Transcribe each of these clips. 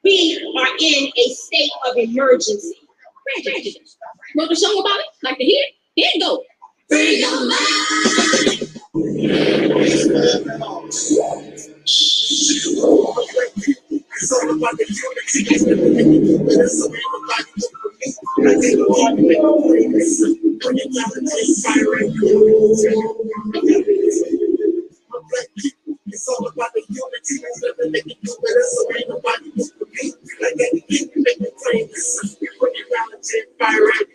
We are in a state of emergency. Want to show about it? Like to hear it? Here it go. Free your mind. It's all about the unity. It's all about the unity. They can do better, so ain't nobody wants to be like that. Make me famous. We bring it down to 10 fire and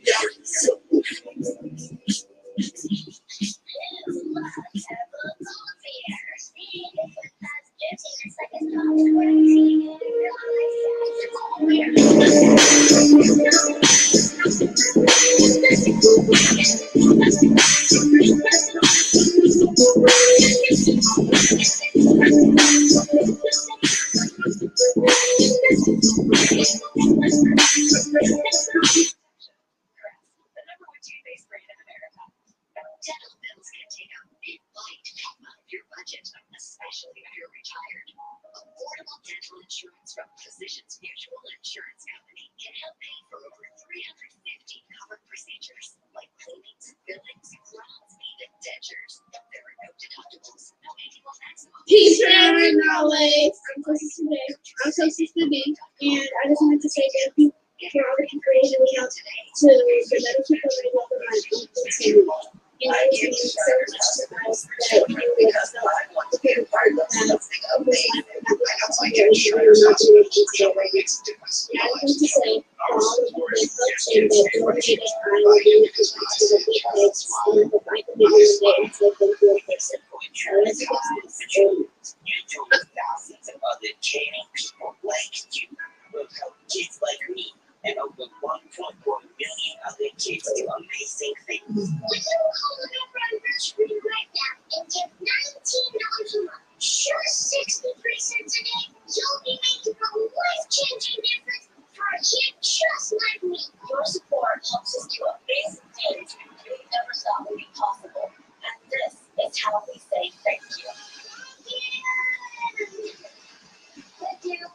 especially if you're retired. Affordable dental insurance from Physicians Mutual Insurance Company can help pay for over 350 covered procedures like cleanings, fillings, crowns, even dentures. There are no deductibles, no annual maximum. Peace, family, knowledge. I'm so Sista, and I just wanted to say thank you for all the information we have today to the medical people that help provide. And I give you so much advice that you will also want to be a part of that. I just want to say, for all of you that donated I will do because we to the big heads and the right to be and so thank you for support. You do thousands of other caring people like you will help kids like me and over 1.4 million other kids do amazing things. When you call an anniversary right now and give $19 a month, sure 63 cents a day, you'll be making a life-changing difference for a kid just like me. Your support helps us do amazing things we never thought would be possible. And this is how we say thank you. Thank you.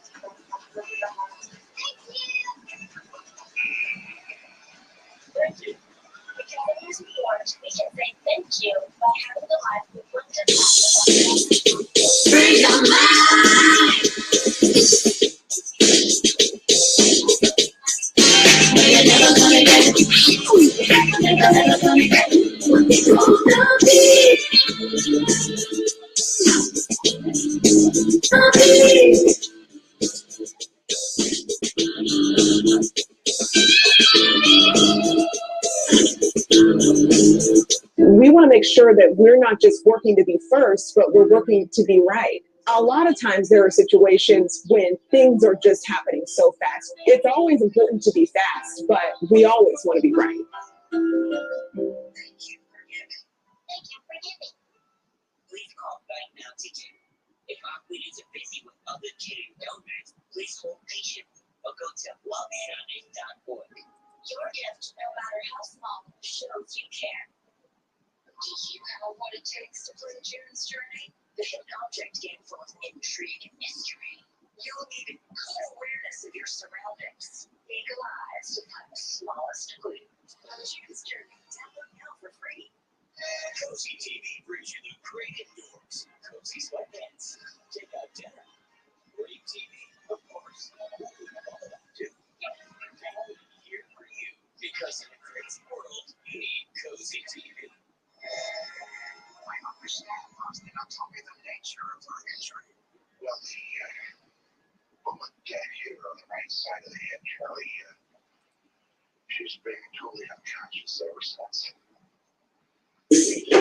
Thank you. Because of your support, we can say thank you by having the life we want to have. Free your mind! You're never gonna get it. You're never gonna get it. It's gonna We want to make sure that we're not just working to be first, but we're working to be right. A lot of times there are situations when things are just happening so fast. It's always important to be fast, but we always want to be right. Thank you for giving. Thank you for giving. Please call right now to give. If our leaders are busy with other caring donors, please hold patient or go to loveshining.org. Your gift, no matter how small, shows you care. Do you know what it takes to play June's Journey? The hidden object game full of intrigue and mystery. You'll need a good awareness of your surroundings. Eagle eyes to find the smallest clue. June's Journey. Download now for free. Cozy TV brings you the great indoors. Cozy sweatpants. Take out dinner.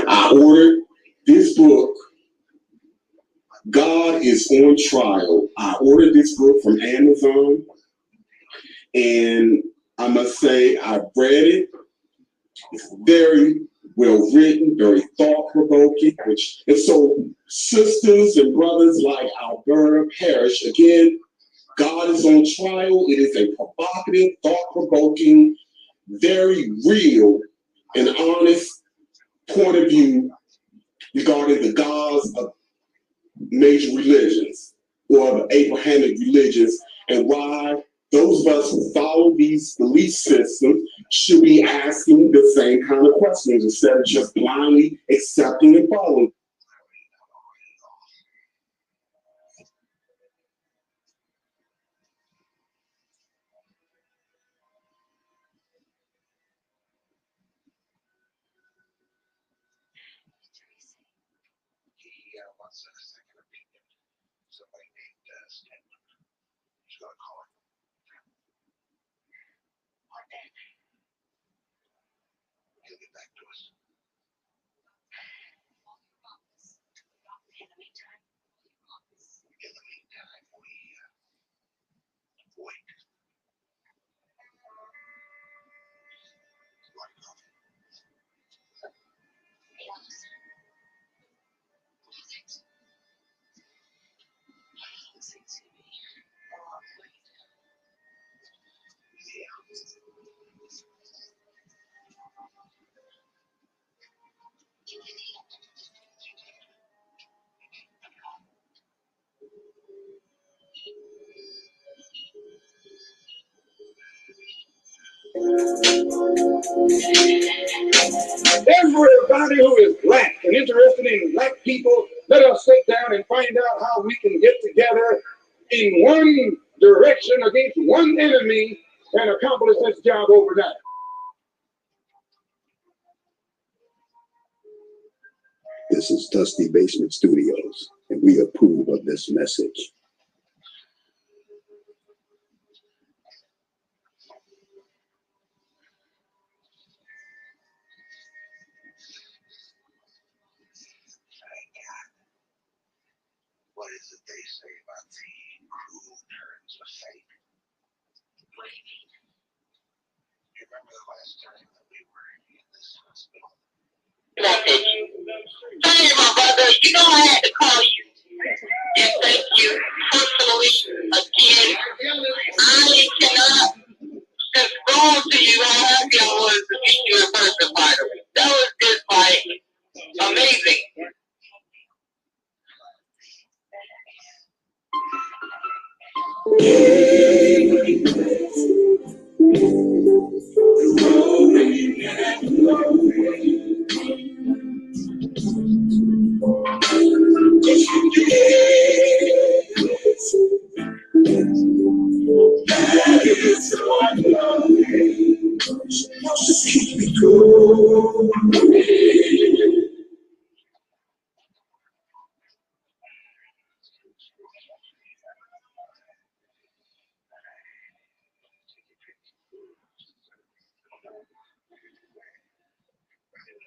I ordered this book, God is on Trial. I ordered this book from Amazon, and I must say I read it. It's very well written, very thought-provoking, and so sisters and brothers like Alberta Parrish, again, God is on Trial. It is a provocative, thought-provoking, very real and honest point of view regarding the gods of major religions or the Abrahamic religions, and why those of us who follow these belief systems should be asking the same kind of questions instead of just blindly accepting and following. Everybody who is black and interested in black people, let us sit down and find out how we can get together in one direction against one enemy and accomplish this job overnight. This is Dusty Basement Studios, and we approve of this message. What is it they say about the cruel turns of fate? What do you mean? You remember the last time that we were in this hospital? Hey, my brother, you know I had to call you and thank you personally again. I cannot describe to you how happy I was to meet you in person, finally. That was just like amazing.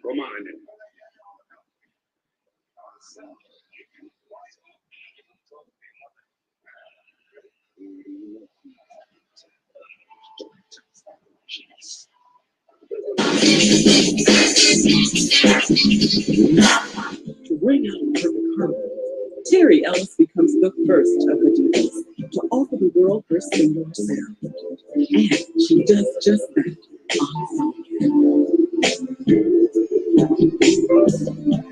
Reminded. To bring out a perfect harmony, Terry Ellis becomes the first of her duties to offer the world her single sound. And she does just that on song.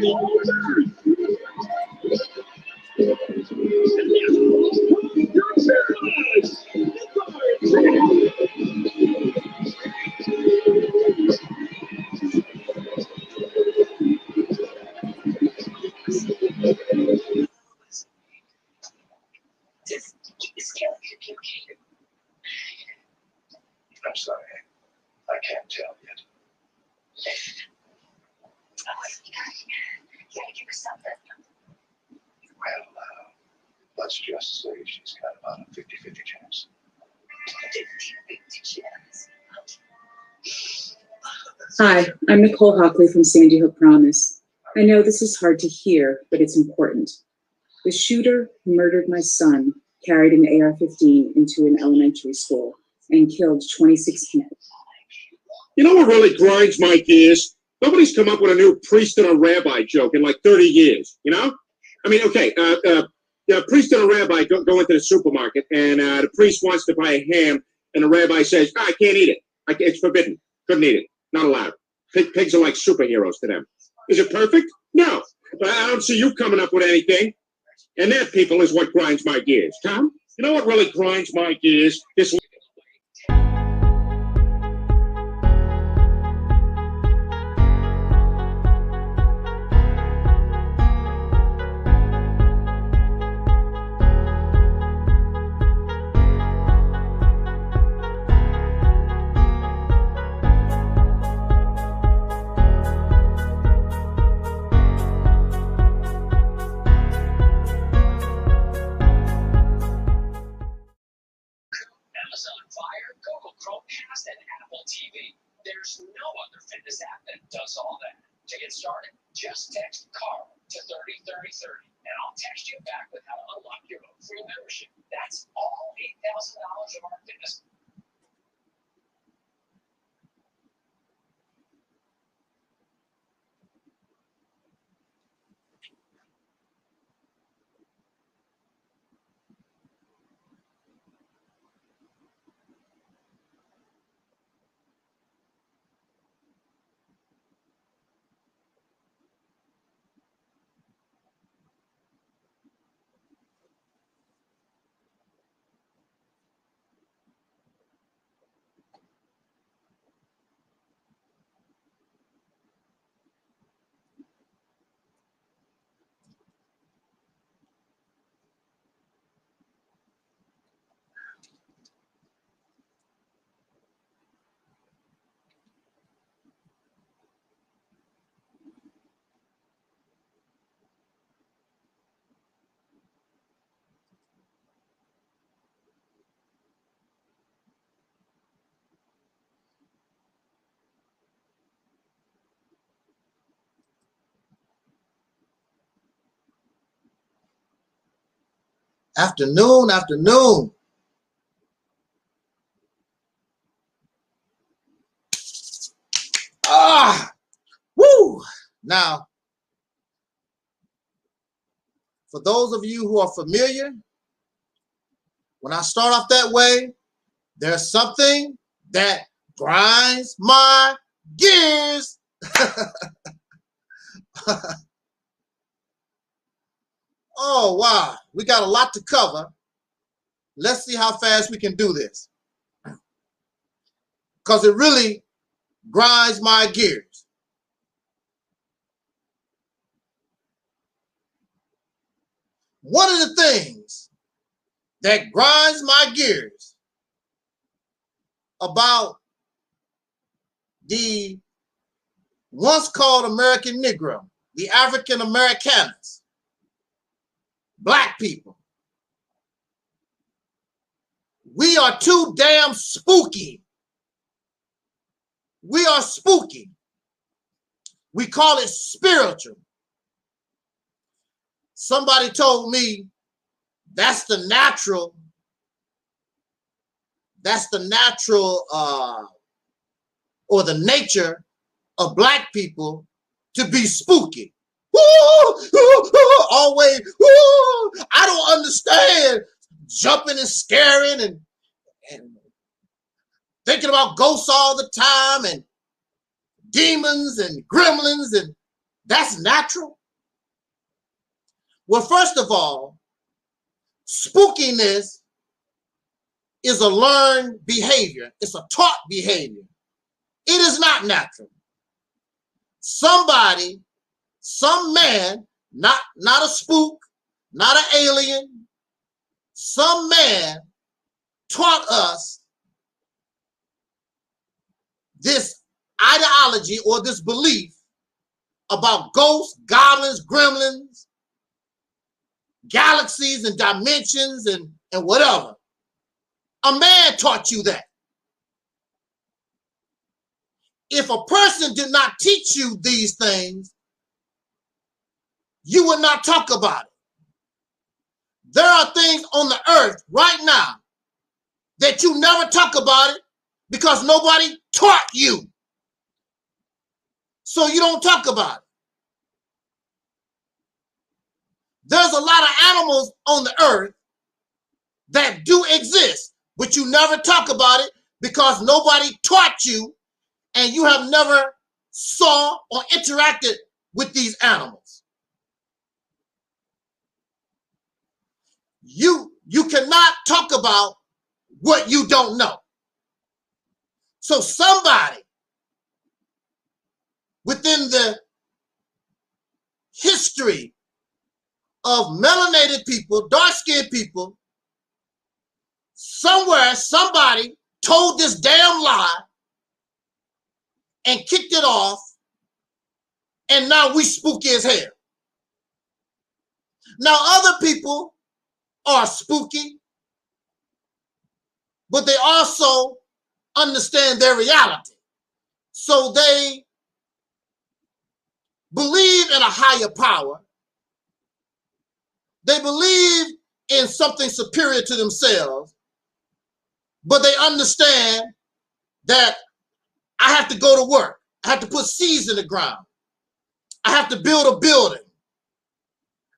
I'm sorry, I can't tell yet. Well, let's just say she's got about a 50-50 chance. Hi, I'm Nicole Hockley from Sandy Hook Promise. I know this is hard to hear, but it's important. The shooter who murdered my son carried an AR-15 into an elementary school and killed 26 people. You know what really grinds my gears? Nobody's come up with a new priest and a rabbi joke in like 30 years, you know? I mean, okay, the priest and a rabbi go into the supermarket, and the priest wants to buy a ham, and the rabbi says, I can't eat it. It's forbidden. Couldn't eat it. Not allowed. Pigs are like superheroes to them. Is it perfect? No. But I don't see you coming up with anything. And that, people, is what grinds my gears. Tom, you know what really grinds my gears? This. There's no other fitness app that does all that. To get started, just text CARL to 303030, and I'll text you back with how to unlock your own free membership. That's all $8,000 of our fitness. Afternoon. Woo! Now, for those of you who are familiar, when I start off that way, there's something that grinds my gears. Oh, wow. We got a lot to cover. Let's see how fast we can do this. Because it really grinds my gears. One of the things that grinds my gears about the once called American Negro, the African Americans, Black people, we are too damn spooky. We are spooky. We call it spiritual. Somebody told me that's the natural or the nature of Black people to be spooky. Always, I don't understand jumping and scaring and thinking about ghosts all the time and demons and gremlins, and that's natural. Well, first of all, spookiness is a learned behavior. It's a taught behavior. It is not natural. Somebody, some man, not a spook, not an alien, some man taught us this ideology or this belief about ghosts, goblins, gremlins, galaxies and dimensions and whatever. A man taught you that. If a person did not teach you these things, you would not talk about it. There are things on the earth right now that you never talk about it because nobody taught you. So you don't talk about it. There's a lot of animals on the earth that do exist, but you never talk about it because nobody taught you and you have never saw or interacted with these animals. You cannot talk about what you don't know. So somebody within the history of melanated people, dark-skinned people, somewhere somebody told this damn lie and kicked it off, and now we spooky as hell. Now other people are spooky, but they also understand their reality. So they believe in a higher power. They believe in something superior to themselves, but they understand that I have to go to work. I have to put seeds in the ground. I have to build a building.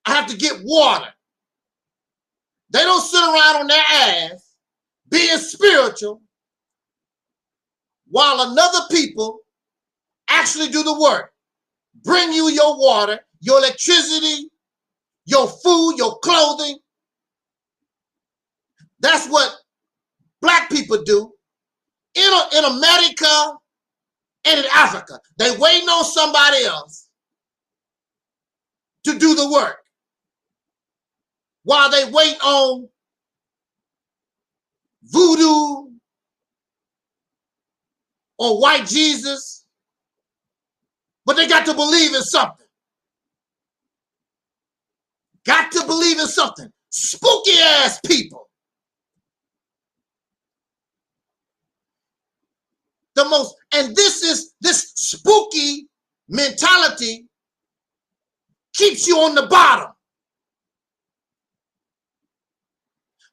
I have to get water. They don't sit around on their ass being spiritual while another people actually do the work. Bring you your water, your electricity, your food, your clothing. That's what black people do in America and in Africa. They waiting on somebody else to do the work while they wait on voodoo or white Jesus, but they got to believe in something. Got to believe in something. Spooky ass people. And this spooky mentality keeps you on the bottom.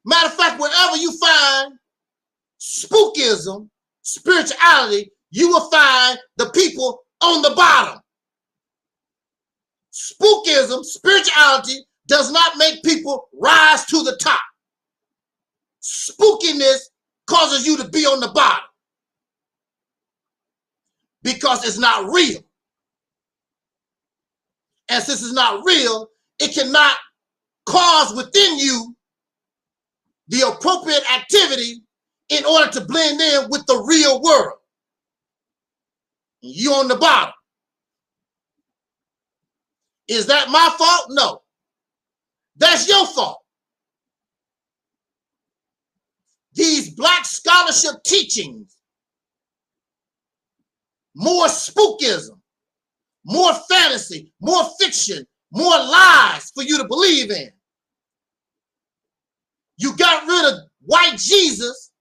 Matter of fact, wherever you find spookism, spirituality, you will find the people on the bottom. Spookism, spirituality does not make people rise to the top. Spookiness causes you to be on the bottom because it's not real. And since it's not real, it cannot cause within you the appropriate activity in order to blend in with the real world. You on the bottom. Is that my fault? No. That's your fault. These black scholarship teachings, more spookism, more fantasy, more fiction, more lies for you to believe in. You got rid of white Jesus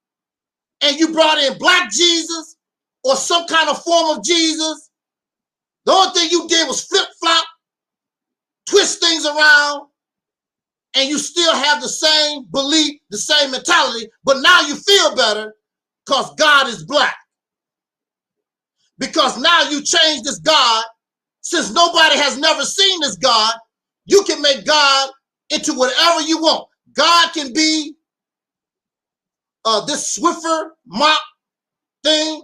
and you brought in black Jesus or some kind of form of Jesus. The only thing you did was flip-flop, twist things around, and you still have the same belief, the same mentality, but now you feel better because God is black. Because now you change this God. Since nobody has never seen this God, you can make God into whatever you want. God can be this Swiffer mop thing.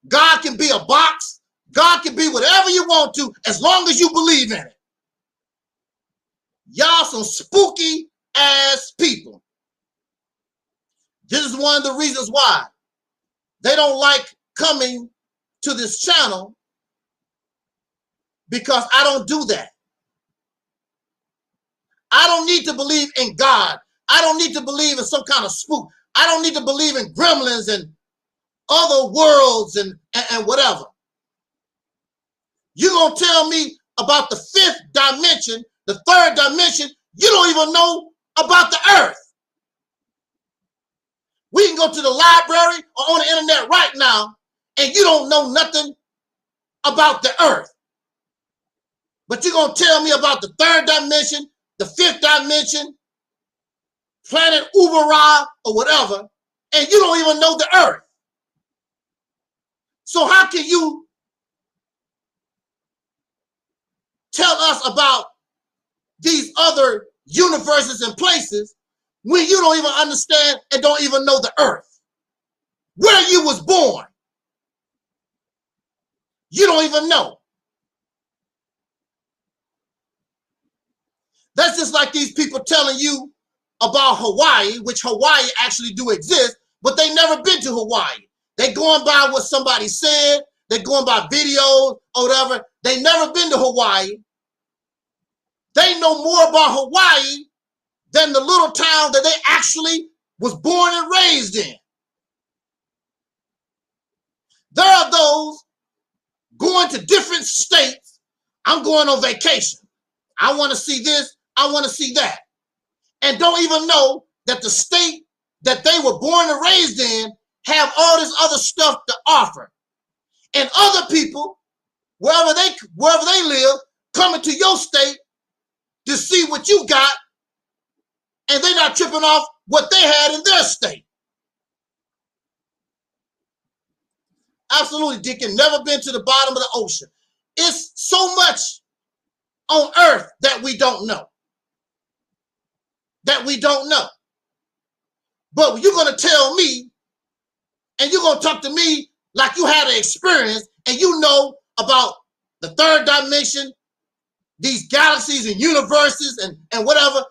God can be a box. God can be whatever you want to as long as you believe in it. Y'all some spooky ass people. This is one of the reasons why they don't like coming to this channel, because I don't do that. I don't need to believe in God. I don't need to believe in some kind of spook. I don't need to believe in gremlins and other worlds and whatever. You're going to tell me about the fifth dimension, the third dimension. You don't even know about the earth. We can go to the library or on the internet right now, and you don't know nothing about the earth. But you're going to tell me about the third dimension, the fifth dimension, planet Ibn'rad or whatever, and you don't even know the earth. So how can you tell us about these other universes and places when you don't even understand and don't even know the earth? Where you was born, you don't even know. That's just like these people telling you about Hawaii, which Hawaii actually do exist, but they never been to Hawaii. They going by what somebody said. They going by videos or whatever. They never been to Hawaii. They know more about Hawaii than the little town that they actually was born and raised in. There are those going to different states. I'm going on vacation. I want to see this. I want to see that. And don't even know that the state that they were born and raised in have all this other stuff to offer. And other people, wherever they live, coming to your state to see what you got, and they're not tripping off what they had in their state. Absolutely, Deacon. Never been to the bottom of the ocean. It's so much on earth that we don't know. That we don't know. But you're going to tell me, and you're going to talk to me like you had an experience and you know about the third dimension, these galaxies and universes and whatever.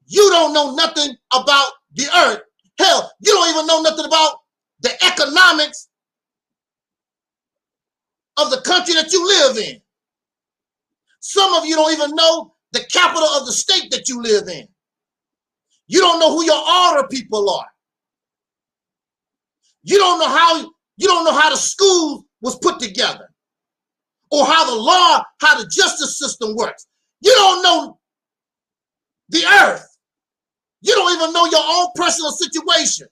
You don't know nothing about the earth. Hell, you don't even know nothing about the economics of the country that you live in. Some of you don't even know the capital of the state that you live in. You don't know who your order people are. You don't know how the school was put together, or how the law, how the justice system works. You don't know the earth. You don't even know your own personal situation.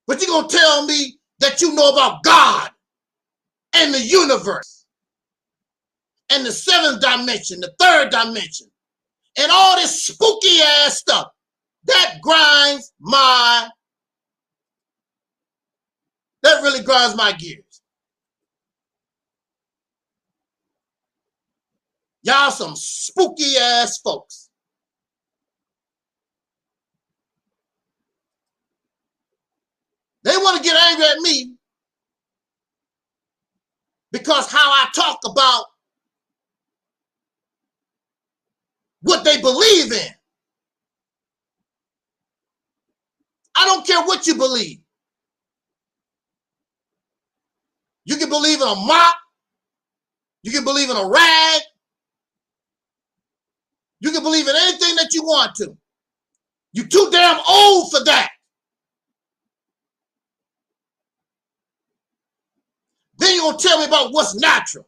But you're going to tell me that you know about God and the universe and the seventh dimension, the third dimension, and all this spooky ass stuff. That really grinds my gears. Y'all some spooky ass folks. They want to get angry at me because how I talk about what they believe in. I don't care what you believe. You can believe in a mop. You can believe in a rag. You can believe in anything that you want to. You're too damn old for that. Then you're going to tell me about what's natural.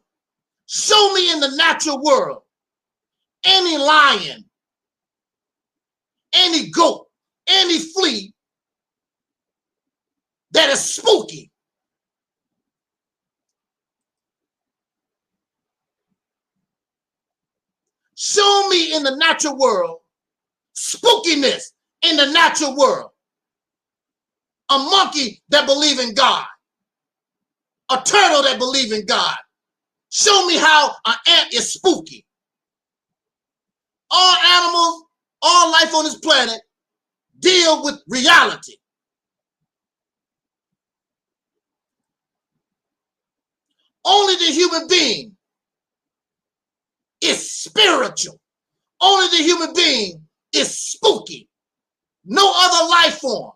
Show me in the natural world any lion, any goat, any flea that is spooky. Show me in the natural world spookiness in the natural world. A monkey that believes in God. A turtle that believes in God. Show me how an ant is spooky. All animals, all life on this planet deal with reality. Only the human being is spiritual. Only the human being is spooky. No other life form.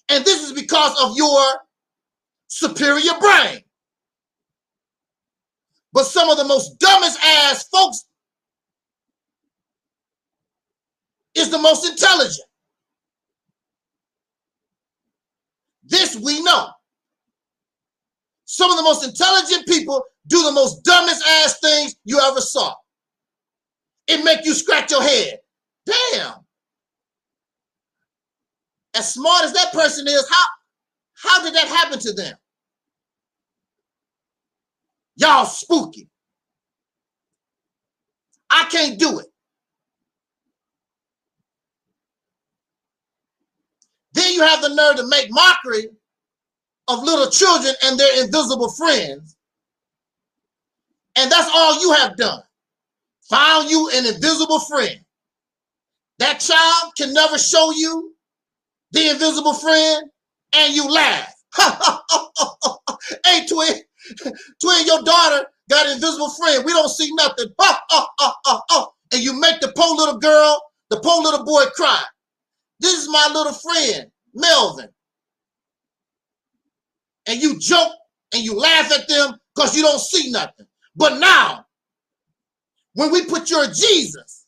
And this is because of your superior brain. But some of the most dumbest ass folks is the most intelligent. This we know. Some of the most intelligent people do the most dumbest ass things you ever saw. It make you scratch your head. Damn. As smart as that person is, how did that happen to them? Y'all spooky. I can't do it. Then you have the nerve to make mockery of little children and their invisible friends. And that's all you have done. Found you an invisible friend. That child can never show you the invisible friend, and you laugh. Hey, twin, your daughter got an invisible friend. We don't see nothing. And you make the poor little girl, the poor little boy cry. This is my little friend, Melvin. And you joke and you laugh at them because you don't see nothing. But now, when we put your Jesus,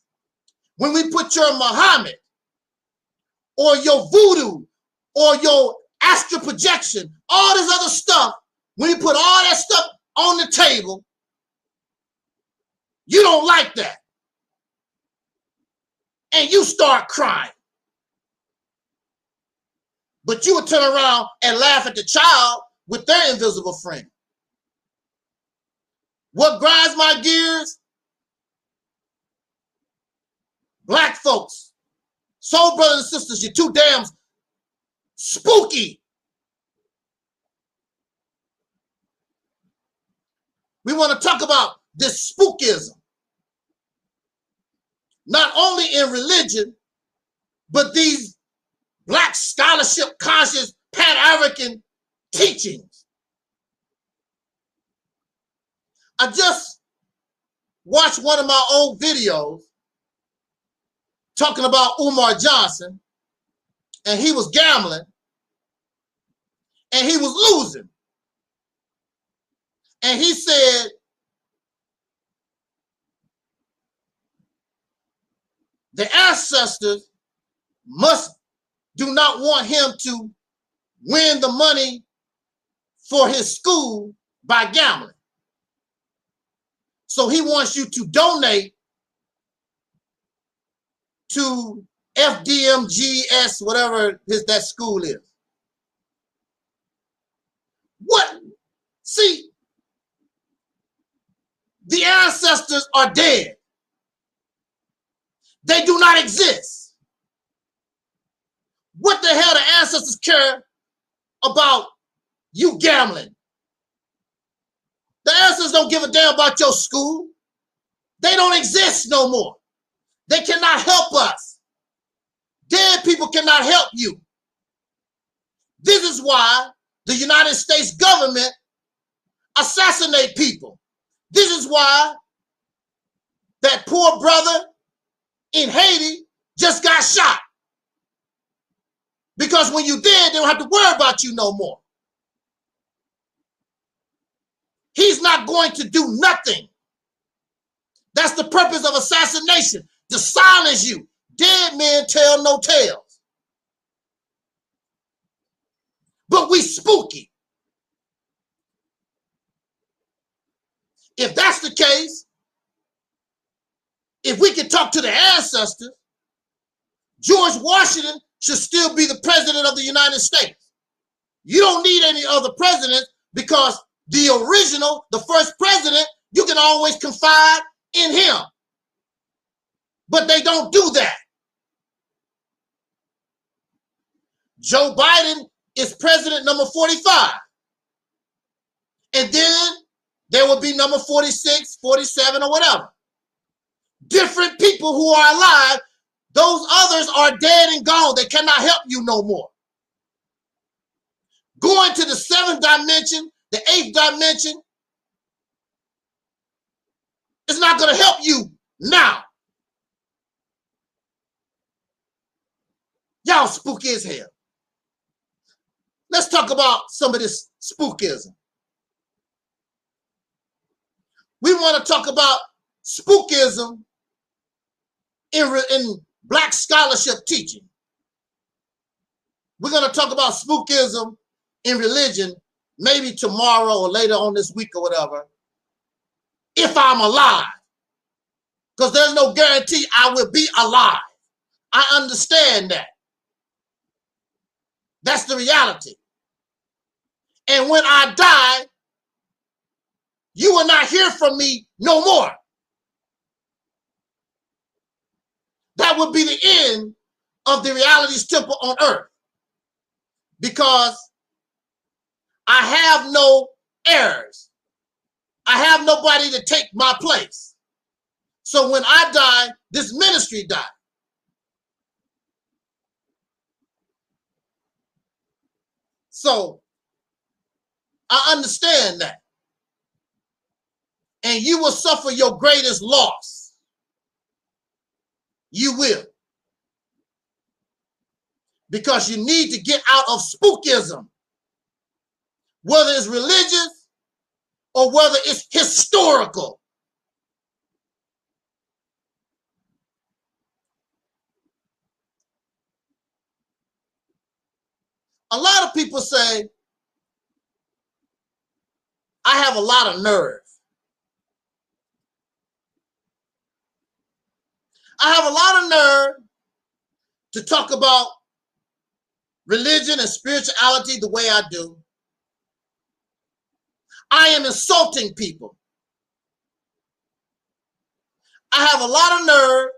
when we put your Muhammad, or your voodoo, or your astral projection, all this other stuff, when you put all that stuff on the table, you don't like that. And you start crying. But you would turn around and laugh at the child with their invisible friend. What grinds my gears? Black folks, soul brothers and sisters, you're too damn spooky. We want to talk about this spookism. Not only in religion, but these black scholarship conscious Pan-African teachings. I just watched one of my old videos talking about Umar Johnson, and he was gambling, and he was losing. And he said, the ancestors do not want him to win the money for his school by gambling. So he wants you to donate to FDMGS, whatever that school is. What? See, the ancestors are dead. They do not exist. What the hell do ancestors care about you gambling? The ancestors don't give a damn about your school. They don't exist no more. They cannot help us. Dead people cannot help you. This is why the United States government assassinate people. This is why that poor brother in Haiti just got shot. Because when you're dead, they don't have to worry about you no more. He's not going to do nothing. That's the purpose of assassination, to silence you. Dead men tell no tales. But we spooky. If that's the case, if we can talk to the ancestors, George Washington should still be the president of the United States. You don't need any other president, because the original, the first president, you can always confide in him. But they don't do that. Joe Biden is president number 45. And then there will be number 46, 47, or whatever. Different people who are alive, those others are dead and gone. They cannot help you no more. Going to the 7th dimension, the 8th dimension, it's not going to help you Now, y'all spooky as hell. Let's talk about some of this spookism. We want to talk about spookism in Black scholarship teaching. We're going to talk about spookism in religion maybe tomorrow or later on this week or whatever, if I'm alive. Because there's no guarantee I will be alive. I understand that. That's the reality. And when I die, you will not hear from me no more. That would be the end of the Realities Temple on earth. Because I have no heirs. I have nobody to take my place. So when I die, this ministry died. So I understand that. And you will suffer your greatest loss. You will. Because you need to get out of spookism. Whether it's religious or whether it's historical. A lot of people say, I have a lot of nerve. I have a lot of nerve to talk about religion and spirituality the way I do. I am insulting people. I have a lot of nerve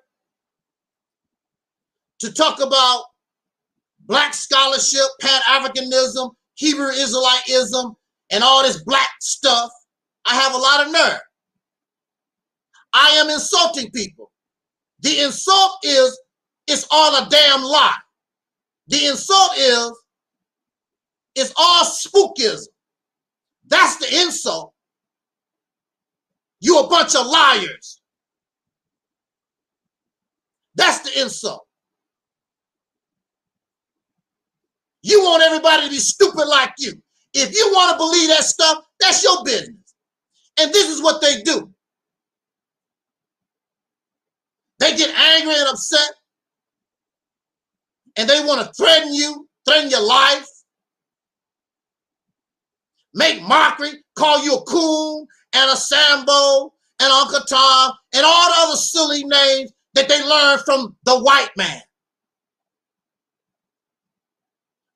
to talk about Black scholarship, Pan-Africanism, Hebrew Israelitism, and all this black stuff. I have a lot of nerve. I am insulting people. The insult is, it's all a damn lie. The insult is, it's all spookism. That's the insult. You a bunch of liars. That's the insult. You want everybody to be stupid like you. If you want to believe that stuff, that's your business. And this is what they do. They get angry and upset. And they want to threaten you, threaten your life. Make mockery, call you a coon and a Sambo and Uncle Tom and all the other silly names that they learned from the white man.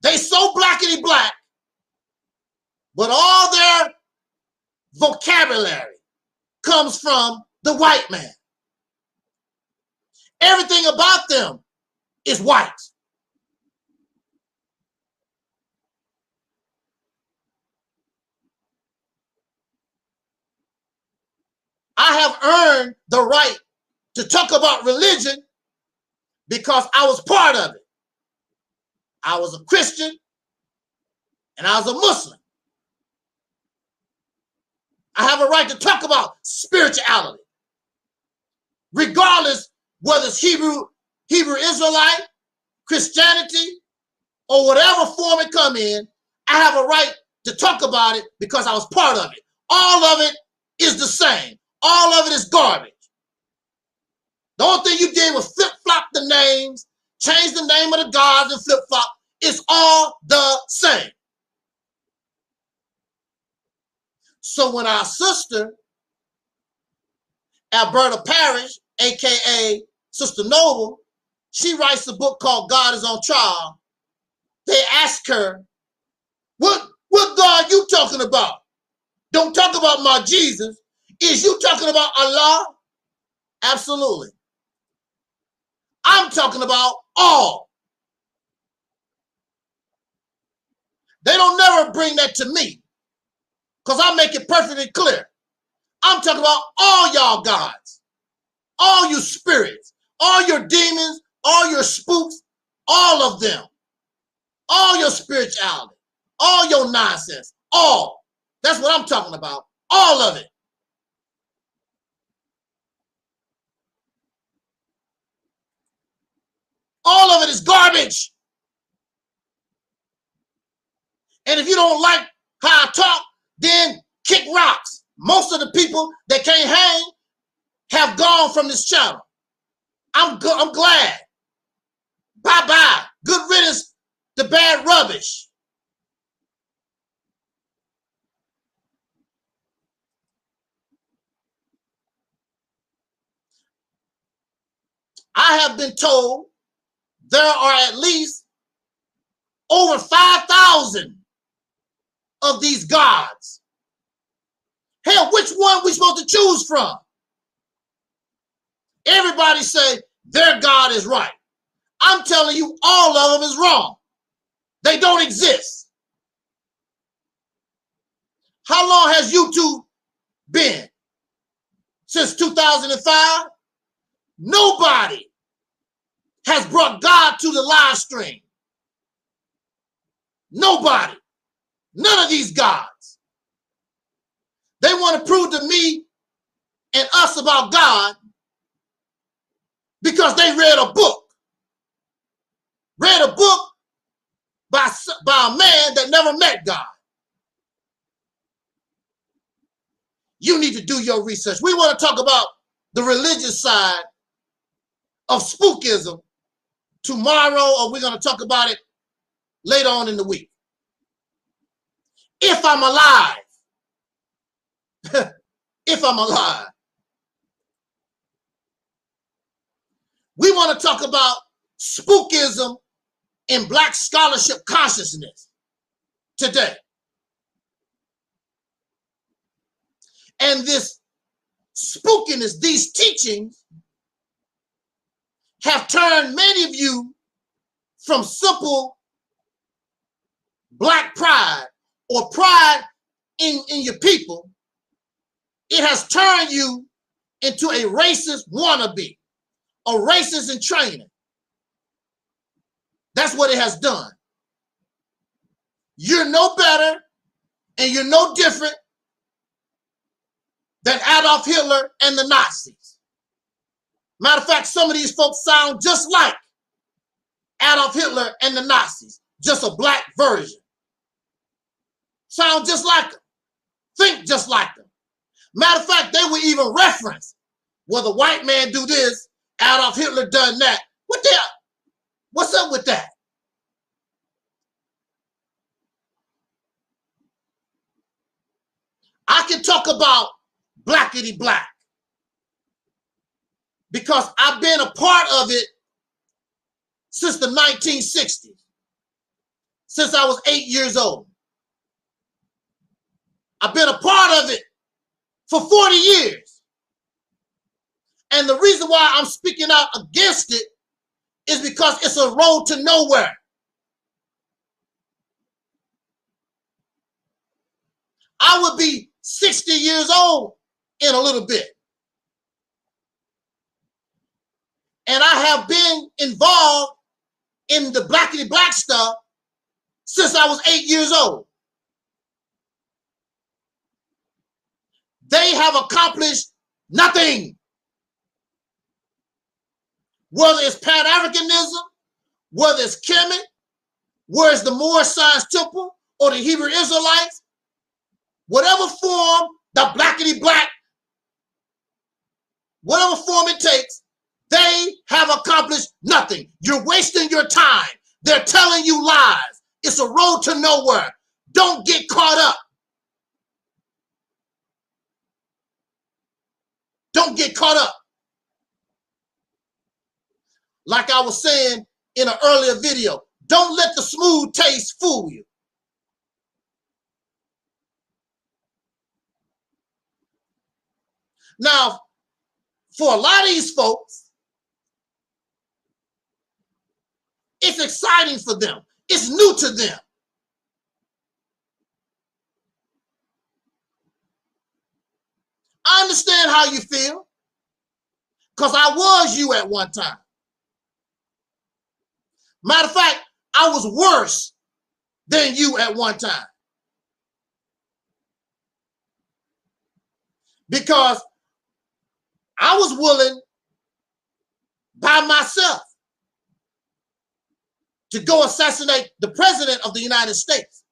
They so blackity black, but all their vocabulary comes from the white man. Everything about them is white. I have earned the right to talk about religion because I was part of it. I was a Christian and I was a Muslim. I have a right to talk about spirituality, regardless whether it's Hebrew Israelite, Christianity, or whatever form it come in. I have a right to talk about it because I was part of it. All of it is the same. All of it is garbage. The only thing you did was flip-flop the names, change the name of the gods and flip-flop. It's all the same. So when our sister, Alberta Parrish, aka Sister Noble, she writes a book called God is on Trial. They ask her, what God you talking about? Don't talk about my Jesus. Is you talking about Allah? Absolutely. I'm talking about all. They don't never bring that to me because I make it perfectly clear. I'm talking about all y'all gods, all you spirits, all your demons, all your spooks, all of them, all your spirituality, all your nonsense, all. That's what I'm talking about, all of it. All of it is garbage. And if you don't like how I talk, then kick rocks. Most of the people that can't hang have gone from this channel. I'm glad. Bye-bye. Good riddance to bad rubbish. I have been told there are at least over 5,000 of these gods. Hell, which one we supposed to choose from? Everybody say their God is right. I'm telling you, all of them is wrong. They don't exist. How long has YouTube been? Since 2005? Nobody has brought God to the live stream. Nobody. None of these gods. They want to prove to me and us about God because they read a book. Read a book by a man that never met God. You need to do your research. We want to talk about the religious side of spookism tomorrow, or we're going to talk about it later on in the week. If I'm alive. If I'm alive. We want to talk about spookism in Black scholarship consciousness today. And this spookiness, these teachings have turned many of you from simple Black pride or pride in your people. It has turned you into a racist wannabe, a racist in training. That's what it has done. You're no better and you're no different than Adolf Hitler and the Nazis. Matter of fact, some of these folks sound just like Adolf Hitler and the Nazis, just a Black version. Sound just like them. Think just like them. Matter of fact, they would even reference, well, the white man do this, Adolf Hitler done that. What the hell? What's up with that? I can talk about blackity black because I've been a part of it since the 1960s, since I was 8 years old. I've been a part of it for 40 years. And the reason why I'm speaking out against it is because it's a road to nowhere. I would be 60 years old in a little bit. And I have been involved in the blackity black stuff since I was 8 years old. They have accomplished nothing. Whether it's Pan-Africanism, whether it's Kemet, whether it's the Moorish Science Temple or the Hebrew Israelites, whatever form the blackity black, whatever form it takes, they have accomplished nothing. You're wasting your time. They're telling you lies. It's a road to nowhere. Don't get caught up. Don't get caught up. Like I was saying in an earlier video, don't let the smooth taste fool you. Now, for a lot of these folks, it's exciting for them. It's new to them. I understand how you feel, because I was you at one time. Matter of fact, I was worse than you at one time. Because I was willing by myself to go assassinate the president of the United States.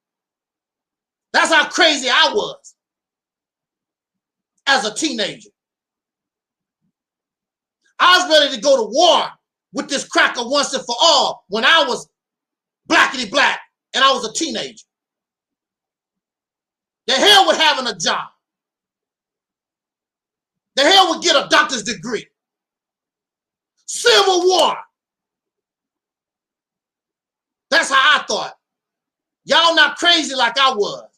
That's how crazy I was as a teenager. I was ready to go to war with this cracker once and for all when I was blackity black and I was a teenager. The hell with having a job. The hell with get a doctor's degree. Civil war. That's how I thought. Y'all not crazy like I was.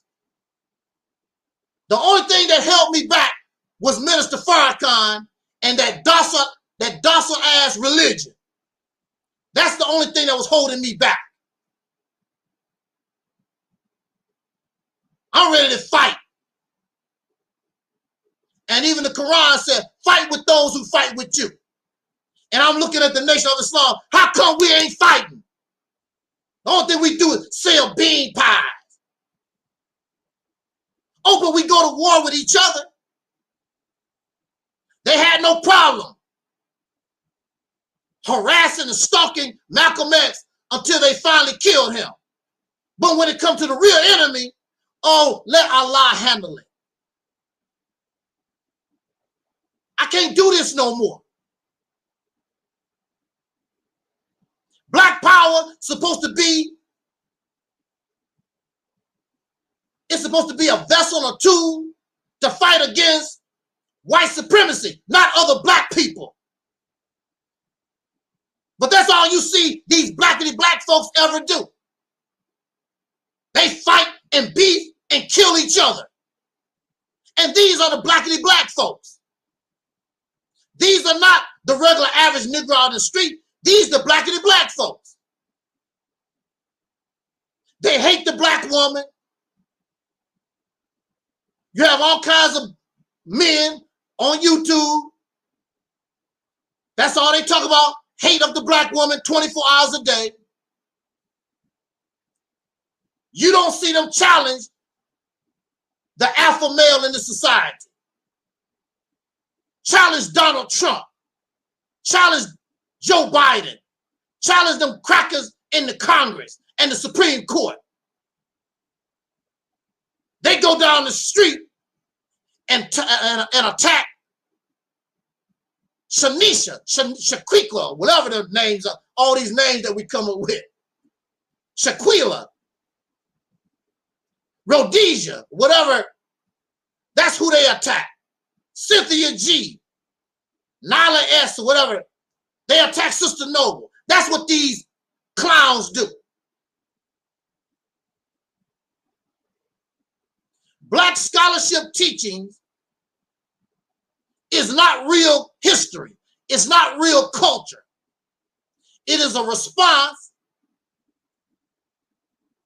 The only thing that held me back was Minister Farrakhan and that docile ass religion. That's the only thing that was holding me back. I'm ready to fight. And even the Quran said, fight with those who fight with you. And I'm looking at the nation of Islam. How come we ain't fighting? The only thing we do is sell bean pies. Oh, but we go to war with each other. They had no problem harassing and stalking Malcolm X until they finally killed him. But when it comes to the real enemy, oh, let Allah handle it. I can't do this no more. Black power supposed to be, it's supposed to be a vessel or tool to fight against white supremacy, not other black people. But that's all you see these blackity black folks ever do. They fight and beef and kill each other. And these are the blackity black folks. These are not the regular average Negro on the street. These are the blackity black folks. They hate the black woman. You have all kinds of men on YouTube. That's all they talk about. Hate of the black woman 24 hours a day. You don't see them challenge the alpha male in the society. Challenge Donald Trump. Challenge Joe Biden. Challenge them crackers in the Congress and the Supreme Court. They go down the street and attack Shanisha, Shaquila, whatever the names are, all these names that we come up with. Shaquila, Rhodesia, whatever, that's who they attack. Cynthia G, Nyla S, or whatever, they attack Sister Noble. That's what these clowns do. Black scholarship teachings is not real history. It's not real culture. It is a response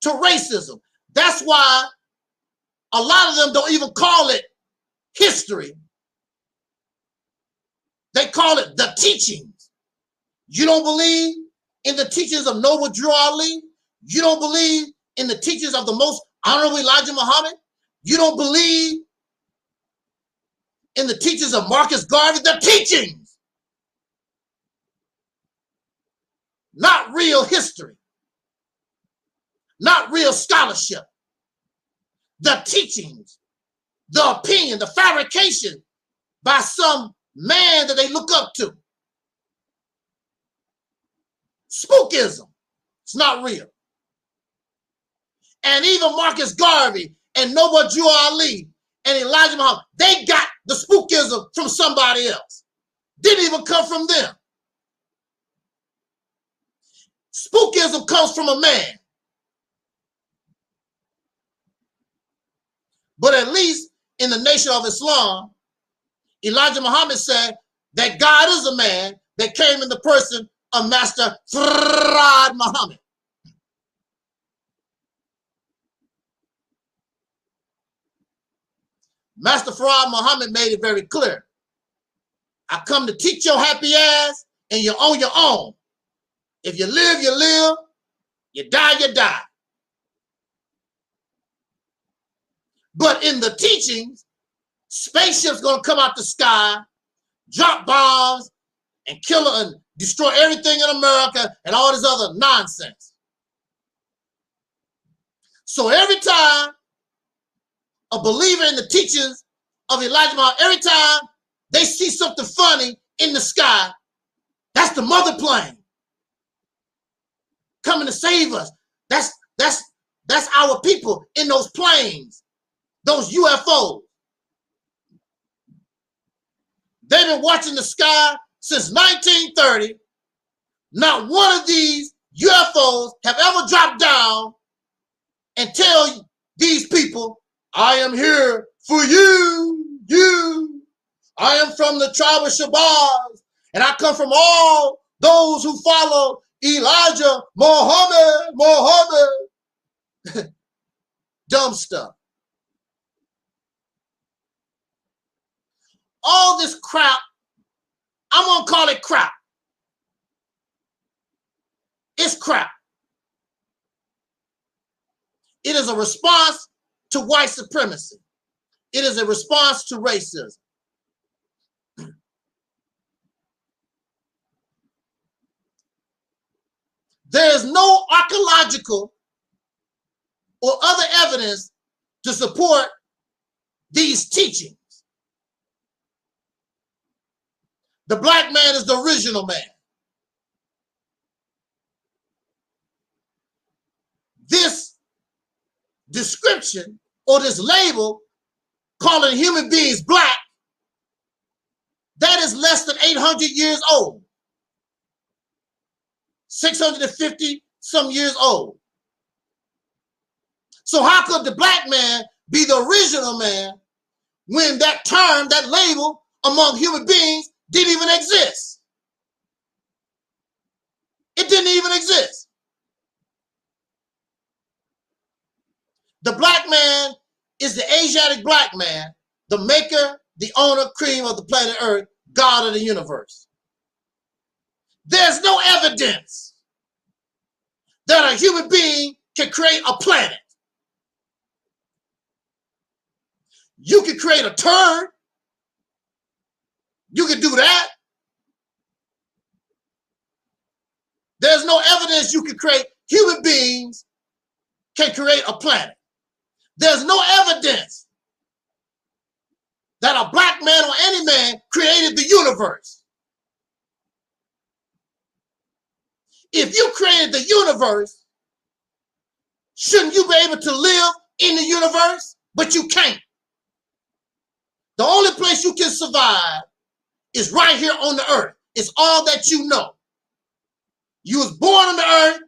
to racism. That's why a lot of them don't even call it history. They call it the teachings. You don't believe in the teachings of Noble Drew Ali? You don't believe in the teachings of the most honorable Elijah Muhammad? You don't believe in the teachings of Marcus Garvey? The teachings, not real history, not real scholarship. The teachings, the opinion, the fabrication by some man that they look up to. Spookism. It's not real. And even Marcus Garvey and Noble Drew Ali and Elijah Muhammad, they got the spookism from somebody else. Didn't even come from them. Spookism comes from a man. But at least in the Nation of Islam, Elijah Muhammad said that God is a man that came in the person of Master Ibn'rad Muhammad. Master Ibn'rad Muhammad made it very clear. I come to teach your happy ass, and you're on your own. If you live, you live. You die, you die. But in the teachings, spaceships gonna come out the sky, drop bombs, and kill and destroy everything in America and all this other nonsense. So every time a believer in the teachings of Elijah Muhammad, every time they see something funny in the sky, that's the mother plane coming to save us. That's our people in those planes, those UFOs. They've been watching the sky since 1930. Not one of these UFOs have ever dropped down and tell these people, I am here for you. I am from the tribe of Shabazz, and I come from all those who follow Elijah Muhammad. Dumb stuff. All this crap, I'm going to call it crap. It's crap. It is a response to white supremacy. It is a response to racism. There is no archaeological or other evidence to support these teachings. The black man is the original man. This description or this label calling human beings black, that is less than 800 years old. 650 some years old. So how could the black man be the original man when that term, that label among human beings didn't even exist? It didn't even exist. The black man is the Asiatic black man, the maker, the owner, cream of the planet Earth, God of the universe. There's no evidence that a human being can create a planet. You can create a turd. You can do that. There's no evidence you can create human beings can create a planet. There's no evidence that a black man or any man created the universe. If you created the universe, shouldn't you be able to live in the universe? But you can't. The only place you can survive is right here on the earth. It's all that you know. You was born on the earth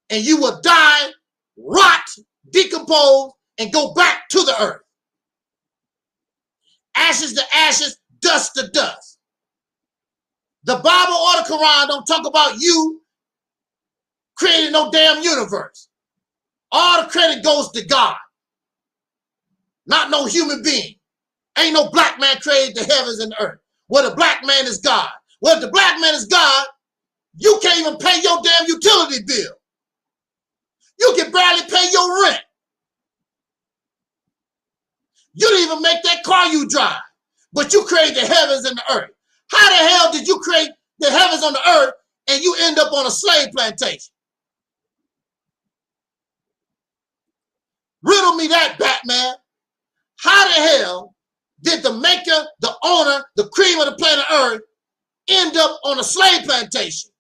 and you will die, rot, decompose, and go back to the earth. Ashes to ashes, dust to dust. The Bible or the Quran don't talk about you creating no damn universe. All the credit goes to God, not no human being. Ain't no black man created the heavens and the earth. Well, the black man is God. Well, if the black man is God, you can't even pay your damn utility bill. You can barely pay your rent. You didn't even make that car you drive, but you created the heavens and the earth. How the hell did you create the heavens on the earth and you end up on a slave plantation? Riddle me that, Batman. How the hell did the maker, the owner, the cream of the planet Earth end up on a slave plantation?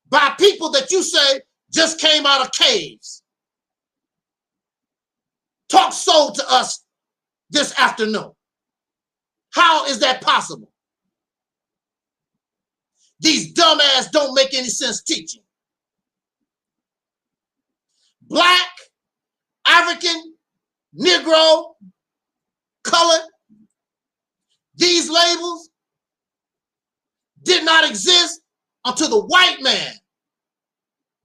By people that you say just came out of caves. Talk soul to us this afternoon. How is that possible? These dumbass don't make any sense teaching. Black, African, Negro, colored, these labels did not exist until the white man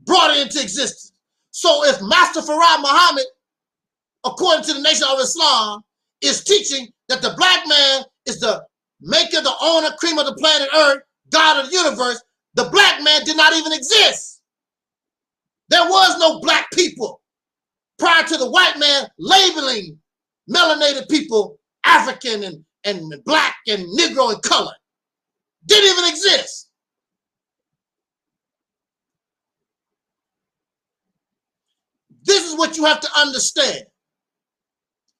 brought it into existence. So if Master Farad Muhammad, according to the Nation of Islam, is teaching that the black man is the maker, the owner, cream of the planet Earth, God of the universe, the black man did not even exist. There was no black people prior to the white man labeling melanated people African and black and Negro and colored. Didn't even exist. This is what you have to understand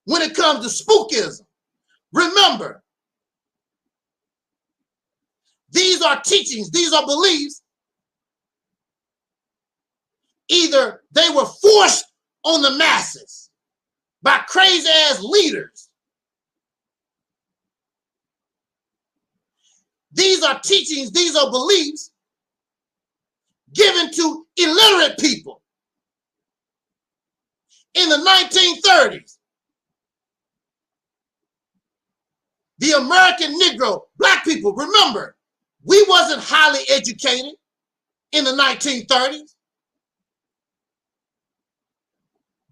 when it comes to spookism. Remember, these are teachings, these are beliefs. Either they were forced on the masses by crazy ass leaders. These are teachings, these are beliefs given to illiterate people in the 1930s. The American Negro, black people, remember, we wasn't highly educated in the 1930s.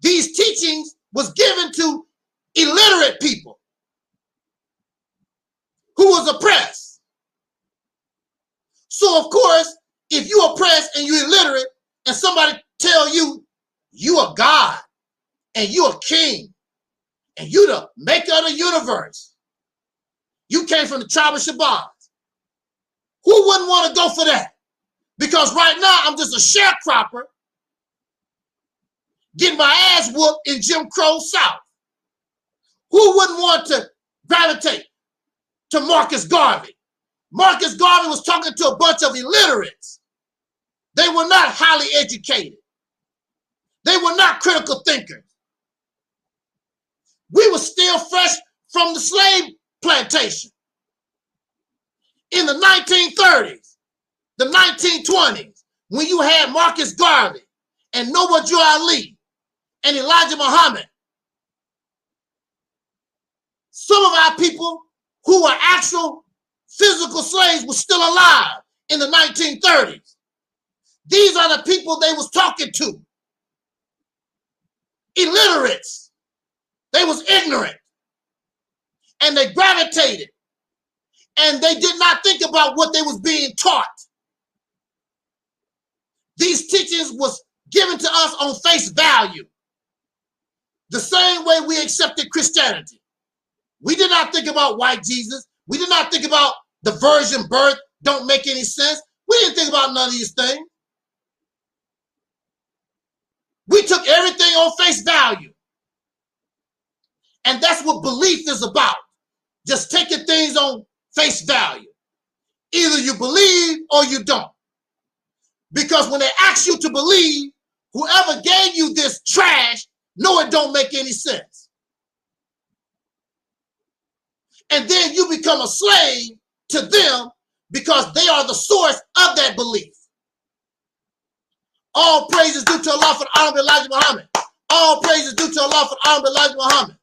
These teachings was given to illiterate people who was oppressed. So of course, if you oppressed and you illiterate and somebody tell you you a God and you a king and you the maker of the universe, you came from the tribe of Shabbat, who wouldn't want to go for that? Because right now I'm just a sharecropper getting my ass whooped in Jim Crow South. Who wouldn't want to gravitate to Marcus Garvey? Marcus Garvey was talking to a bunch of illiterates. They were not highly educated. They were not critical thinkers. We were still fresh from the slave plantation. In the 1930s, the 1920s, when you had Marcus Garvey and Noble Drew Ali and Elijah Muhammad, some of our people who were actual physical slaves were still alive in the 1930s. These are the people they was talking to. Illiterates. They was ignorant. And they gravitated. And they did not think about what they was being taught. These teachings was given to us on face value. The same way we accepted Christianity. We did not think about white Jesus. We did not think about the virgin birth. Don't make any sense. We didn't think about none of these things. We took everything on face value. And that's what belief is about. Just taking things on face value. Either you believe or you don't. Because when they ask you to believe, whoever gave you this trash, no, it don't make any sense. And then you become a slave to them because they are the source of that belief. All praise is due to Allah for the honor of Elijah Muhammad. All praise is due to Allah for the honor of Elijah Muhammad.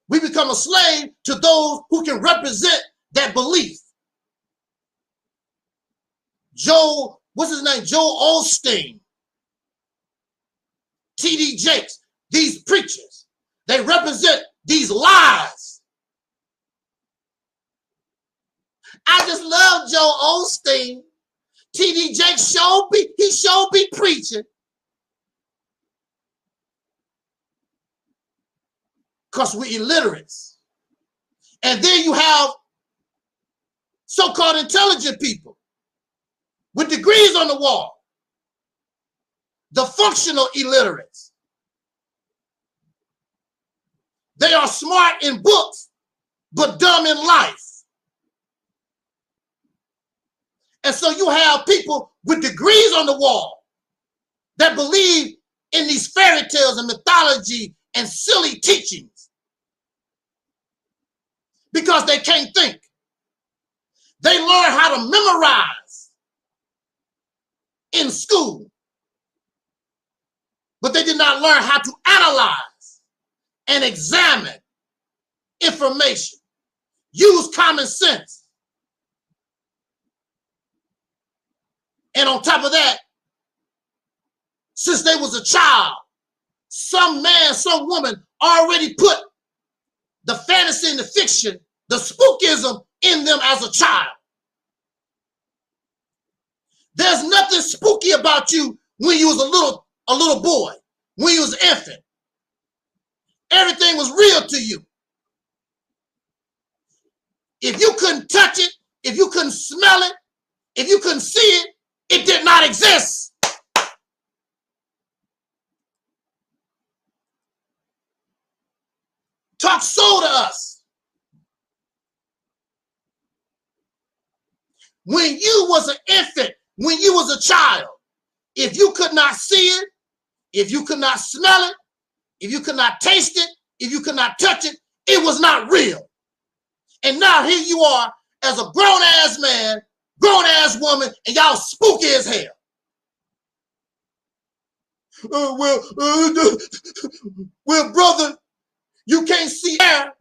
We become a slave to those who can represent that belief. What's his name? Joel Osteen. T.D. Jakes. These preachers. They represent these lies. I just love Joel Osteen. T.D. Jakes he sure be preaching. Because we're illiterates. And then you have so-called intelligent people with degrees on the wall. The functional illiterates. They are smart in books, but dumb in life. And so you have people with degrees on the wall that believe in these fairy tales and mythology and silly teachings because they can't think. They learn how to memorize in school, but they did not learn how to analyze and examine information, use common sense. And on top of that, since they was a child, some man, some woman already put the fantasy and the fiction, the spookism in them as a child. There's nothing spooky about you when you was a little boy, when you was an infant. Everything was real to you. If you couldn't touch it, if you couldn't smell it, If you couldn't see it, it did not exist. Talk so to us. When you was an infant, when you was a child, if you could not see it, if you could not smell it, if you could not taste it, if you could not touch it, it was not real. And now here you are as a grown-ass man, grown-ass woman, and y'all spooky as hell. Well, brother, you can't see air.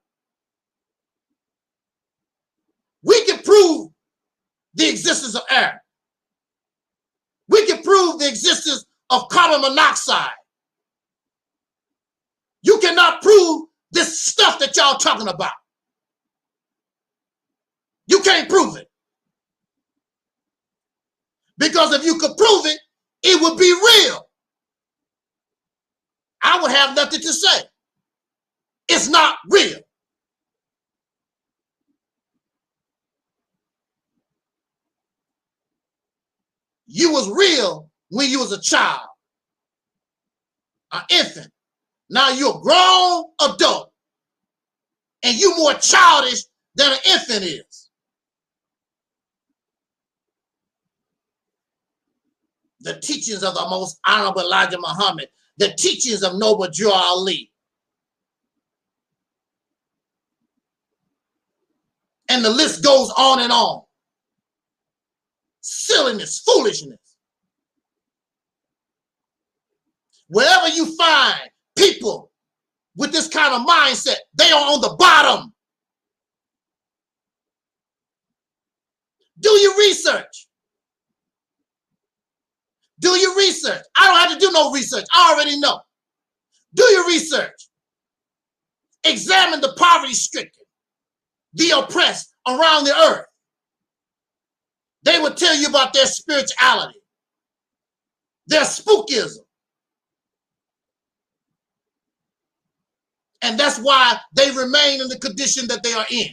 We can prove the existence of air. We can prove the existence of carbon monoxide. You cannot prove this stuff that y'all talking about. You can't prove it. Because if you could prove it, it would be real. I would have nothing to say. It's not real. You was real when you was a child, an infant. Now you're a grown adult, and you more childish than an infant is. The teachings of the most honorable Elijah Muhammad, the teachings of noble Joe Ali. And the list goes on and on. Silliness, foolishness. Wherever you find people with this kind of mindset, they are on the bottom. Do your research. Do your research. I don't have to do no research. I already know. Do your research. Examine the poverty-stricken, the oppressed around the earth. They will tell you about their spirituality, their spookism. And that's why they remain in the condition that they are in.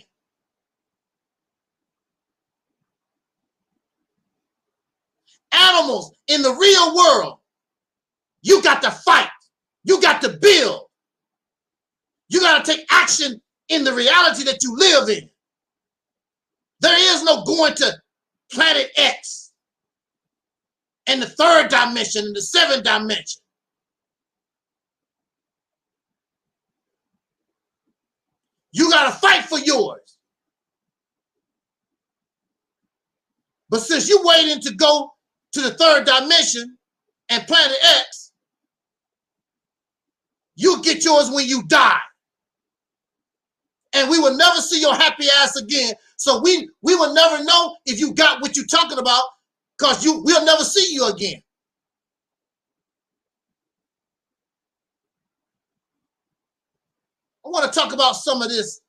Animals in the real world, you got to fight. You got to build. You got to take action in the reality that you live in. There is no going to Planet X and the third dimension and the seventh dimension. You got to fight for yours. But since you're waiting to go to the third dimension and Planet X, you'll get yours when you die. And we will never see your happy ass again. So we will never know if you got what you're talking about, because we'll never see you again. I want to talk about some of this.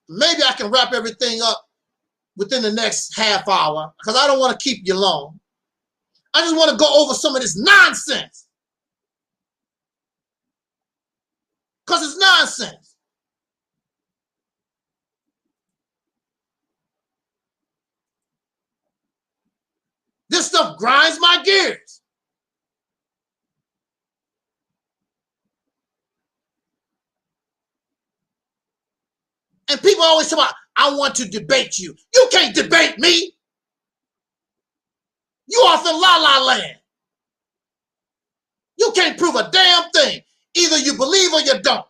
Maybe I can wrap everything up within the next half hour, because I don't want to keep you long. I just want to go over some of this nonsense. Because it's nonsense. This stuff grinds my gears. And people always talk about, I want to debate you. You can't debate me. You off in la la land. You can't prove a damn thing. Either you believe or you don't.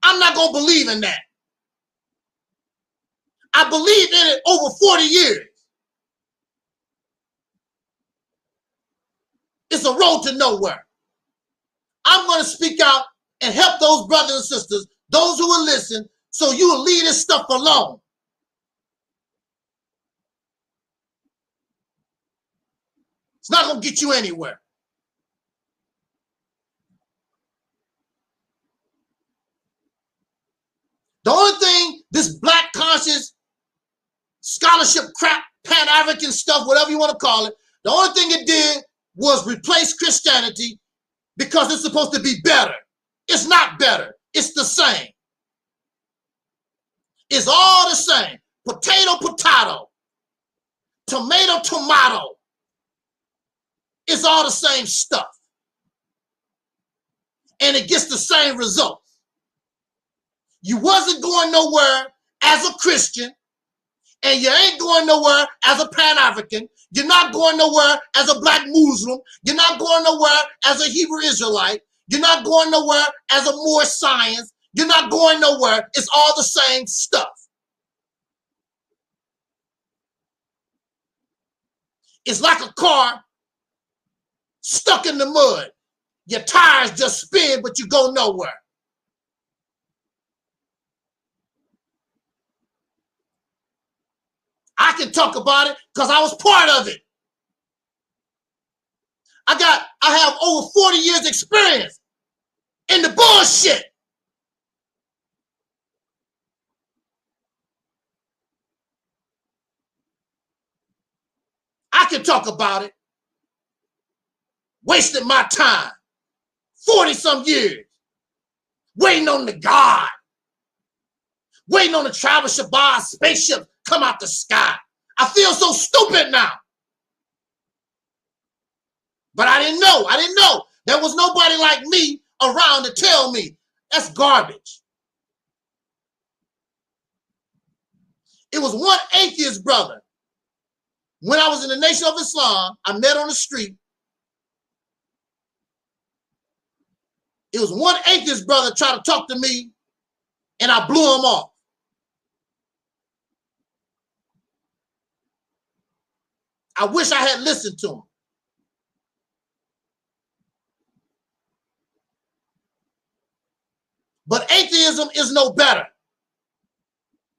I'm not going to believe in that. I believed in it over 40 years. It's a road to nowhere. I'm going to speak out and help those brothers and sisters, those who will listen, so you will leave this stuff alone. It's not going to get you anywhere. The only thing this black conscious scholarship crap, Pan-African stuff, whatever you want to call it, the only thing it did was replace Christianity because it's supposed to be better. It's not better. It's the same. is all the same. Potato, potato. Tomato, tomato. It's all the same stuff. And it gets the same results. You wasn't going nowhere as a Christian, and you ain't going nowhere as a Pan-African. You're not going nowhere as a black Muslim. You're not going nowhere as a Hebrew Israelite. You're not going nowhere as a more science. You're not going nowhere. It's all the same stuff. It's like a car stuck in the mud. Your tires just spin, but you go nowhere. I can talk about it because I was part of it. I have over 40 years experience in the bullshit. I can talk about it. Wasted my time. 40-some years. Waiting on the God. Waiting on the Travis Shabbat spaceship come out the sky. I feel so stupid now. But I didn't know. I didn't know. There was nobody like me around to tell me. That's garbage. It was one atheist brother. When I was in the Nation of Islam, I met on the street. It was one atheist brother trying to talk to me, and I blew him off. I wish I had listened to him. But atheism is no better,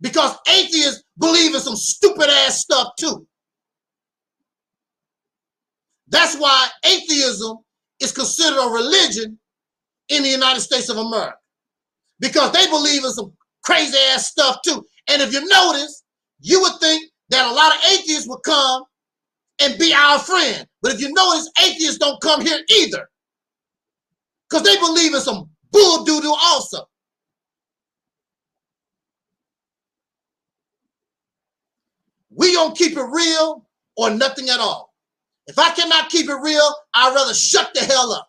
because atheists believe in some stupid ass stuff too. That's why atheism is considered a religion in the United States of America, because they believe in some crazy ass stuff too. And if you notice, you would think that a lot of atheists would come and be our friend. But if you notice, atheists don't come here either, because they believe in some bull doo-doo also. We don't keep it real or nothing at all. If I cannot keep it real, I'd rather shut the hell up.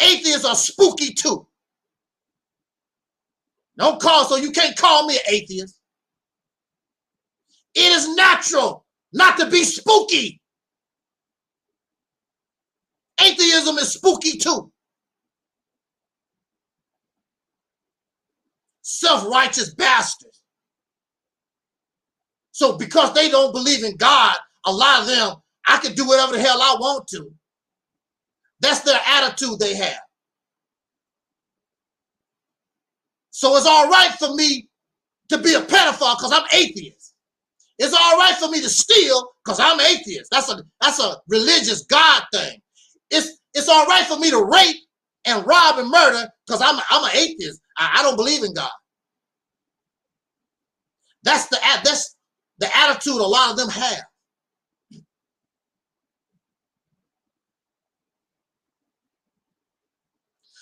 Atheists are spooky too. Don't call, so you can't call me an atheist. It is natural not to be spooky. Atheism is spooky too. Self-righteous bastards. So because they don't believe in God, a lot of them, I can do whatever the hell I want to. That's their attitude they have. So it's all right for me to be a pedophile because I'm atheist. It's all right for me to steal because I'm atheist. That's a religious God thing. It's all right for me to rape and rob and murder because I'm an atheist. I don't believe in God. That's the attitude a lot of them have.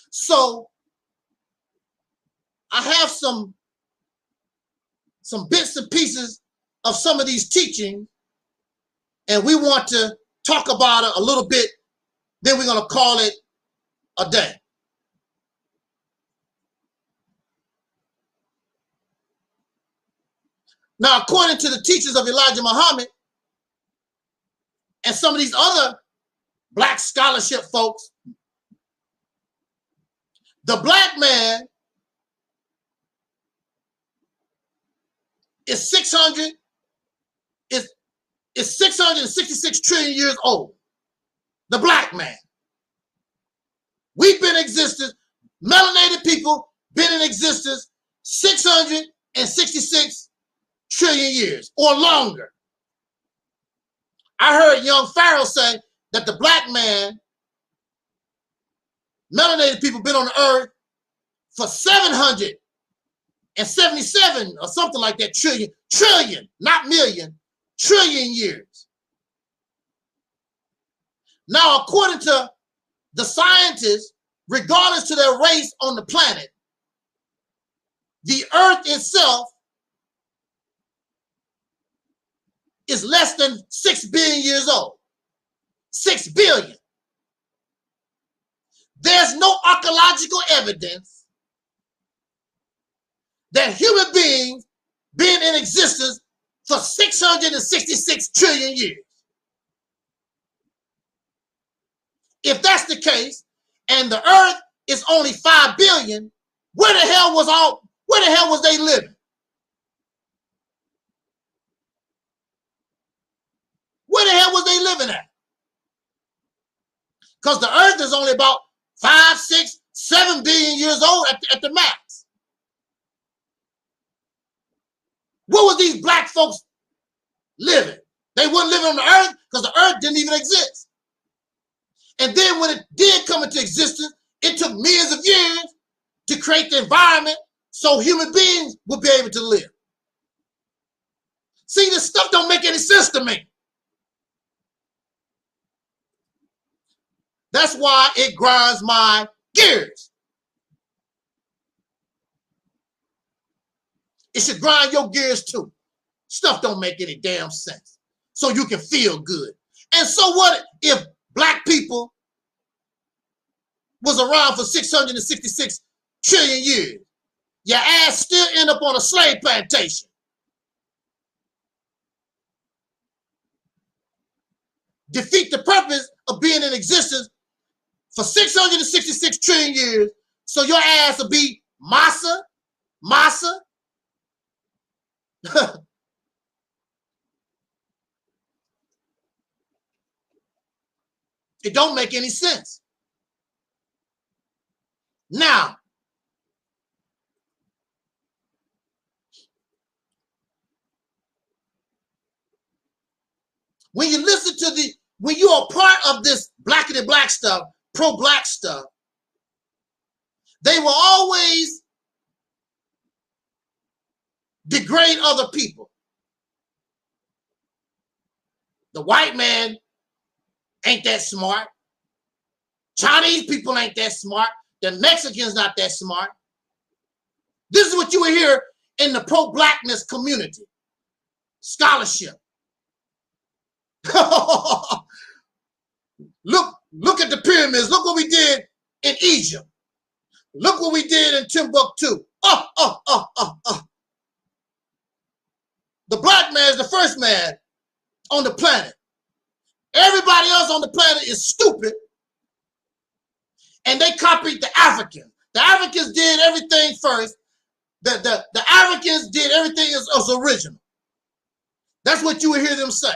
So I have some bits and pieces of some of these teachings, and we want to talk about it a little bit. Then we're going to call it a day. Now, according to the teachings of Elijah Muhammad and some of these other black scholarship folks, the black man is 666 trillion years old. The black man. We've been in existence, melanated people been in existence 666 trillion years or longer. I heard young Pharaoh say that the black man, melanated people, been on the earth for 777 or something like that trillion, not million, trillion years. Now, according to the scientists regardless to their race on the planet, the earth itself is less than 6 billion years old. 6 billion. There's no archaeological evidence that human beings been in existence for 666 trillion years. If that's the case, and the earth is only 5 billion, where the hell was they living? Where the hell was they living at? Because the earth is only about 5, 6, 7 billion years old at the max. Where was these black folks living? They weren't living on the earth because the earth didn't even exist. And then when it did come into existence, it took millions of years to create the environment so human beings would be able to live. See, this stuff don't make any sense to me. That's why it grinds my gears. It should grind your gears too. Stuff don't make any damn sense. So you can feel good. And so what if black people was around for 666 trillion years? Your ass still end up on a slave plantation. Defeat the purpose of being in existence for 666 trillion years, so your ass will be massa. It don't make any sense. Now, when you listen to when you are part of this blackity black stuff, pro-black stuff, they will always degrade other people. The white man ain't that smart. Chinese people ain't that smart. The Mexicans not that smart. This is what you will hear in the pro-blackness community. Scholarship. Look at the pyramids. Look what we did in Egypt. Look what we did in Timbuktu. The black man is the first man on the planet. Everybody else on the planet is stupid. And they copied the Africans. The Africans did everything first. The Africans did everything as original. That's what you would hear them say.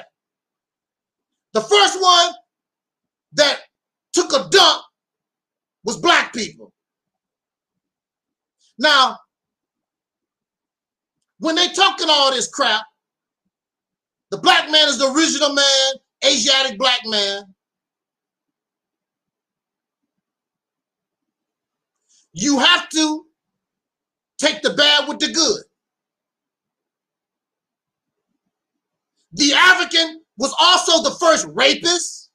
The first one that took a dump was black people. Now, when they talking all this crap, the black man is the original man, Asiatic black man. You have to take the bad with the good. The African was also the first rapist.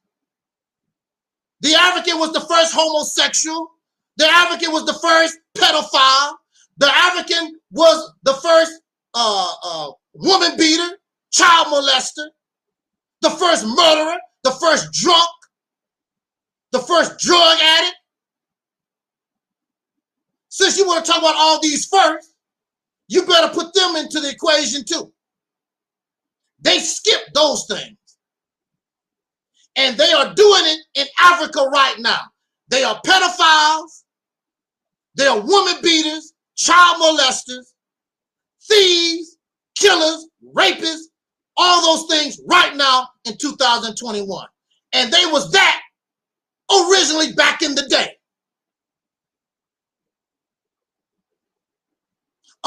The African was the first homosexual. The African was the first pedophile. The African was the first woman beater, child molester, the first murderer, the first drunk, the first drug addict. Since you want to talk about all these first, you better put them into the equation too. They skipped those things. And they are doing it in Africa right now. They are pedophiles. They are woman beaters, child molesters, thieves, killers, rapists, all those things right now in 2021. And they was that originally back in the day.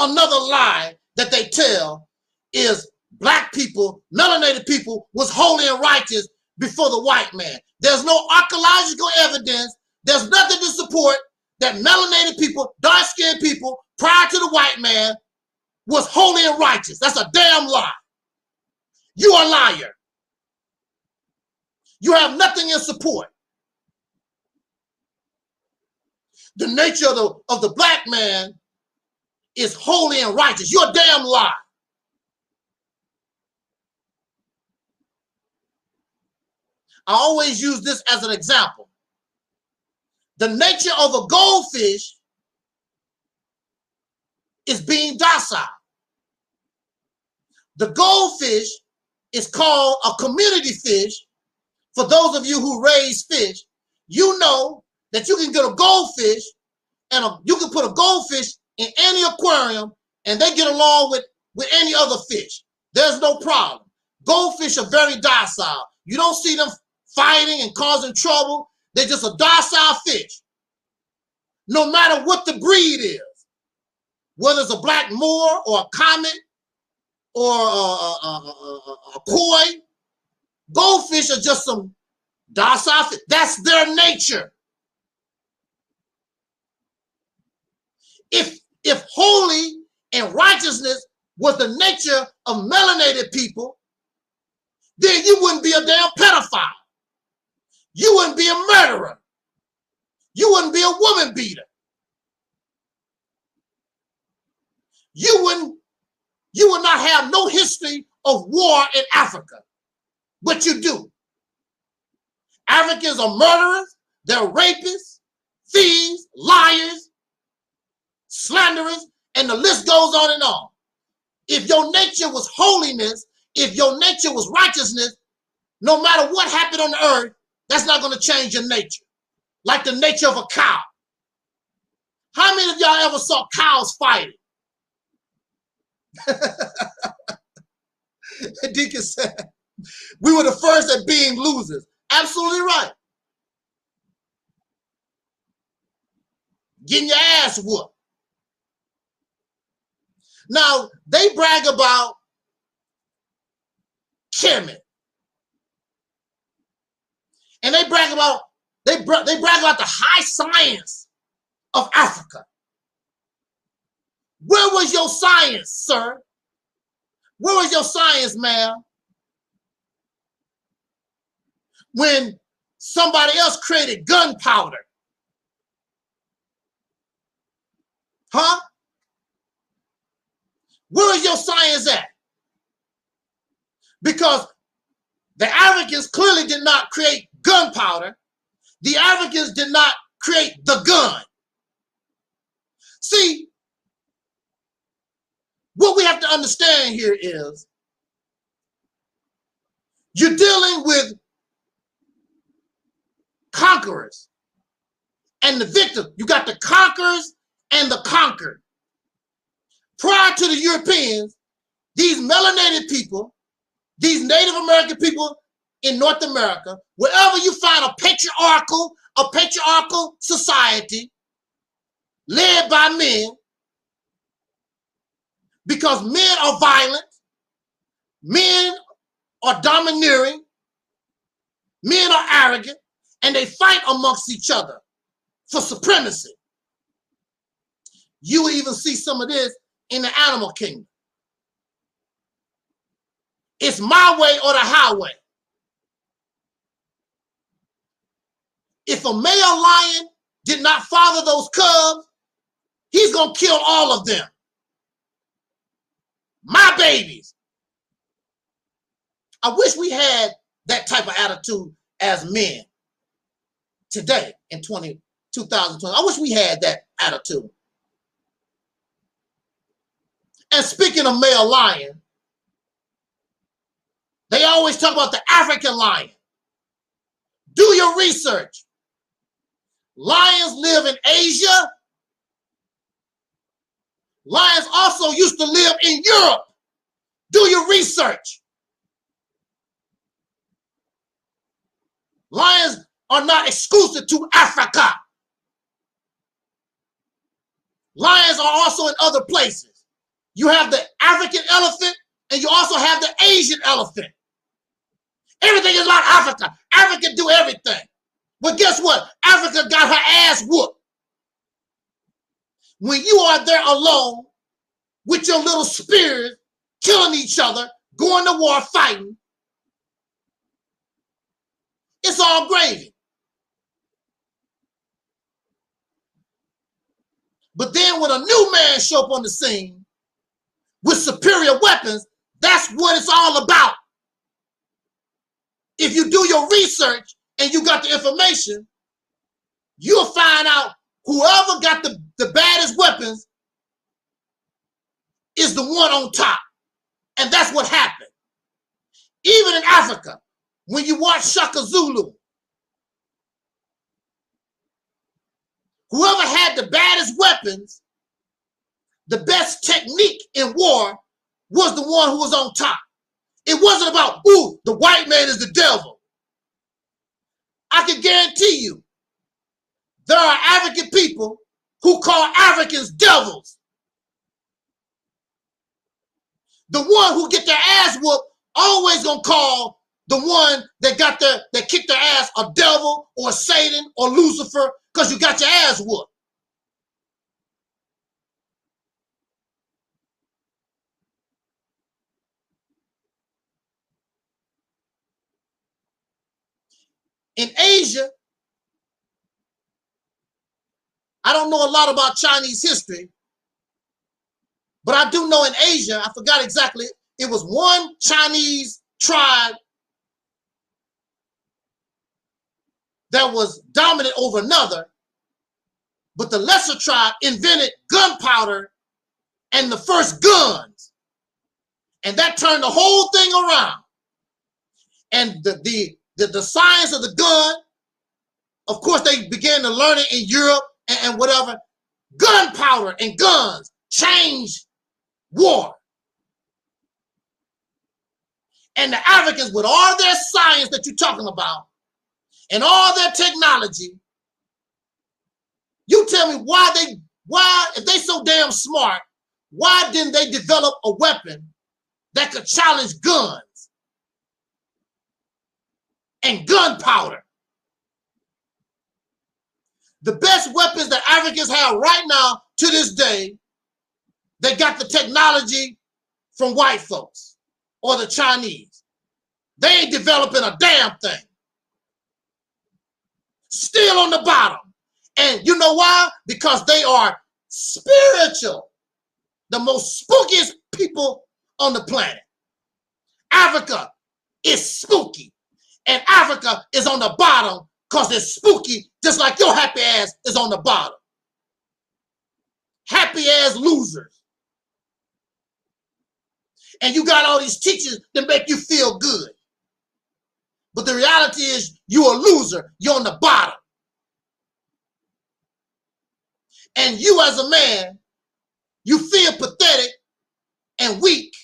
Another lie that they tell is black people, melanated people, was holy and righteous before the white man. There's no archaeological evidence. There's nothing to support that melanated people, dark-skinned people, prior to the white man, was holy and righteous. That's a damn lie. You are a liar. You have nothing in support. the nature of the black man is holy and righteous. You're a damn lie. I always use this as an example. The nature of a goldfish is being docile. The goldfish is called a community fish. For those of you who raise fish, you know that you can get a goldfish and you can put a goldfish in any aquarium and they get along with any other fish. There's no problem. Goldfish are very docile. You don't see them fighting and causing trouble. They're just a docile fish. No matter what the breed is, whether it's a black Moor or a comet or a koi, goldfish are just some docile fish. That's their nature. If holy and righteousness was the nature of melanated people, then you wouldn't be a damn pedophile. You wouldn't be a murderer. You wouldn't be a woman beater. You would not have no history of war in Africa, but you do. Africans are murderers, they're rapists, thieves, liars, slanderers, and the list goes on and on. If your nature was holiness, if your nature was righteousness, no matter what happened on the earth, that's not going to change your nature. Like the nature of a cow. How many of y'all ever saw cows fighting? Deacon said, we were the first at being losers. Absolutely right. Getting your ass whooped. Now, they brag about Kemet. And they brag about the high science of Africa. Where was your science, sir? Where was your science, ma'am? When somebody else created gunpowder. Huh? Where is your science at? Because the Africans clearly did not create gunpowder. The Africans did not create the gun. See, what we have to understand here is you're dealing with conquerors and the victim. You got the conquerors and the conquered. Prior to the Europeans, these melanated people, these Native American people in North America, wherever you find a patriarchal society led by men, because men are violent, men are domineering, men are arrogant, and they fight amongst each other for supremacy. You will even see some of this in the animal kingdom. It's my way or the highway. If a male lion did not father those cubs, he's going to kill all of them. My babies. I wish we had that type of attitude as men today in 2020. I wish we had that attitude. And speaking of male lion, they always talk about the African lion. Do your research. Lions live in Asia. Lions also used to live in Europe. Do your research. Lions are not exclusive to Africa. Lions are also in other places. You have the African elephant and you also have the Asian elephant. Everything is about Africa. Africa do everything. But guess what? Africa got her ass whooped. When you are there alone with your little spears, killing each other, going to war, fighting, it's all gravy. But then when a new man show up on the scene with superior weapons, that's what it's all about. If you do your research and you got the information, you'll find out whoever got the baddest weapons is the one on top. And that's what happened. Even in Africa, when you watch Shaka Zulu, whoever had the baddest weapons, the best technique in war was the one who was on top. It wasn't about, ooh, the white man is the devil. I can guarantee you, there are African people who call Africans devils. The one who get their ass whooped always gonna call the one that kicked their ass a devil or Satan or Lucifer because you got your ass whooped. In Asia, I don't know a lot about Chinese history, but I do know in Asia, I forgot exactly, it was one Chinese tribe that was dominant over another, but the lesser tribe invented gunpowder and the first guns. And that turned the whole thing around. And the science of the gun, of course, they began to learn it in Europe and whatever. Gunpowder and guns changed war. And the Africans, with all their science that you're talking about and all their technology, you tell me why, if they so damn smart, why didn't they develop a weapon that could challenge guns and gunpowder? The best weapons that Africans have right now to this day, they got the technology from white folks or the Chinese. They ain't developing a damn thing. Still on the bottom. And you know why? Because they are spiritual. The most spookiest people on the planet. Africa is spooky. And Africa is on the bottom because they're spooky, just like your happy ass is on the bottom. Happy ass losers. And you got all these teachers that make you feel good. But the reality is you're a loser. You're on the bottom. And you as a man, you feel pathetic and weak.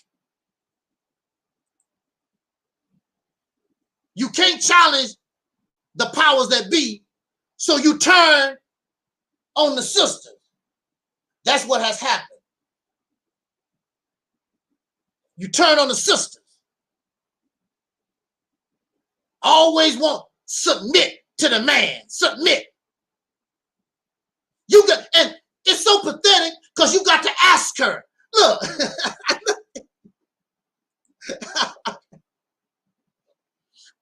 You can't challenge the powers that be, so you turn on the sisters. That's what has happened. You turn on the sisters. Always want submit to the man. Submit. You got, and it's so pathetic because you got to ask her. Look.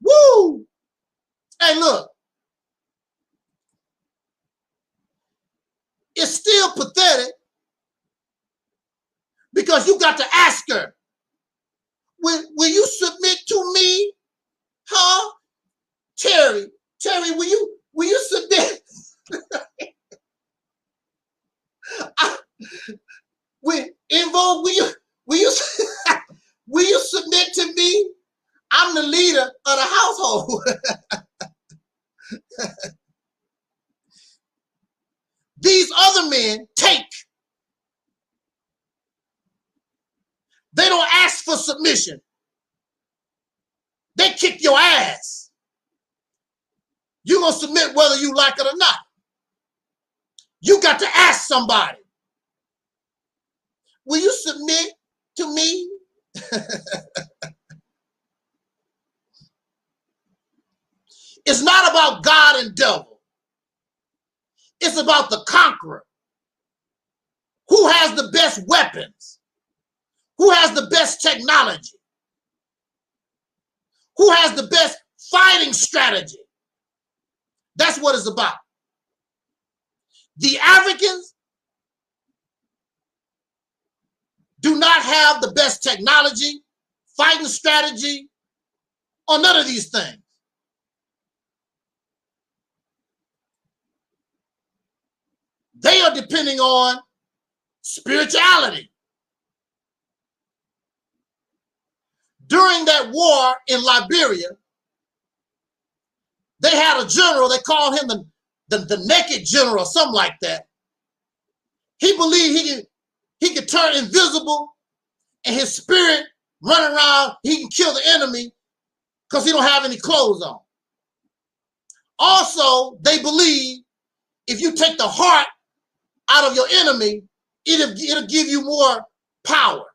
Woo! Hey, look. It's still pathetic because you got to ask her, will you submit to me? Huh? Terry, will you submit? Will you submit to me? I'm the leader of the household. These other men take. They don't ask for submission. They kick your ass. You're going to submit whether you like it or not. You got to ask somebody. Will you submit to me? It's not about God and devil. It's about the conqueror. Who has the best weapons? Who has the best technology? Who has the best fighting strategy? That's what it's about. The Africans do not have the best technology, fighting strategy, or none of these things. They are depending on spirituality. During that war in Liberia, they had a general, they called him the naked general, something like that. He believed he could turn invisible and his spirit run around, he can kill the enemy because he don't have any clothes on. Also, they believe if you take the heart out of your enemy, it'll give you more power.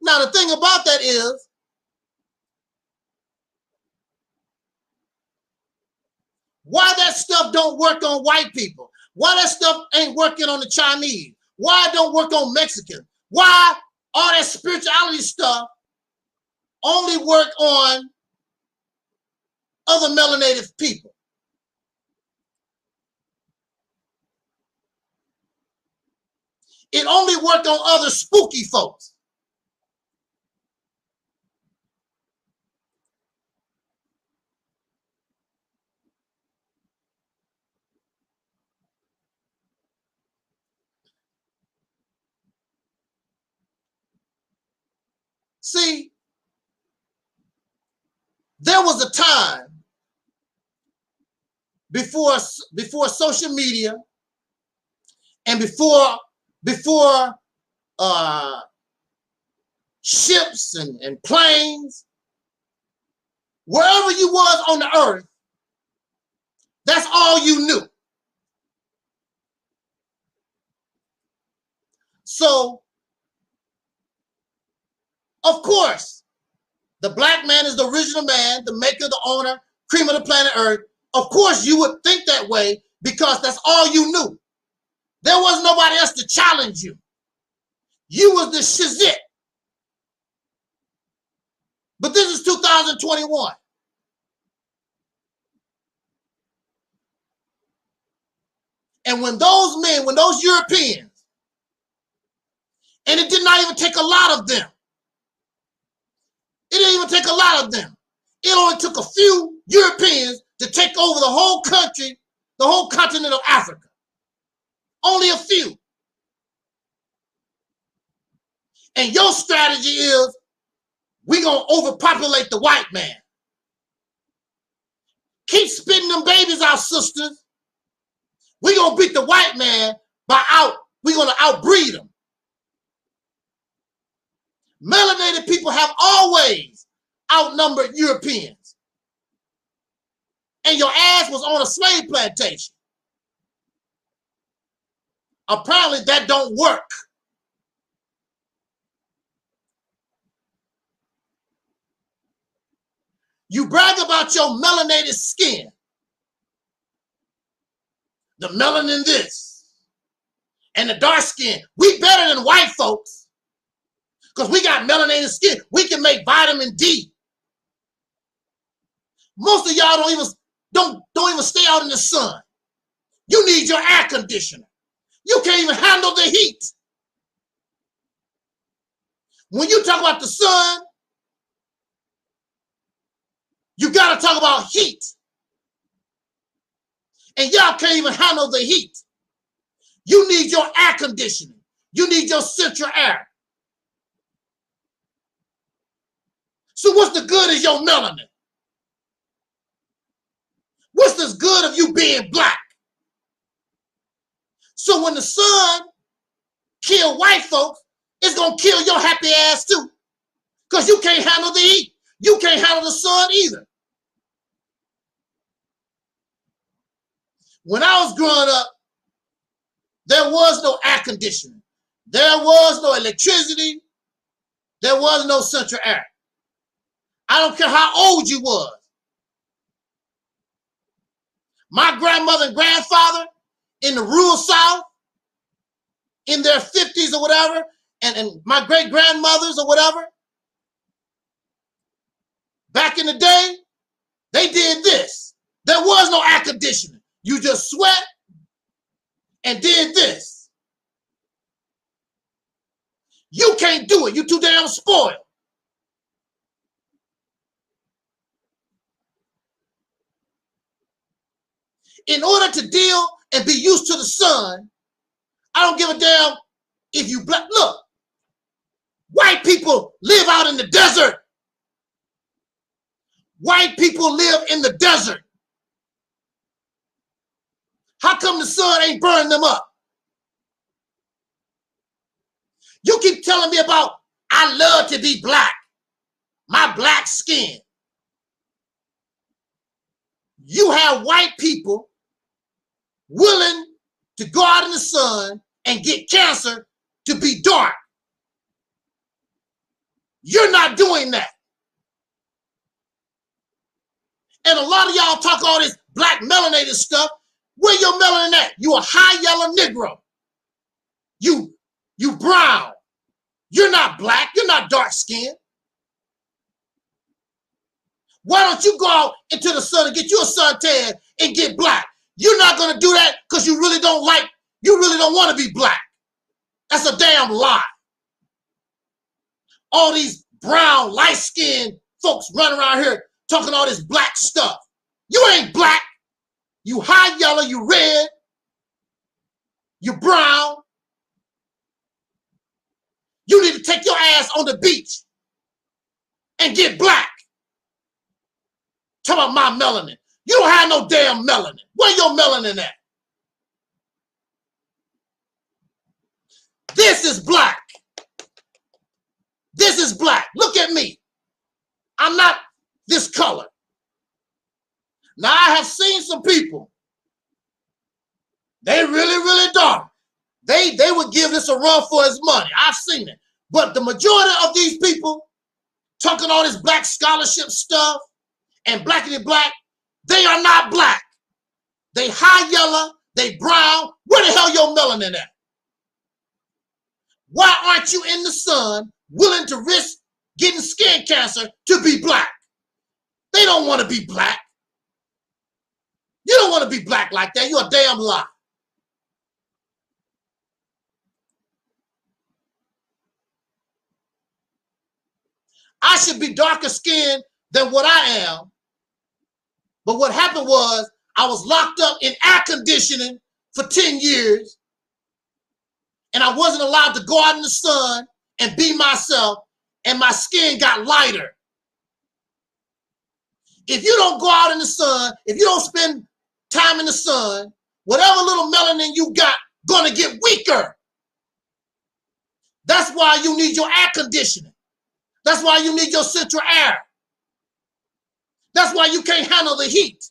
Now, the thing about that is, why that stuff don't work on white people? Why that stuff ain't working on the Chinese? Why it don't work on Mexicans? Why all that spirituality stuff only work on other melanated people? It only worked on other spooky folks. See, there was a time before social media and before ships and planes, wherever you was on the earth, that's all you knew. So, of course, the black man is the original man, the maker, the owner, cream of the planet Earth. Of course, you would think that way because that's all you knew. There was nobody else to challenge you. You was the shizit. But this is 2021. And when those men, when those Europeans, and it did not even take a lot of them. It didn't even take a lot of them. It only took a few Europeans to take over the whole country, the whole continent of Africa. Only a few. And your strategy is, we're going to overpopulate the white man. Keep spitting them babies out, sisters. We're going to beat the white man we're going to outbreed them. Melanated people have always outnumbered Europeans. And your ass was on a slave plantation. Apparently that don't work. You brag about your melanated skin. The melanin this. And the dark skin. We better than white folks. Because we got melanated skin. We can make vitamin D. Most of y'all don't even stay out in the sun. You need your air conditioner. You can't even handle the heat. When you talk about the sun, you got to talk about heat. And y'all can't even handle the heat. You need your air conditioning. You need your central air. So what's the good of your melanin? What's the good of you being black? So when the sun kill white folks, it's going to kill your happy ass too. Because you can't handle the heat. You can't handle the sun either. When I was growing up, there was no air conditioning. There was no electricity. There was no central air. I don't care how old you was. My grandmother and grandfather in the rural South, in their 50s or whatever, and my great-grandmothers or whatever, back in the day, they did this. There was no air conditioning. You just sweat and did this. You can't do it. You too damn spoiled. In order to deal and be used to the sun, I don't give a damn if you black. Look, white people live out in the desert. White people live in the desert. How come the sun ain't burning them up? You keep telling me about, I love to be black, my black skin. You have white people willing to go out in the sun and get cancer to be dark. You're not doing that. And a lot of y'all talk all this black melanated stuff. Where your melanin at? You a high yellow Negro. You brown. You're not black. You're not dark skinned. Why don't you go out into the sun and get you a suntan and get black? You're not going to do that because you really don't want to be black. That's a damn lie. All these brown, light-skinned folks running around here talking all this black stuff. You ain't black. You high yellow, you red, you brown. You need to take your ass on the beach and get black. Talk about my melanin. You don't have no damn melanin. Where your melanin at? This is black. This is black. Look at me. I'm not this color. Now, I have seen some people. They really dark. They would give this a run for its money. I've seen it. But the majority of these people talking all this black scholarship stuff and blackity black, they are not black. They high yellow, they brown. Where the hell your melanin at? Why aren't you in the sun willing to risk getting skin cancer to be black? They don't want to be black. You don't want to be black like that. You're a damn lie. I should be darker skinned than what I am. But what happened was I was locked up in air conditioning for 10 years. And I wasn't allowed to go out in the sun and be myself. And my skin got lighter. If you don't go out in the sun, if you don't spend time in the sun, whatever little melanin you got gonna get weaker. That's why you need your air conditioning. That's why you need your central air. That's why you can't handle the heat.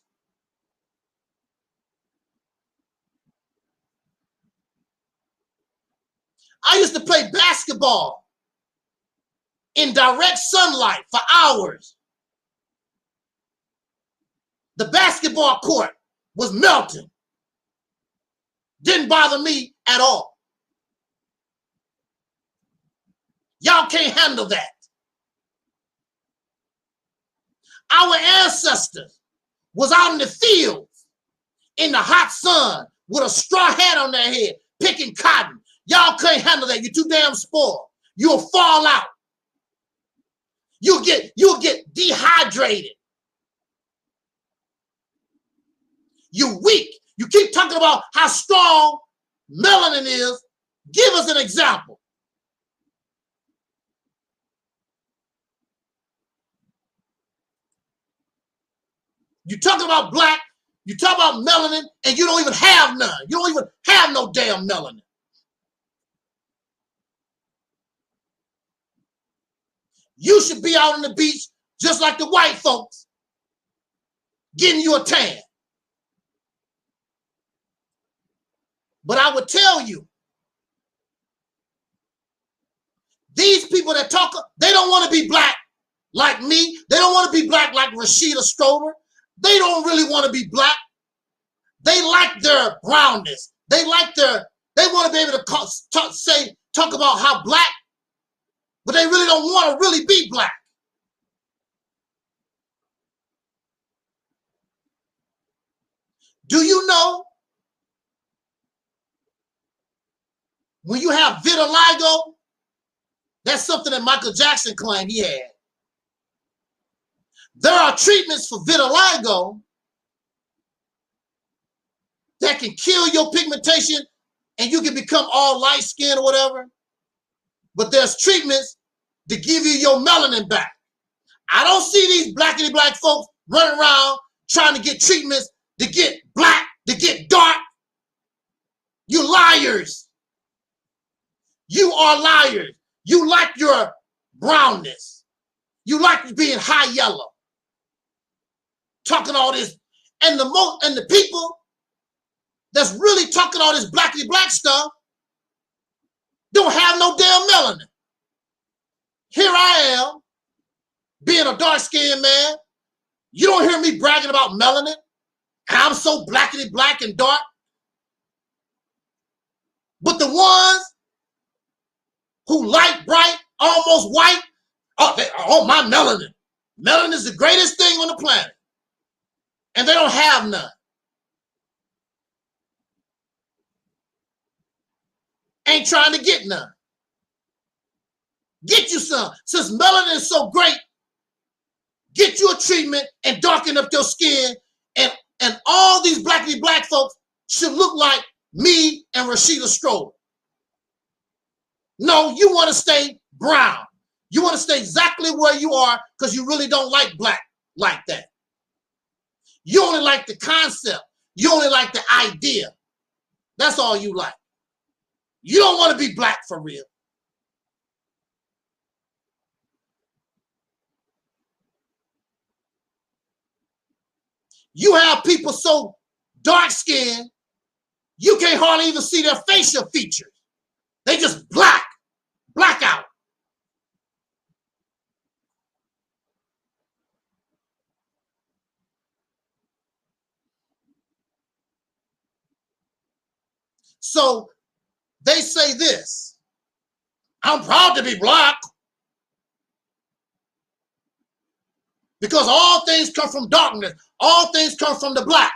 I used to play basketball in direct sunlight for hours. The basketball court was melting. Didn't bother me at all. Y'all can't handle that. Our ancestors was out in the fields in the hot sun with a straw hat on their head, picking cotton. Y'all can't handle that. You're too damn spoiled. You'll fall out. You'll get dehydrated. You're weak. You keep talking about how strong melanin is. Give us an example. You talk about black, you talk about melanin, and you don't even have none. You don't even have no damn melanin. You should be out on the beach just like the white folks, getting you a tan. But I would tell you, these people that talk, they don't want to be black like me. They don't want to be black like Rashida Strober. They don't really want to be black. They like their brownness. They want to be able to talk about how black, but they really don't want to really be black. Do you know when you have vitiligo, that's something that Michael Jackson claimed he had. There are treatments for vitiligo that can kill your pigmentation and you can become all light skinned or whatever. But there's treatments to give you your melanin back. I don't see these blackity black folks running around trying to get treatments to get black, to get dark. You liars. You are liars. You like your brownness. You like being high yellow. Talking all this. And the people that's really talking all this blackity black stuff don't have no damn melanin. Here I am, being a dark-skinned man. You don't hear me bragging about melanin. And I'm so blackity black and dark. But the ones who light bright, almost white, oh, my melanin. Melanin is the greatest thing on the planet. And they don't have none. Ain't trying to get none. Get you some. Since melanin is so great, get you a treatment and darken up your skin. And all these blackity black folks should look like me and Rashida Stroller. No, you want to stay brown. You want to stay exactly where you are because you really don't like black like that. You only like the concept. You only like the idea. That's all you like. You don't want to be black for real. You have people so dark-skinned, you can't hardly even see their facial features. They just blackout. So they say this, I'm proud to be black because all things come from darkness. All things come from the black,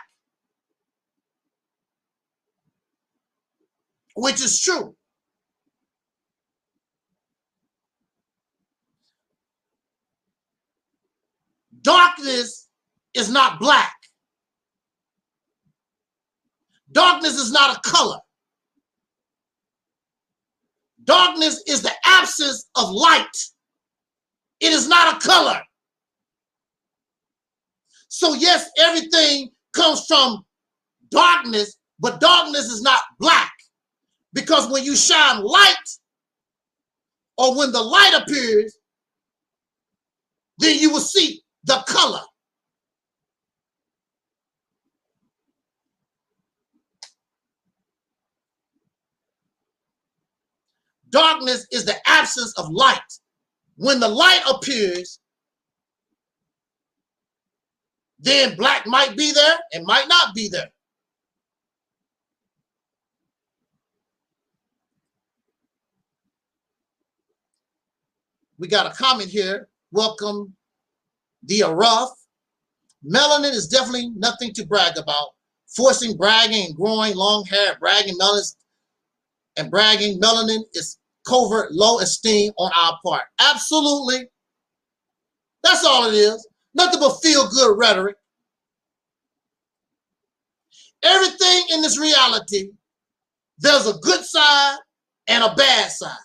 which is true. Darkness is not black. Darkness is not a color. Darkness is the absence of light. It is not a color. So yes, everything comes from darkness, but darkness is not black. Because when you shine light, or when the light appears, then you will see the color. Darkness is the absence of light. When the light appears, then black might be there and might not be there. We got a comment here. Welcome, the rough. Melanin is definitely nothing to brag about. Forcing bragging and growing long hair, bragging melanin is covert low esteem on our part. Absolutely. That's all it is. Nothing but feel-good rhetoric. Everything in this reality, there's a good side and a bad side.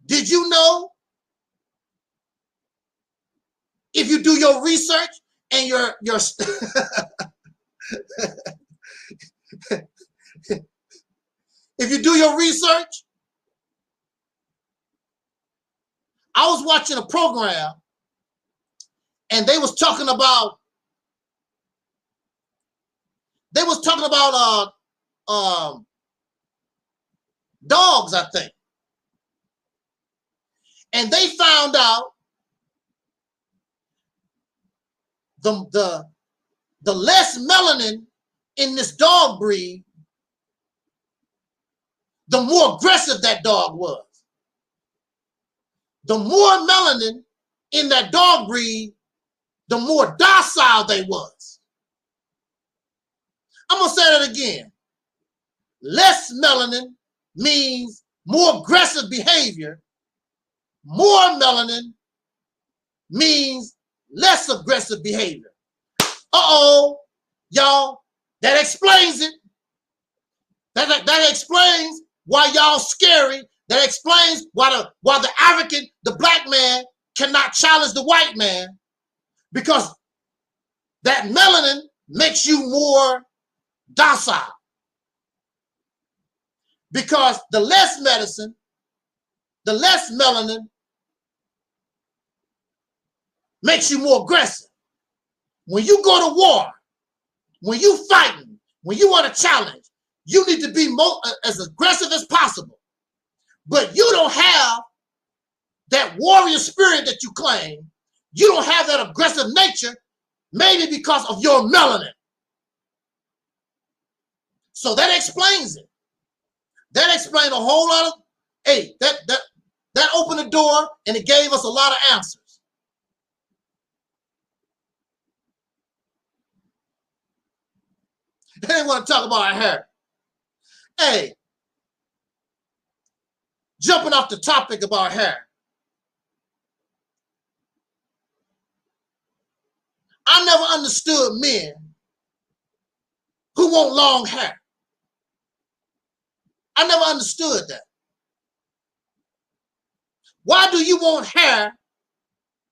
Did you know if you do your research and your if you do your research, I was watching a program and they was talking about dogs, I think. And they found out the less melanin in this dog breed, the more aggressive that dog was. The more melanin in that dog breed, the more docile they was. I'm going to say that again. Less melanin means more aggressive behavior. More melanin means less aggressive behavior. Uh-oh, y'all, that explains it. That explains why y'all scary. That explains why the African, the black man, cannot challenge the white man, because that melanin makes you more docile. Because the less medicine, the less melanin makes you more aggressive. When you go to war, when you fighting, when you want to challenge, you need to be as aggressive as possible. But you don't have that warrior spirit that you claim. You don't have that aggressive nature, maybe because of your melanin. So that explains it. That explained a whole lot of, hey, that opened the door and it gave us a lot of answers. They didn't want to talk about our hair. Hey, jumping off the topic about hair. I never understood men who want long hair. I never understood that. Why do you want hair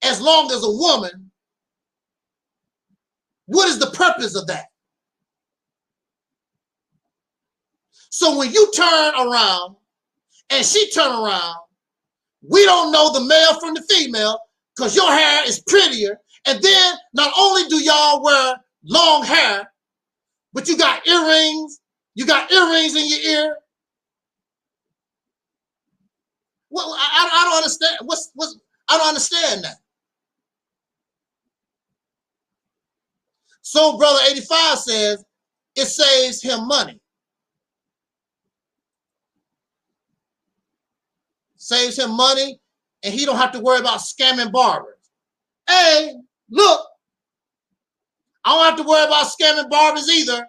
as long as a woman? What is the purpose of that? So when you turn around and she turn around, we don't know the male from the female because your hair is prettier. And then not only do y'all wear long hair, but you got earrings. You got earrings in your ear. Well, I don't understand. I don't understand that. So Brother 85 says it saves him money. Saves him money, and he don't have to worry about scamming barbers. Hey, look, I don't have to worry about scamming barbers either.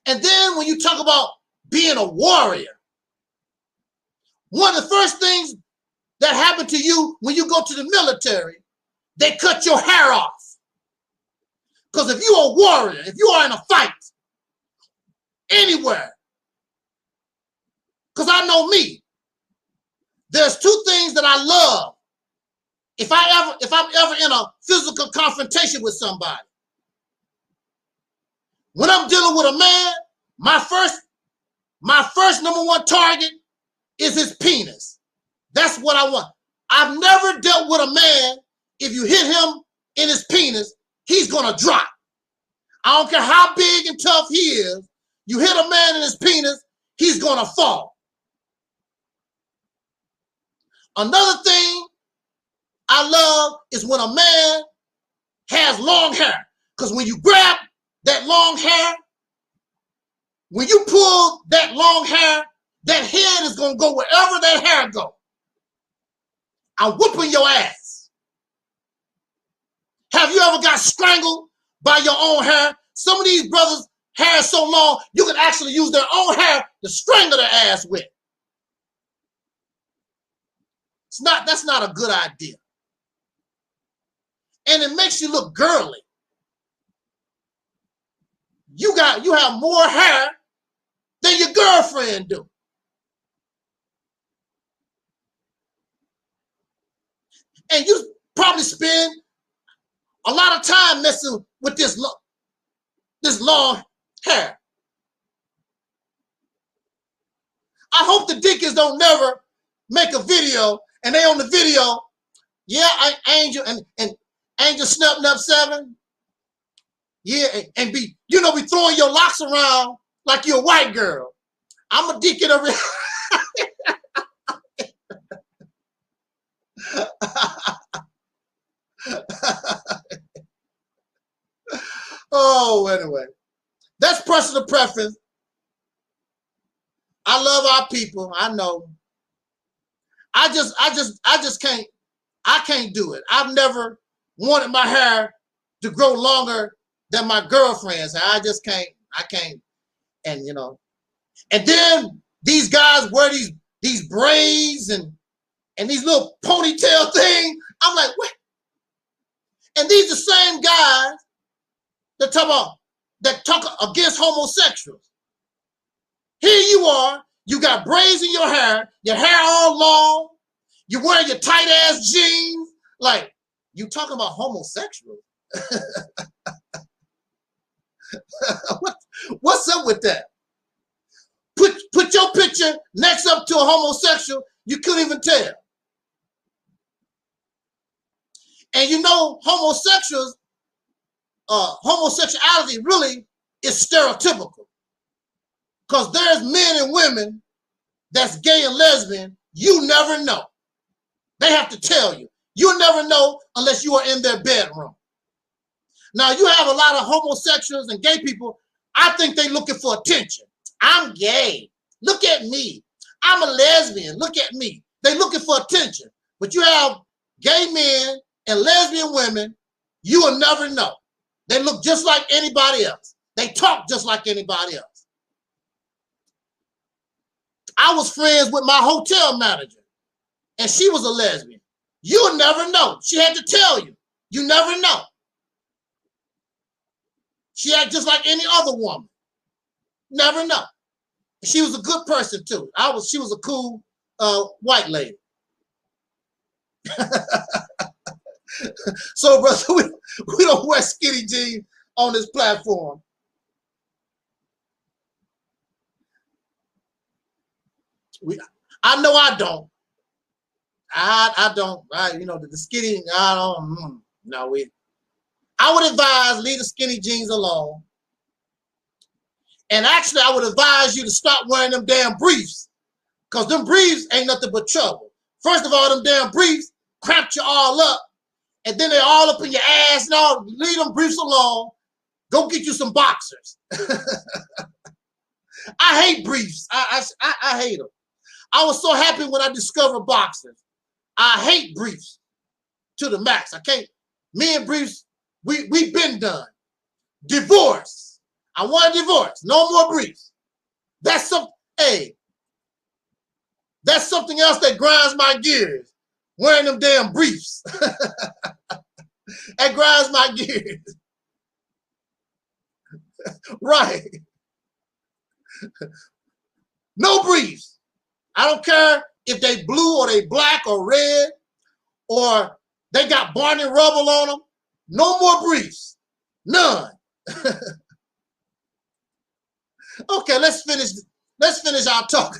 And then when you talk about being a warrior, one of the first things that happen to you when you go to the military, they cut your hair off. Because if you're a warrior, if you are in a fight, anywhere, because I know me, there's two things that I love. If I'm ever in a physical confrontation with somebody, when I'm dealing with a man, my first number one target is his penis. That's what I want. I've never dealt with a man, if you hit him in his penis, he's gonna drop. I don't care how big and tough he is. You hit a man in his penis, he's gonna fall. Another thing I love is when a man has long hair. Because when you grab that long hair, when you pull that long hair, that head is gonna go wherever that hair goes. I'm whooping your ass. Have you ever got strangled by your own hair? Some of these brothers' hair is so long, you can actually use their own hair to strangle their ass with. That's not a good idea. And it makes you look girly. You have more hair than your girlfriend do. And you probably spend a lot of time messing with this long hair. I hope the Deacons don't never make a video and they on the video, yeah, Angel and Angel Snub 7. Yeah, and be throwing your locks around like you're a white girl. I'm a deacon over here. Oh, anyway, that's personal preference. I love our people. I know. I just can't I can't do it. I've never wanted my hair to grow longer than my girlfriend's hair. I just can't. I can't. And you know, and then these guys wear these braids and these little ponytail thing. I'm like, what? And these the same guys that talk against homosexuals. Here you are, you got braids in your hair all long, you're wearing your tight ass jeans. Like, you talking about homosexuals? What's up with that? Put your picture next up to a homosexual, you couldn't even tell. And you know, homosexuality really is stereotypical. Because there's men and women that's gay and lesbian, you never know. They have to tell you. You'll never know unless you are in their bedroom. Now, you have a lot of homosexuals and gay people, I think they're looking for attention. I'm gay. Look at me. I'm a lesbian. Look at me. They're looking for attention. But you have gay men and lesbian women, you will never know. They look just like anybody else. They talk just like anybody else. I was friends with my hotel manager, and she was a lesbian. You'll never know. She had to tell you. You never know. She acted just like any other woman. Never know. She was a good person too. She was a cool white lady. So, brother, we don't wear skinny jeans on this platform. I know I don't. I don't. You know, the skinny, I don't. No, I would advise leave the skinny jeans alone. And actually, I would advise you to stop wearing them damn briefs, because them briefs ain't nothing but trouble. First of all, them damn briefs cramped you all up, and then they're all up in your ass and all. Leave them briefs alone. Go get you some boxers. I hate briefs. I hate them. I was so happy when I discovered boxers. I hate briefs to the max. I can't. Me and briefs, we've been done. Divorce. I want a divorce. No more briefs. That's that's something else that grinds my gears. Wearing them damn briefs. That grinds my gears. Right. No briefs. I don't care if they blue or they black or red or they got Barney rubble on them. No more briefs. None. Okay, let's finish our talk.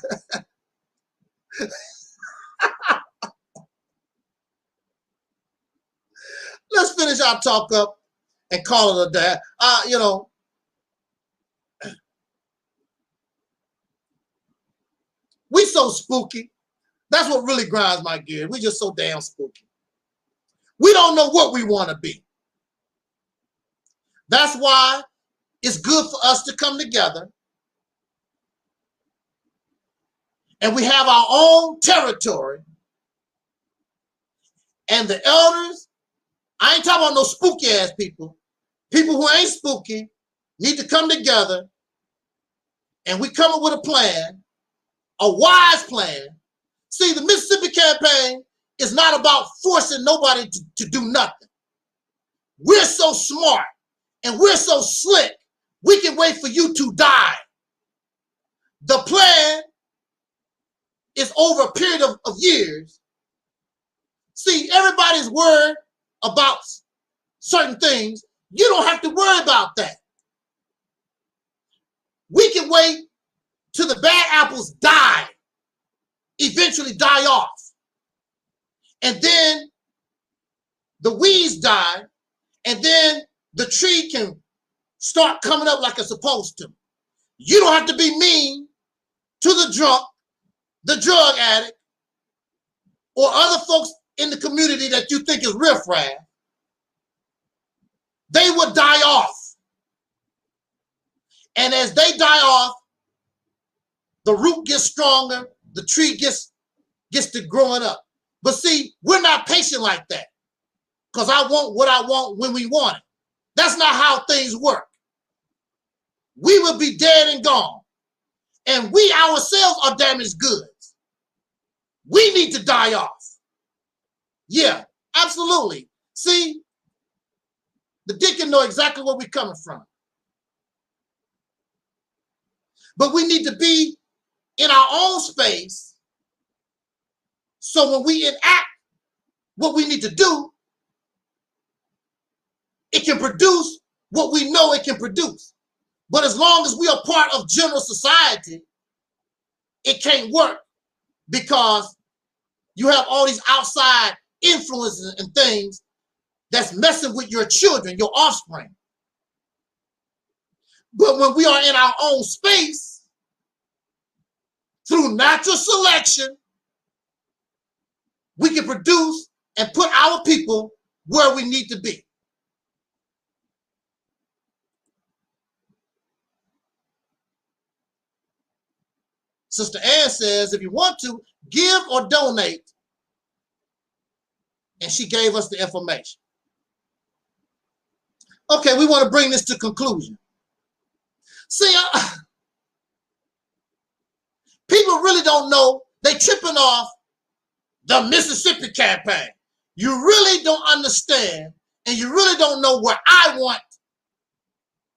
Let's finish our talk up and call it a day. You know, we so spooky. That's what really grinds my gears. We just so damn spooky. We don't know what we want to be. That's why it's good for us to come together and we have our own territory. And the elders, I ain't talking about no spooky ass people. People who ain't spooky need to come together and we come up with a plan, a wise plan. See, the Mississippi campaign is not about forcing nobody to do nothing. We're so smart and we're so slick, we can wait for you to die. The plan is over a period of years. See, everybody's worried about certain things. You don't have to worry about that. We can wait till the bad apples die, eventually die off. And then the weeds die, and then the tree can start coming up like it's supposed to. You don't have to be mean to the drunk, the drug addict, or other folks in the community that you think is riffraff. They will die off. And as they die off, the root gets stronger, the tree gets to growing up. But see, we're not patient like that because I want what I want when we want it. That's not how things work. We will be dead and gone. And we ourselves are damaged goods. We need to die off. Yeah, absolutely. See, the deacon know exactly where we're coming from. But we need to be in our own space so when we enact what we need to do, it can produce what we know it can produce. But as long as we are part of general society, it can't work because you have all these outside influences and things that's messing with your children, your offspring. But when we are in our own space, through natural selection, we can produce and put our people where we need to be. Sister Ann says, if you want to, give or donate. And she gave us the information. Okay, we want to bring this to conclusion. See, people really don't know. They tripping off the Mississippi campaign. You really don't understand, and you really don't know where I want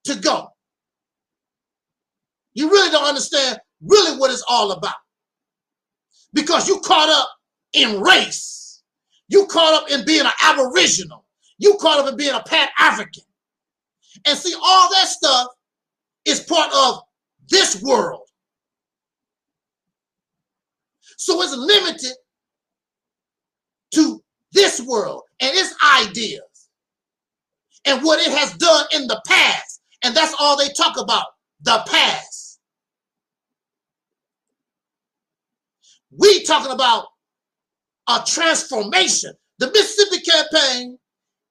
to go. You really don't understand really what it's all about. Because you caught up in race. You caught up in being an Aboriginal. You caught up in being a Pan-African. And see, all that stuff is part of this world. So it's limited to this world and its ideas and what it has done in the past. And that's all they talk about, the past. We talking about a transformation. The Mississippi campaign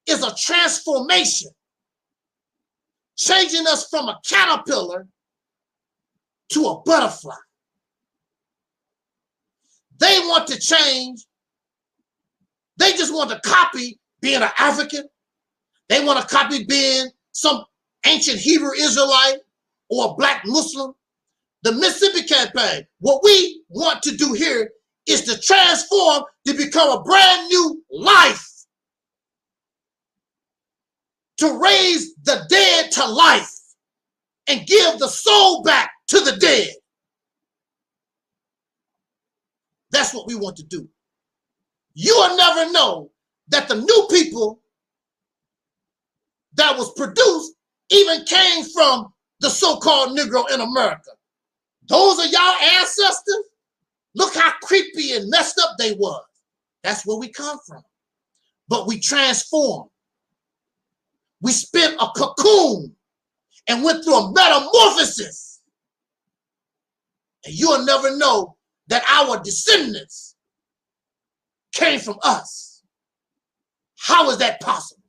is a transformation, changing us from a caterpillar to a butterfly. They want to change. They just want to copy being an African. They want to copy being some ancient Hebrew Israelite or a black Muslim. The Mississippi campaign, what we want to do here is to transform to become a brand new life. To raise the dead to life and give the soul back to the dead. That's what we want to do. You will never know that the new people that was produced even came from the so-called Negro in America. Those are y'all ancestors? Look how creepy and messed up they was. That's where we come from. But we transformed. We spent a cocoon and went through a metamorphosis. And you'll never know that our descendants came from us. How is that possible?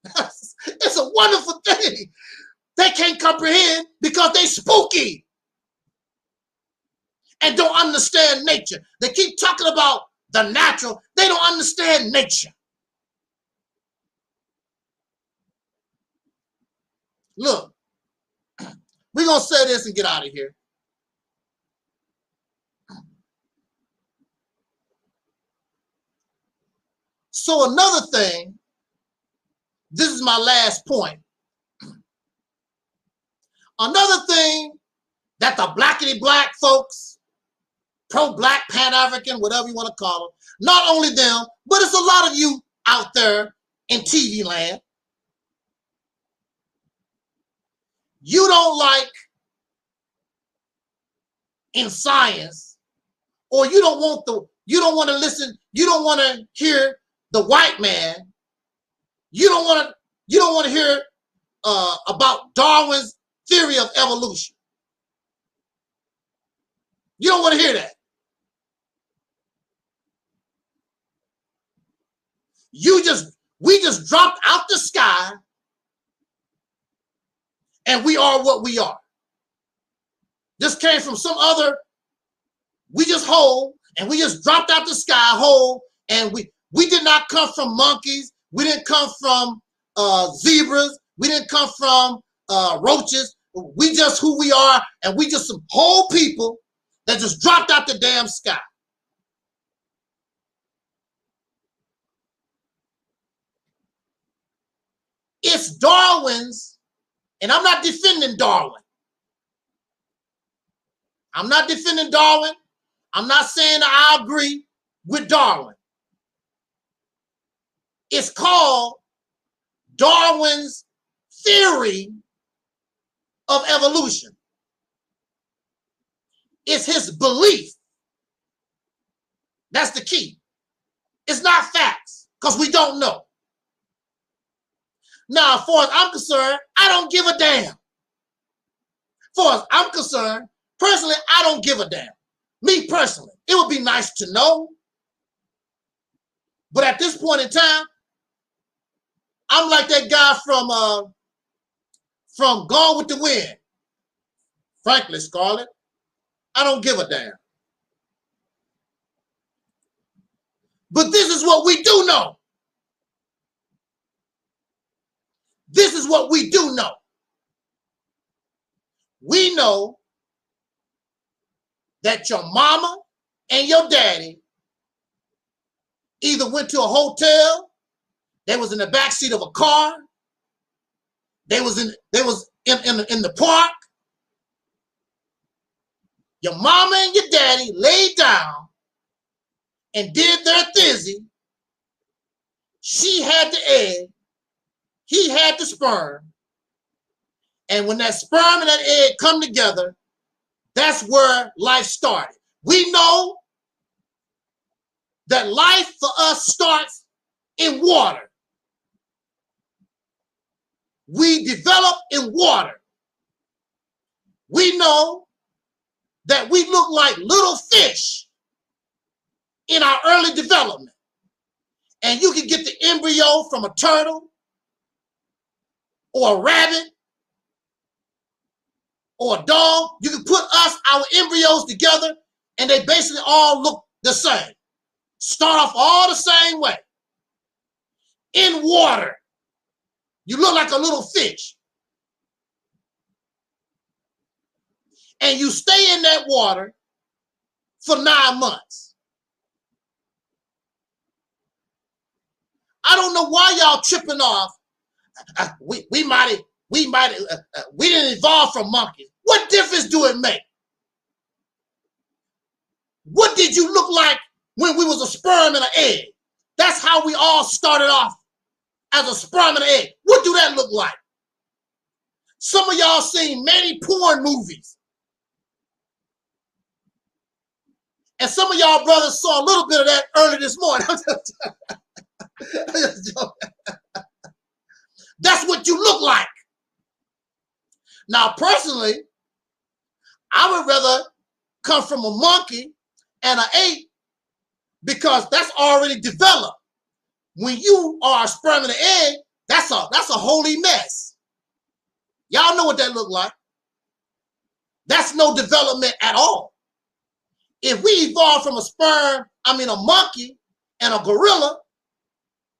It's a wonderful thing. They can't comprehend because they spooky and don't understand nature. They keep talking about the natural. They don't understand nature. Look, we're going to say this and get out of here. So another thing, this is my last point. Another thing that the blackity black folks, pro-black, Pan-African, whatever you want to call them, not only them, but it's a lot of you out there in TV land. You don't like in science, or you don't want to listen, you don't want to hear the white man. You don't want to hear about Darwin's theory of evolution. You don't want to hear that. We just dropped out the sky and we are what we are. This came from some other, we just hold And we just dropped out the sky whole, and we did not come from monkeys. We didn't come from zebras. We didn't come from roaches. We just who we are, and we just some whole people that just dropped out the damn sky. It's Darwin's, and I'm not defending Darwin. I'm not defending Darwin. I'm not saying that I agree with Darwin. It's called Darwin's theory of evolution. It's his belief. That's the key. It's not facts, because we don't know. Now, as far as I'm concerned, I don't give a damn. As far as I'm concerned, personally, I don't give a damn. Me personally, it would be nice to know. But at this point in time, I'm like that guy from Gone with the Wind. Frankly, Scarlett, I don't give a damn. But this is what we do know. This is what we do know. We know that your mama and your daddy either went to a hotel, they was in the backseat of a car, they was in the park. Your mama and your daddy laid down and did their thizzy. She had the egg, he had the sperm. And when that sperm and that egg come together, that's where life started. We know that life for us starts in water. We develop in water. We know that we look like little fish in our early development. And you can get the embryo from a turtle or a rabbit or a dog. You can put our embryos together and they basically all look the same. Start off all the same way. In water, you look like a little fish. And you stay in that water for 9 months. I don't know why y'all tripping off. We didn't evolve from monkeys. What difference do it make? What did you look like when we was a sperm and an egg? That's how we all started off, as a sperm and an egg. What do that look like? Some of y'all seen many porn movies. And some of y'all brothers saw a little bit of that early this morning. I'm just joking. That's what you look like. Now, personally, I would rather come from a monkey and an ape because that's already developed. When you are a sperm and an egg, that's a holy mess. Y'all know what that look like. That's no development at all. If we evolved from a monkey and a gorilla,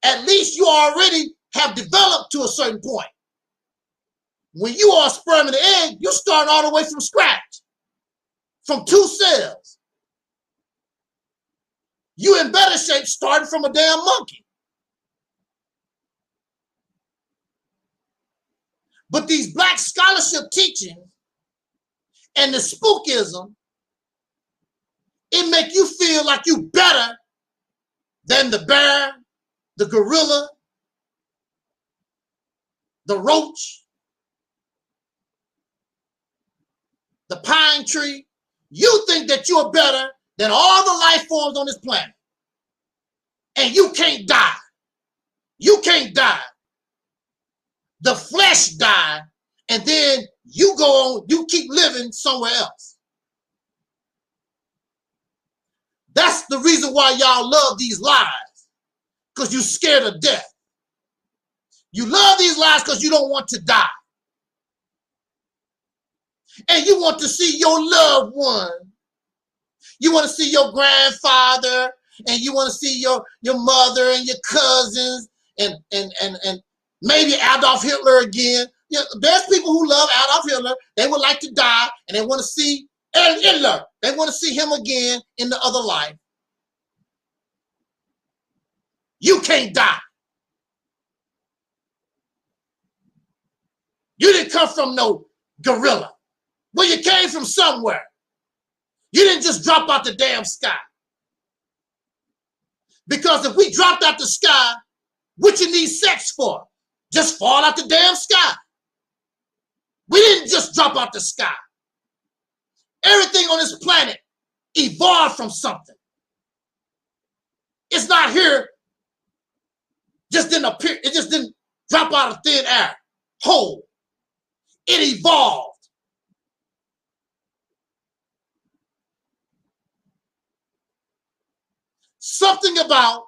at least you already have developed to a certain point. When you are a sperm and an egg, you start all the way from scratch, from 2 cells. You in better shape starting from a damn monkey. But these black scholarship teachings and the spookism, it make you feel like you better than the bear, the gorilla, the roach, the pine tree. You think that you're better than all the life forms on this planet. And you can't die. You can't die. The flesh died, and then you go on, you keep living somewhere else. That's the reason why y'all love these lies, because you're scared of death. You love these lies because you don't want to die. And you want to see your loved one, You want to see your grandfather, and you want to see your mother and your cousins, and maybe Adolf Hitler again. You know, there's people who love Adolf Hitler. They would like to die, and they want to see Hitler. They want to see him again in the other life. You can't die. You didn't come from no gorilla. Well, you came from somewhere. You didn't just drop out the damn sky. Because if we dropped out the sky, what you need sex for? Just fall out the damn sky. We didn't just drop out the sky. Everything on this planet evolved from something. It's not here, just didn't appear, it just didn't drop out of thin air, whole. It evolved. Something about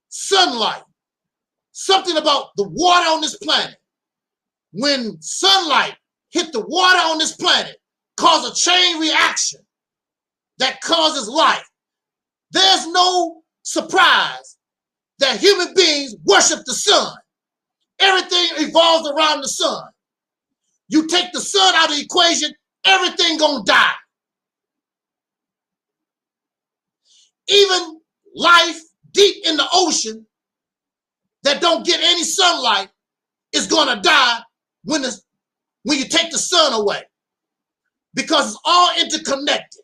sunlight, something about the water on this planet. When sunlight hit the water on this planet, cause a chain reaction that causes life. There's no surprise that human beings worship the sun. Everything evolves around the sun. You take the sun out of the equation, everything gonna die. Even life deep in the ocean that don't get any sunlight is gonna die when you take the sun away, because it's all interconnected.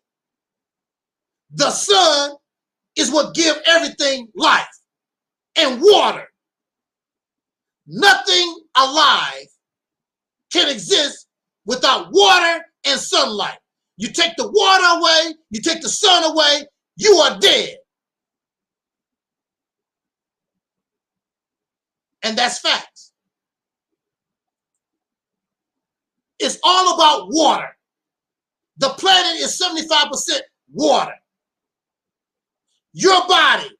The sun is what gives everything life and water. Nothing alive can exist without water and sunlight. You take the water away, you take the sun away, you are dead. And that's facts. It's all about water. The planet is 75% water. Your body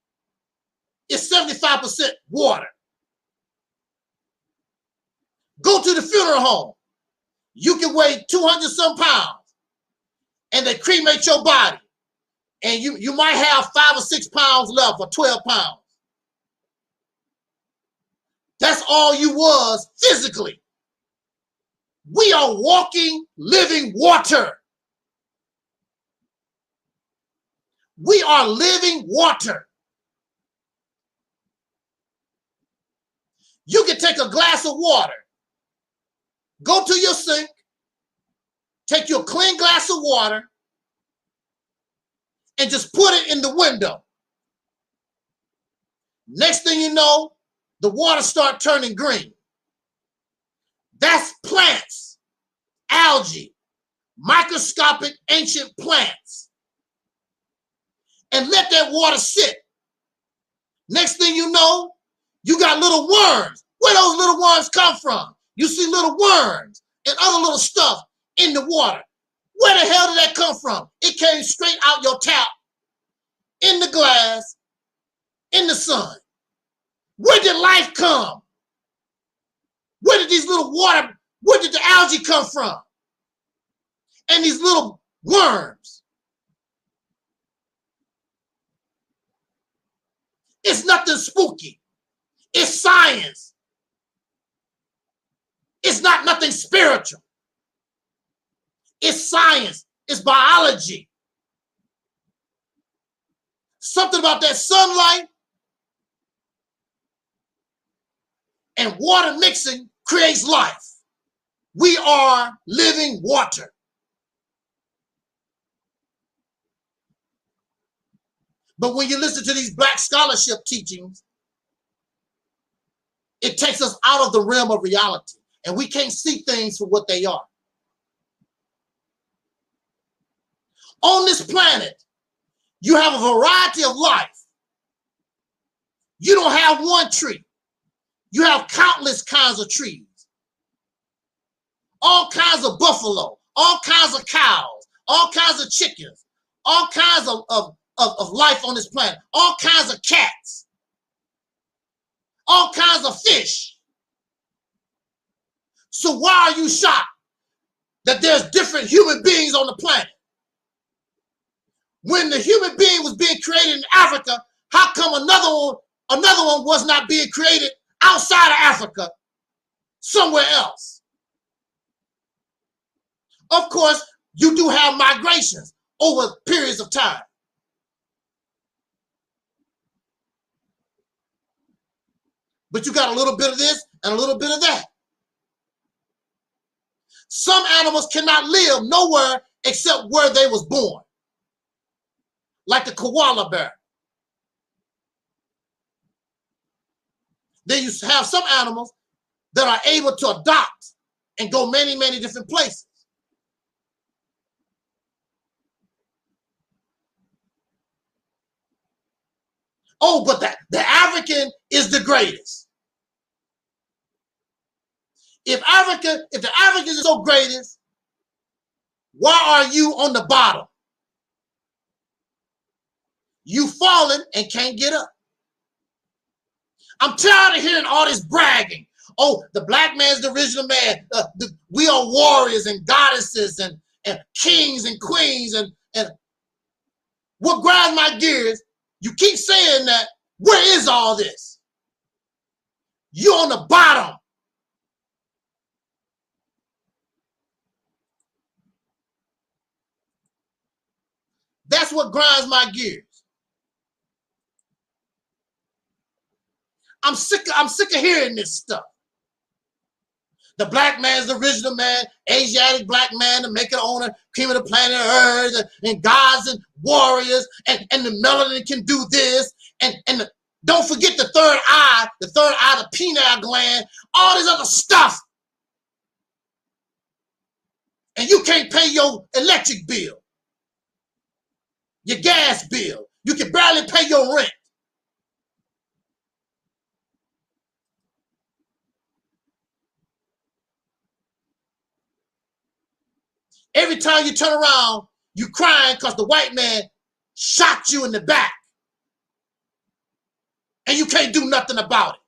is 75% water. Go to the funeral home. You can weigh 200 some pounds and they cremate your body. And you might have 5 or 6 pounds left, or 12 pounds. That's all you was physically. We are walking, living water. We are living water. You can take a glass of water, go to your sink, take your clean glass of water, and just put it in the window. Next thing you know, the water start turning green. That's plants, algae, microscopic ancient plants. And let that water sit. Next thing you know, you got little worms. Where those little worms come from? You see little worms and other little stuff in the water. Where the hell did that come from? It came straight out your tap, in the glass, in the sun. Where did life come? Where did these little water, where did the algae come from? And these little worms. It's nothing spooky. It's science. It's not nothing spiritual. It's science. It's biology. Something about that sunlight and water mixing creates life. We are living water. But when you listen to these black scholarship teachings, it takes us out of the realm of reality, and we can't see things for what they are. On this planet, you have a variety of life. You don't have one tree. You have countless kinds of trees. All kinds of buffalo, all kinds of cows, all kinds of chickens, all kinds of life on this planet, all kinds of cats, all kinds of fish. So why are you shocked that there's different human beings on the planet? When the human being was being created in Africa, how come another one was not being created outside of Africa, somewhere else? Of course, you do have migrations over periods of time. But you got a little bit of this and a little bit of that. Some animals cannot live nowhere except where they was born. Like the koala bear. Then you have some animals that are able to adopt and go many, many different places. Oh, but the African is the greatest. If the African is so greatest, why are you on the bottom? You fallen and can't get up. I'm tired of hearing all this bragging. Oh, the black man's the original man. We are warriors and goddesses and kings and queens. And what grinds my gears, you keep saying that. Where is all this? You're on the bottom. That's what grinds my gears. I'm sick of hearing this stuff. The black man's the original man, Asiatic black man, the maker, owner, cream of the planet Earth, and gods and warriors, and the melanin can do this, and don't forget the third eye, the pineal gland, all this other stuff. And you can't pay your electric bill, your gas bill. You can barely pay your rent. Every time you turn around, you crying because the white man shot you in the back. And you can't do nothing about it.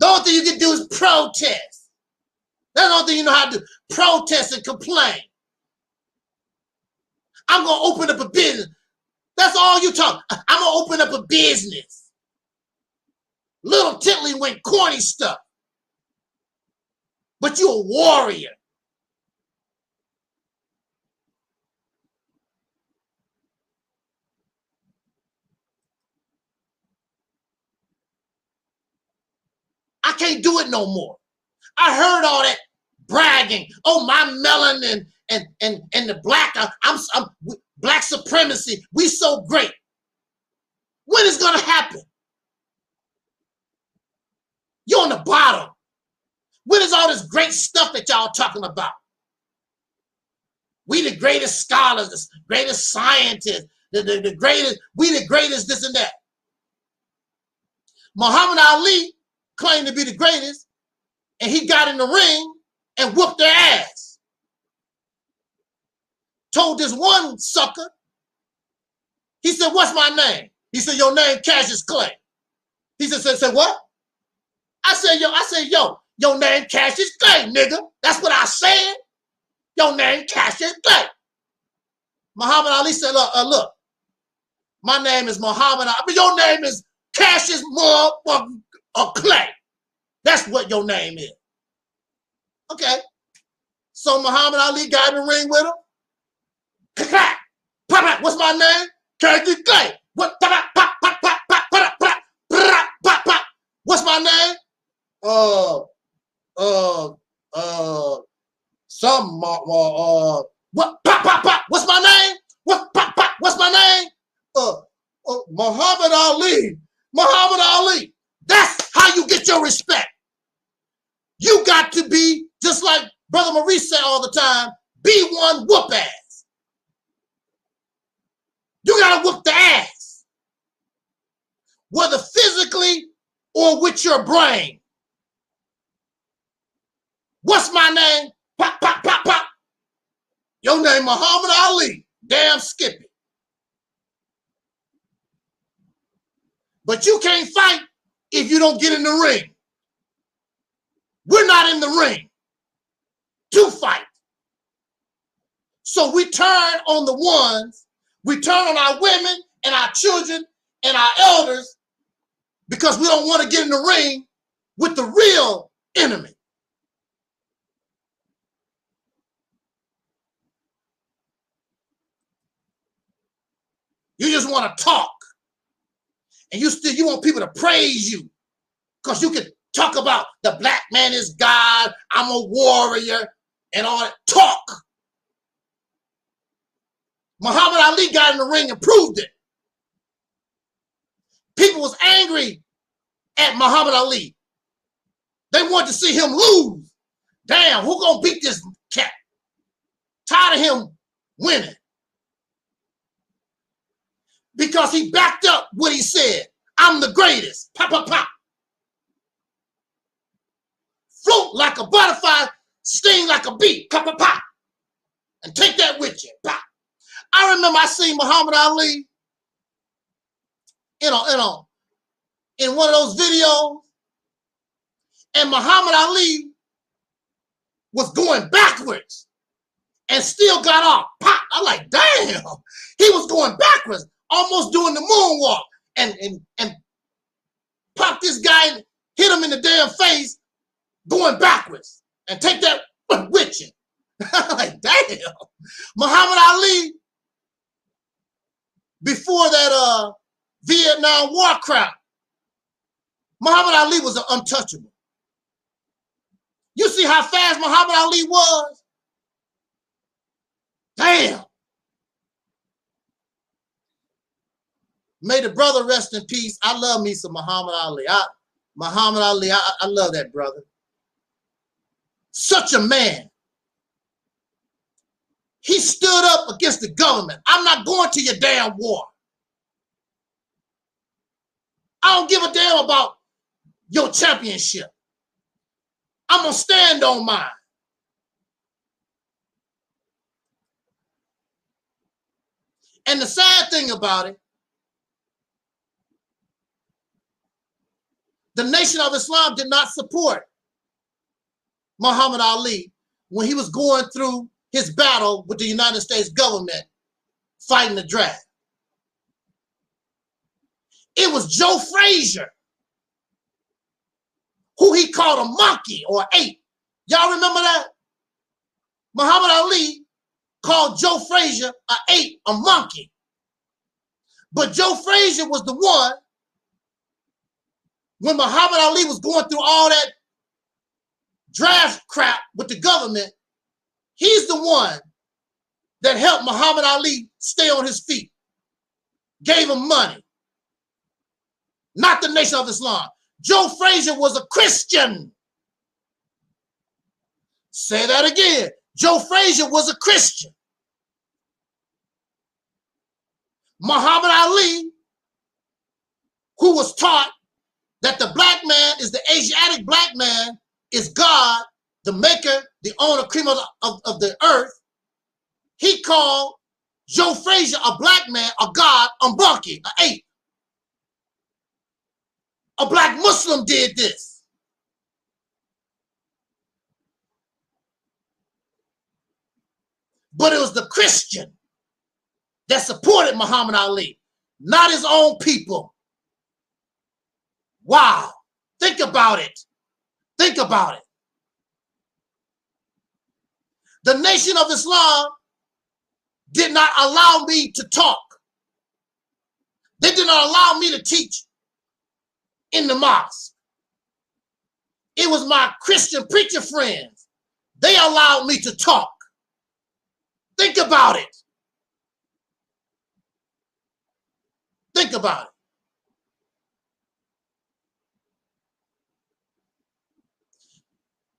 The only thing you can do is protest. That's the only thing you know how to do. Protest and complain. I'm going to open up a business. That's all you talk. I'm going to open up a business. Little Titley went corny stuff. But you're a warrior. I can't do it no more. I heard all that bragging. Oh, my melanin and the black, I'm black supremacy. We so great. When is gonna happen? You're on the bottom. When is all this great stuff that y'all talking about? We the greatest scholars, the greatest scientists, the greatest, we the greatest this and that. Muhammad Ali claimed to be the greatest, and he got in the ring and whooped their ass. Told this one sucker, he said, what's my name? He said, your name Cassius Clay. He said, what? I said, yo, your name Cassius Clay, nigga. That's what I said. Your name Cassius Clay. Muhammad Ali said, look, my name is Muhammad Ali, but your name is Cassius Clay. That's what your name is. Okay. So Muhammad Ali got in the ring with him. What's my name? Cassius Clay. What? What's my name? What? What's my name? What's my name? Muhammad Ali. Muhammad Ali. That's how you get your respect. You got to be, just like Brother Maurice said all the time, be one whoop ass. You got to whoop the ass. Whether physically or with your brain. What's my name? Pop, pop, pop, pop. Your name Muhammad Ali. Damn Skippy. But you can't fight if you don't get in the ring. We're not in the ring to fight. So we turn on the ones We turn on our women and our children and our elders because we don't want to get in the ring with the real enemy. You just want to talk. And you want people to praise you because you can talk about the black man is God, I'm a warrior, and all that talk. Muhammad Ali got in the ring and proved it. People was angry at Muhammad Ali. They wanted to see him lose. Damn, who gonna beat this cat? Tired of him winning. Because he backed up what he said. I'm the greatest. Pop, pop, pop. Float like a butterfly, sting like a bee. Pop, pop, pop. And take that with you. Pop. I remember I seen Muhammad Ali in one of those videos, and Muhammad Ali was going backwards and still got off. Pop. I'm like, damn. He was going backwards, almost doing the moonwalk, and pop this guy and hit him in the damn face, going backwards, and take that with you. I'm like, damn. Muhammad Ali, before that Vietnam War crap, Muhammad Ali was an untouchable. You see how fast Muhammad Ali was? Damn. May the brother rest in peace. I love me some Muhammad Ali. Muhammad Ali, I love that brother. Such a man. He stood up against the government. I'm not going to your damn war. I don't give a damn about your championship. I'm going to stand on mine. And the sad thing about it, the Nation of Islam did not support Muhammad Ali when he was going through his battle with the United States government fighting the draft. It was Joe Frazier, who he called a monkey or ape. Y'all remember that? Muhammad Ali called Joe Frazier an ape, a monkey. But Joe Frazier was the one, when Muhammad Ali was going through all that draft crap with the government, he's the one that helped Muhammad Ali stay on his feet, gave him money. Not the Nation of Islam. Joe Frazier was a Christian. Say that again. Joe Frazier was a Christian. Muhammad Ali, who was taught that the black man is the Asiatic black man, is God, the maker, the owner, creator of the earth. He called Joe Frazier a black man, a God, a monkey, an ape. A black Muslim did this. But it was the Christian that supported Muhammad Ali, not his own people. Wow. Think about it. Think about it. The Nation of Islam did not allow me to talk. They did not allow me to teach in the mosque. It was my Christian preacher friends. They allowed me to talk. Think about it. Think about it.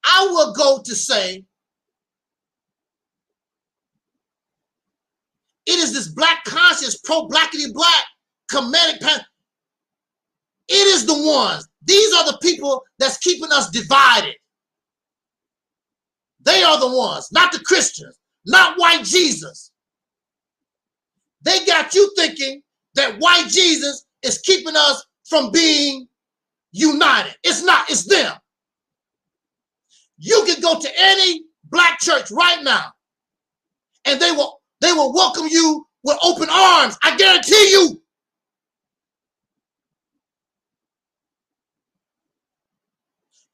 I will go to say it is this black conscious, pro-blackity black, Kemetic pan. It is the ones. These are the people that's keeping us divided. They are the ones, not the Christians, not white Jesus. They got you thinking that white Jesus is keeping us from being united. It's not, it's them. You can go to any black church right now and they will welcome you with open arms. I guarantee you.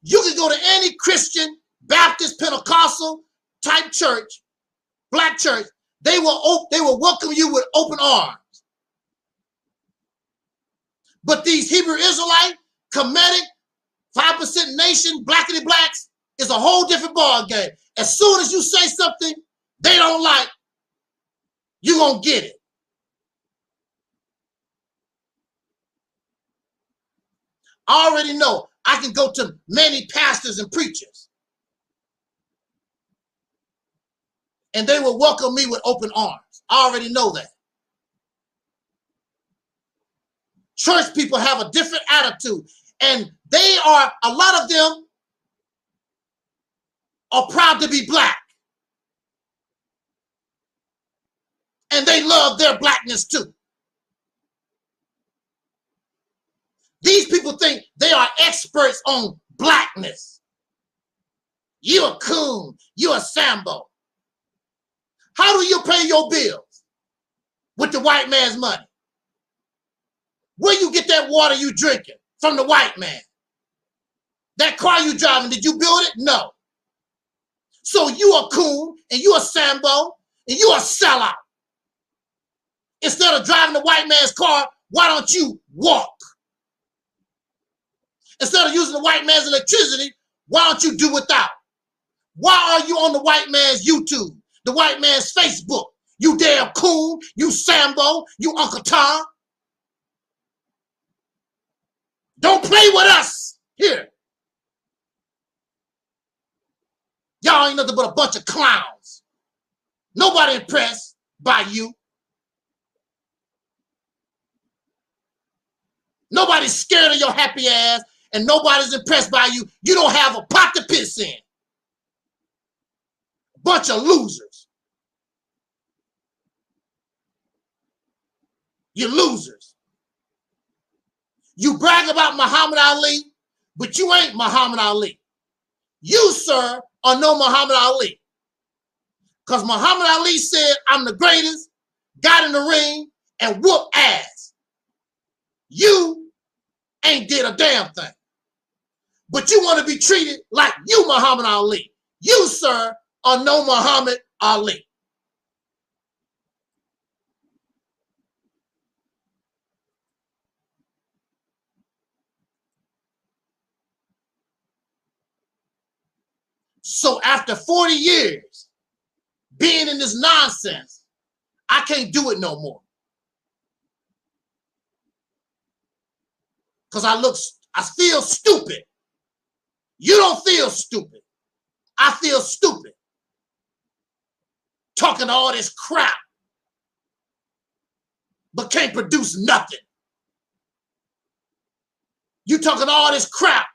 You can go to any Christian, Baptist, Pentecostal type church, black church. They will welcome you with open arms. But these Hebrew Israelite, Kemetic, 5% nation, blackity blacks is a whole different ball game. As soon as you say something they don't like, you're going to get it. I already know I can go to many pastors and preachers, and they will welcome me with open arms. I already know that. Church people have a different attitude, and a lot of them are proud to be black. And they love their blackness too. These people think they are experts on blackness. You a coon, you a Sambo. How do you pay your bills? With the white man's money. Where you get that water you drinking? From the white man. That car you driving, did you build it? No. So you a coon, and you a Sambo, and you a sellout. Instead of driving the white man's car, why don't you walk? Instead of using the white man's electricity, why don't you do without? Why are you on the white man's YouTube, the white man's Facebook? You damn coon, you Sambo, you Uncle Tom. Don't play with us here. Y'all ain't nothing but a bunch of clowns. Nobody impressed by you. Nobody's scared of your happy ass, and nobody's impressed by you. You don't have a pot to piss in. Bunch of losers. You're losers. You brag about Muhammad Ali, but you ain't Muhammad Ali. You, sir, are no Muhammad Ali. Because Muhammad Ali said, I'm the greatest, got in the ring, and whooped ass. You ain't did a damn thing. But you want to be treated like you Muhammad Ali. You, sir, are no Muhammad Ali. So after 40 years being in this nonsense, I can't do it no more. Because I feel stupid. You don't feel stupid. I feel stupid. Talking all this crap, but can't produce nothing. You talking all this crap,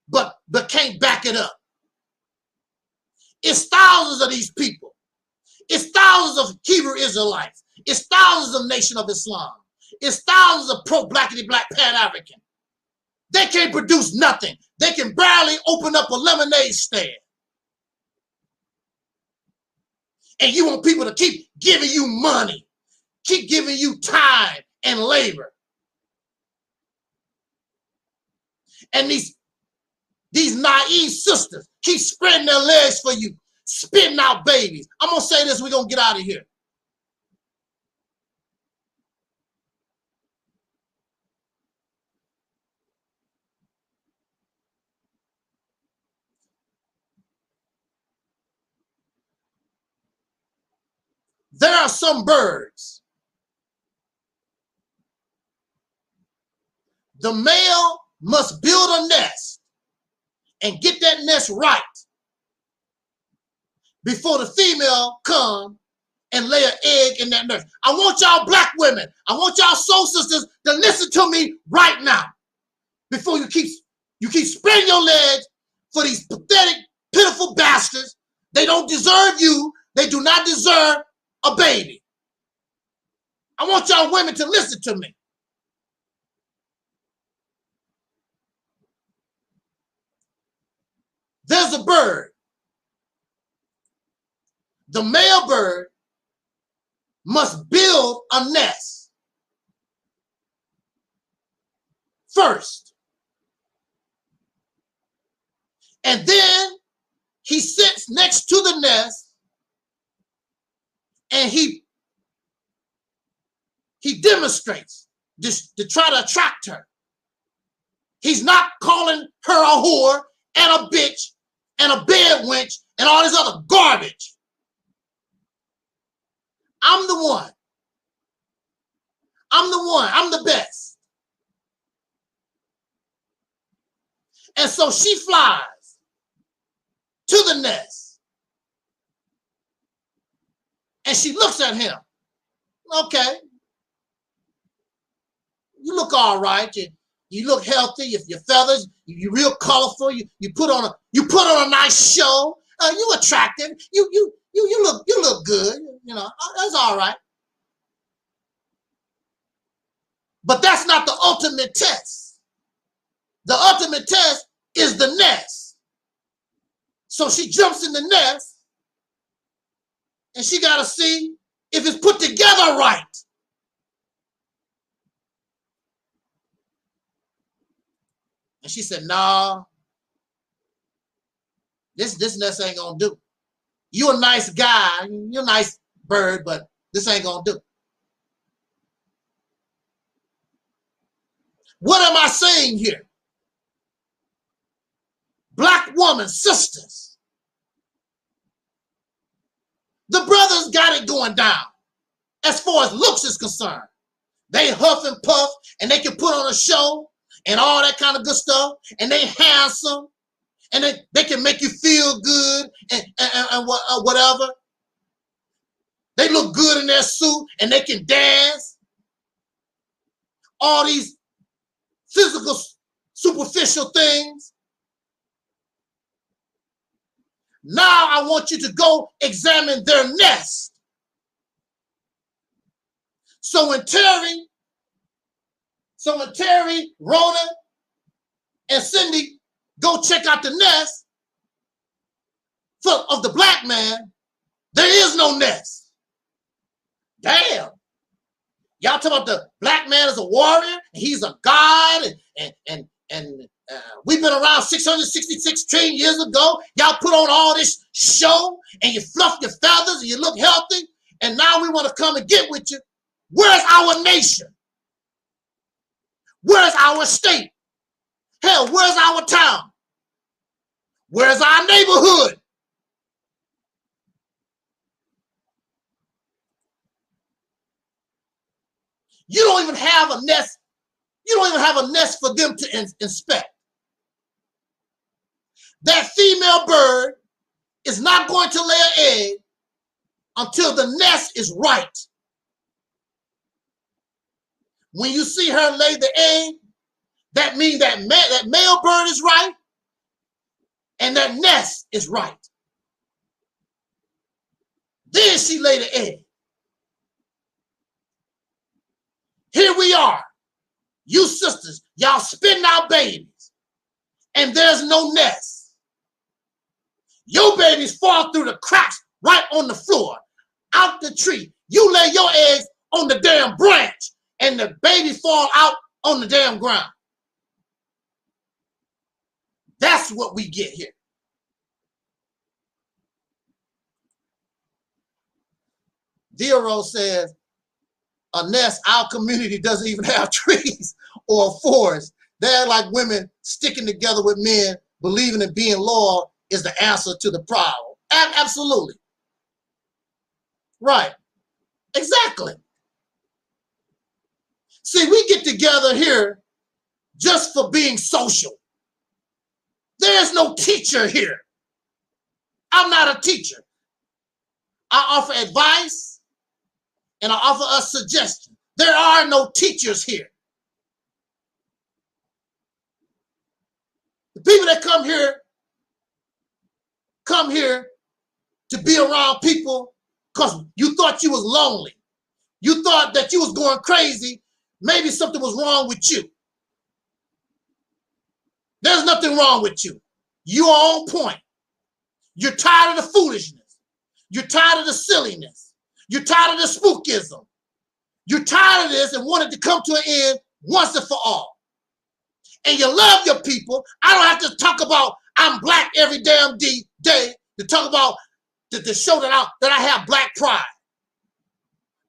but can't back it up. It's thousands of these people. It's thousands of Hebrew Israelites. It's thousands of Nation of Islam. It's thousands of pro-blackity black Pan-African. They can't produce nothing. They can barely open up a lemonade stand. And you want people to keep giving you money, keep giving you time and labor. And these naive sisters keep spreading their legs for you, spitting out babies. I'm going to say this, we're going to get out of here. There are some birds. The male must build a nest and get that nest right before the female come and lay an egg in that nest. I want y'all black women, I want y'all soul sisters to listen to me right now before you keep spreading your legs for these pathetic, pitiful bastards. They don't deserve you. They do not deserve a baby. I want y'all women to listen to me. There's a bird. The male bird must build a nest first. And then he sits next to the nest and he demonstrates this to try to attract her. He's not calling her a whore and a bitch and a bed wench and all this other garbage. I'm the one. I'm the one. I'm the best. And so she flies to the nest. And she looks at him. Okay. You look all right. You look healthy. Your feathers, you're real colorful. You put on a nice show. You attractive. You look good. You know, that's all right. But that's not the ultimate test. The ultimate test is the nest. So she jumps in the nest and she got to see if it's put together right. And she said, "Nah, this nest ain't gonna do. You a nice guy, you're a nice bird, but this ain't gonna do." What am I saying here? Black woman, sisters. The brothers got it going down as far as looks is concerned. They huff and puff and they can put on a show and all that kind of good stuff, and they handsome, and they can make you feel good and whatever. They look good in their suit and they can dance. All these physical, superficial things. Now I want you to go examine their nest. So when Terry, Rona, and Cindy go check out the nest of the black man, there is no nest. Damn. Y'all talking about the black man as a warrior, and he's a god, and we've been around 666 trillion years ago. Y'all put on all this show, and you fluff your feathers, and you look healthy, and now we want to come and get with you. Where's our nation? Where's our state? Hell, where's our town? Where's our neighborhood? You don't even have a nest. You don't even have a nest for them to inspect. That female bird is not going to lay an egg until the nest is right. When you see her lay the egg, that means that male bird is right and that nest is right. Then she lay the egg. Here we are, you sisters, y'all spitting out babies, and there's no nest. Your babies fall through the cracks right on the floor, out the tree. You lay your eggs on the damn branch, and the baby fall out on the damn ground. That's what we get here. Zero says, a nest, our community doesn't even have trees or a forest. They're like women sticking together with men, believing that being loyal is the answer to the problem. Absolutely. Right. Exactly. See, we get together here just for being social. There's no teacher here. I'm not a teacher. I offer advice and I offer a suggestion. There are no teachers here. The people that come here to be around people because you thought you was lonely. You thought that you was going crazy. Maybe something was wrong with you. There's nothing wrong with you. You are on point. You're tired of the foolishness. You're tired of the silliness. You're tired of the spookism. You're tired of this and want it to come to an end once and for all. And you love your people. I don't have to talk about I'm black every damn day to talk about to show that I have black pride.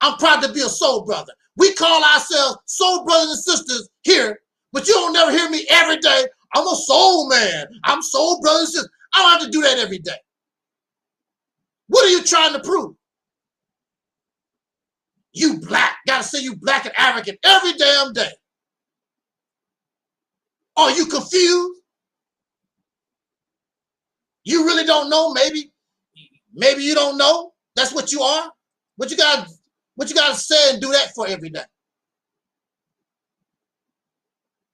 I'm proud to be a soul brother. We call ourselves soul brothers and sisters here, but you don't never hear me every day. I'm a soul man. I'm soul brothers and sisters. I don't have to do that every day. What are you trying to prove? You black. Gotta say you black and African every damn day. Are you confused? You really don't know? Maybe you don't know. That's what you are. What you gotta say and do that for every day?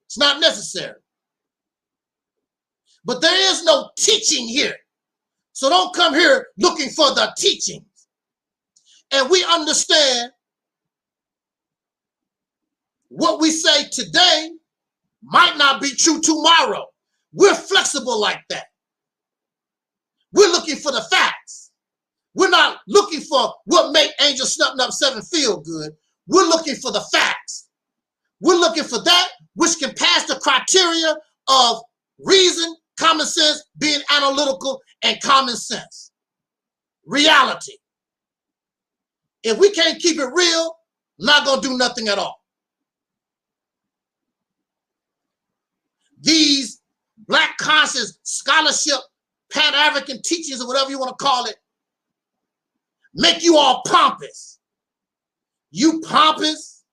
It's not necessary. But there is no teaching here. So don't come here looking for the teachings. And we understand what we say today might not be true tomorrow. We're flexible like that. We're looking for the facts. We're not looking for what make Angel Snuffing Up 7 feel good. We're looking for the facts. We're looking for that which can pass the criteria of reason, common sense, being analytical, and common sense. Reality. If we can't keep it real, not going to do nothing at all. These black conscious scholarship, Pan-African teachings, or whatever you want to call it, make you all pompous. You pompous,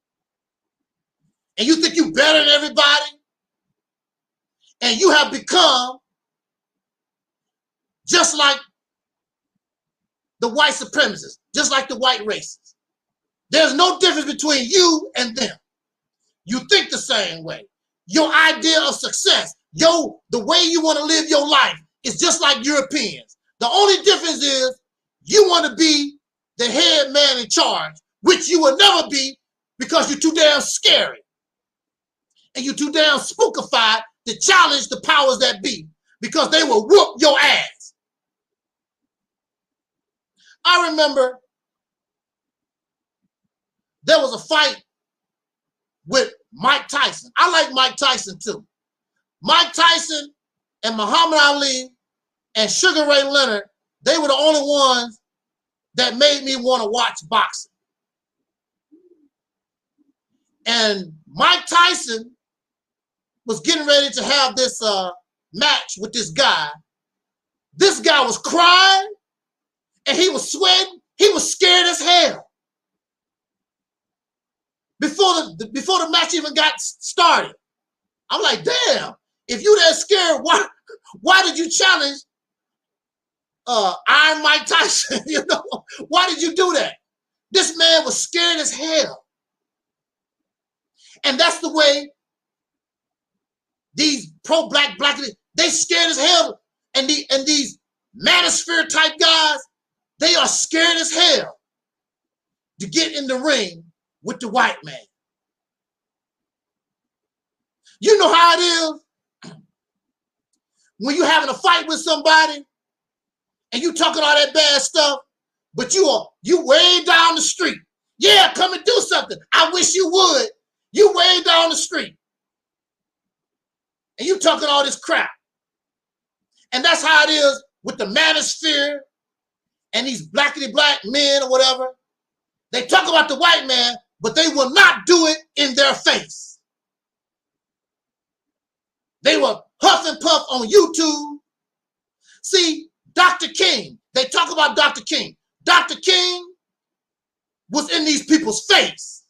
and you think you better than everybody, and you have become just like the white supremacists, just like the white racists. There's no difference between you and them. You think the same way. Your idea of success, the way you want to live your life is just like Europeans. The only difference is you want to be the head man in charge, which you will never be because you're too damn scary. And you're too damn spookified to challenge the powers that be because they will whoop your ass. I remember there was a fight with Mike Tyson. I like Mike Tyson too. Mike Tyson and Muhammad Ali and Sugar Ray Leonard, they were the only ones that made me want to watch boxing. And Mike Tyson was getting ready to have this match with this guy. This guy was crying and he was sweating. He was scared as hell. Before the match even got started. I'm like, damn, if you that scared, why did you challenge Iron Mike Tyson? You know, why did you do that? This man was scared as hell. And that's the way these pro-black, they scared as hell. And these manosphere type guys, they are scared as hell to get in the ring with the white man. You know how it is when you having a fight with somebody and you talking all that bad stuff, but you way down the street. Yeah, come and do something. I wish you would. You way down the street. And you talking all this crap. And that's how it is with the manosphere and these blackity black men or whatever. They talk about the white man, but they will not do it in their face. They will huff and puff on YouTube. See, Dr. King, they talk about Dr. King. Dr. King was in these people's face.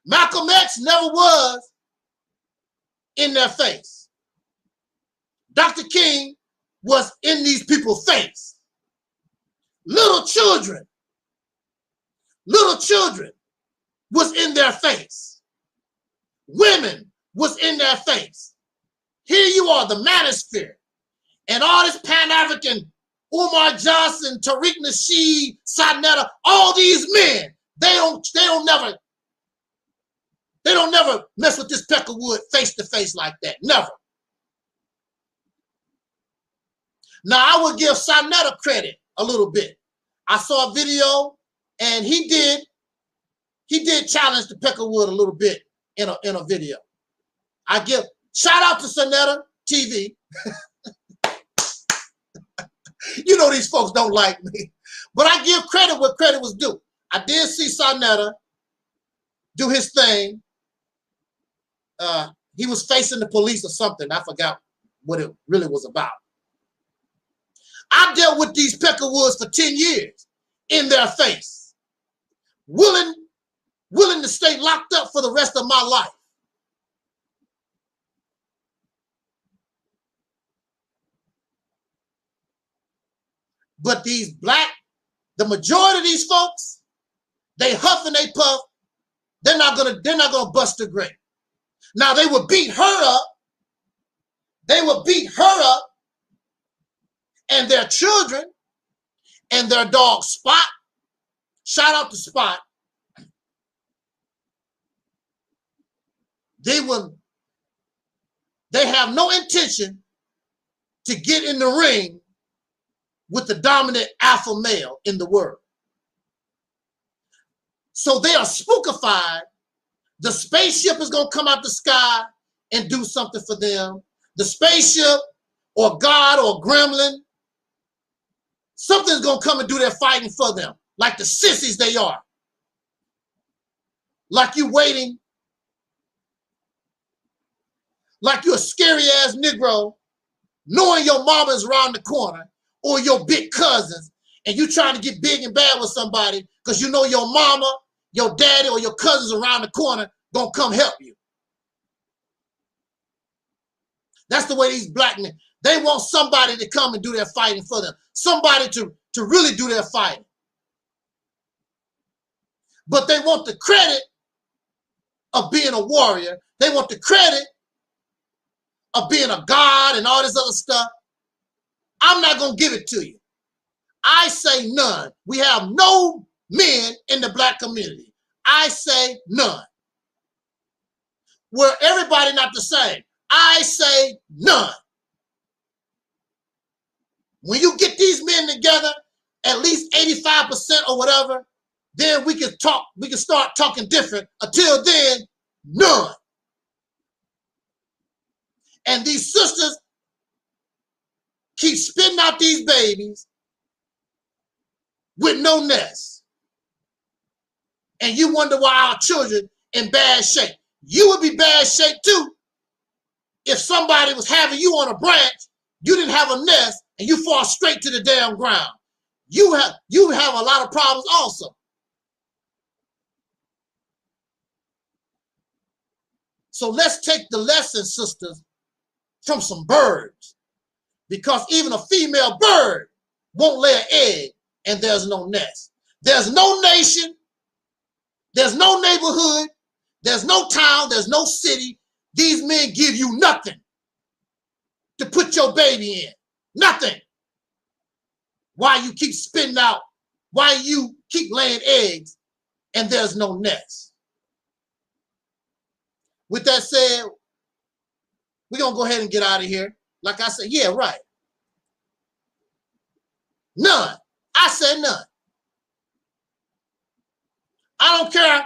Malcolm X never was in their face. Dr. King was in these people's face. Little children was in their face. Women was in their face. Here you are, the manosphere, and all this Pan-African, Umar Johnson, Tariq Nasheed, Sadnetta, all these men, they don't never mess with this peck of wood face to face like that. Never. Now I would give Sadnetta credit a little bit I saw a video, and he did challenge the Peckerwood a little bit in a video. I give shout out to Sonetta TV. You know these folks don't like me, but I give credit where credit was due. I did see Sonetta do his thing. He was facing the police or something. I forgot what it really was about. I dealt with these Peckerwoods for 10 years in their face, willing to stay locked up for the rest of my life. But these the majority of these folks, they huff and they puff. They're not gonna bust a grape. Now they would beat her up. They would beat her up, and their children and their dog Spot. Shout out to Spot. They have no intention to get in the ring with the dominant alpha male in the world. So they are spookified. The spaceship is going to come out the sky and do something for them. The spaceship or God or gremlin, something's going to come and do their fighting for them, like the sissies they are. Like you waiting, like you're a scary ass Negro, knowing your mama's around the corner or your big cousins, and you trying to get big and bad with somebody because you know your mama, your daddy, or your cousins around the corner gonna come help you. That's the way these black men, they want somebody to come and do their fighting for them. Somebody to really do their fighting. But they want the credit of being a warrior. They want the credit of being a god and all this other stuff. I'm not going to give it to you. I say none. We have no men in the black community. I say none. Were everybody not the same? I say none. When you get these men together, at least 85% or whatever, then we can talk, we can start talking different. Until then, none. And these sisters keep spitting out these babies with no nest. And you wonder why our children in bad shape. You would be bad shape too if somebody was having you on a branch, you didn't have a nest, and you fall straight to the damn ground. You have a lot of problems also. So let's take the lesson, sisters, from some birds. Because even a female bird won't lay an egg and there's no nest. There's no nation, there's no neighborhood, there's no town, there's no city. These men give you nothing to put your baby in. Nothing. Why you keep spitting out, why you keep laying eggs and there's no nest. With that said, we're going to go ahead and get out of here. Like I said, yeah, right. None. I said none. I don't care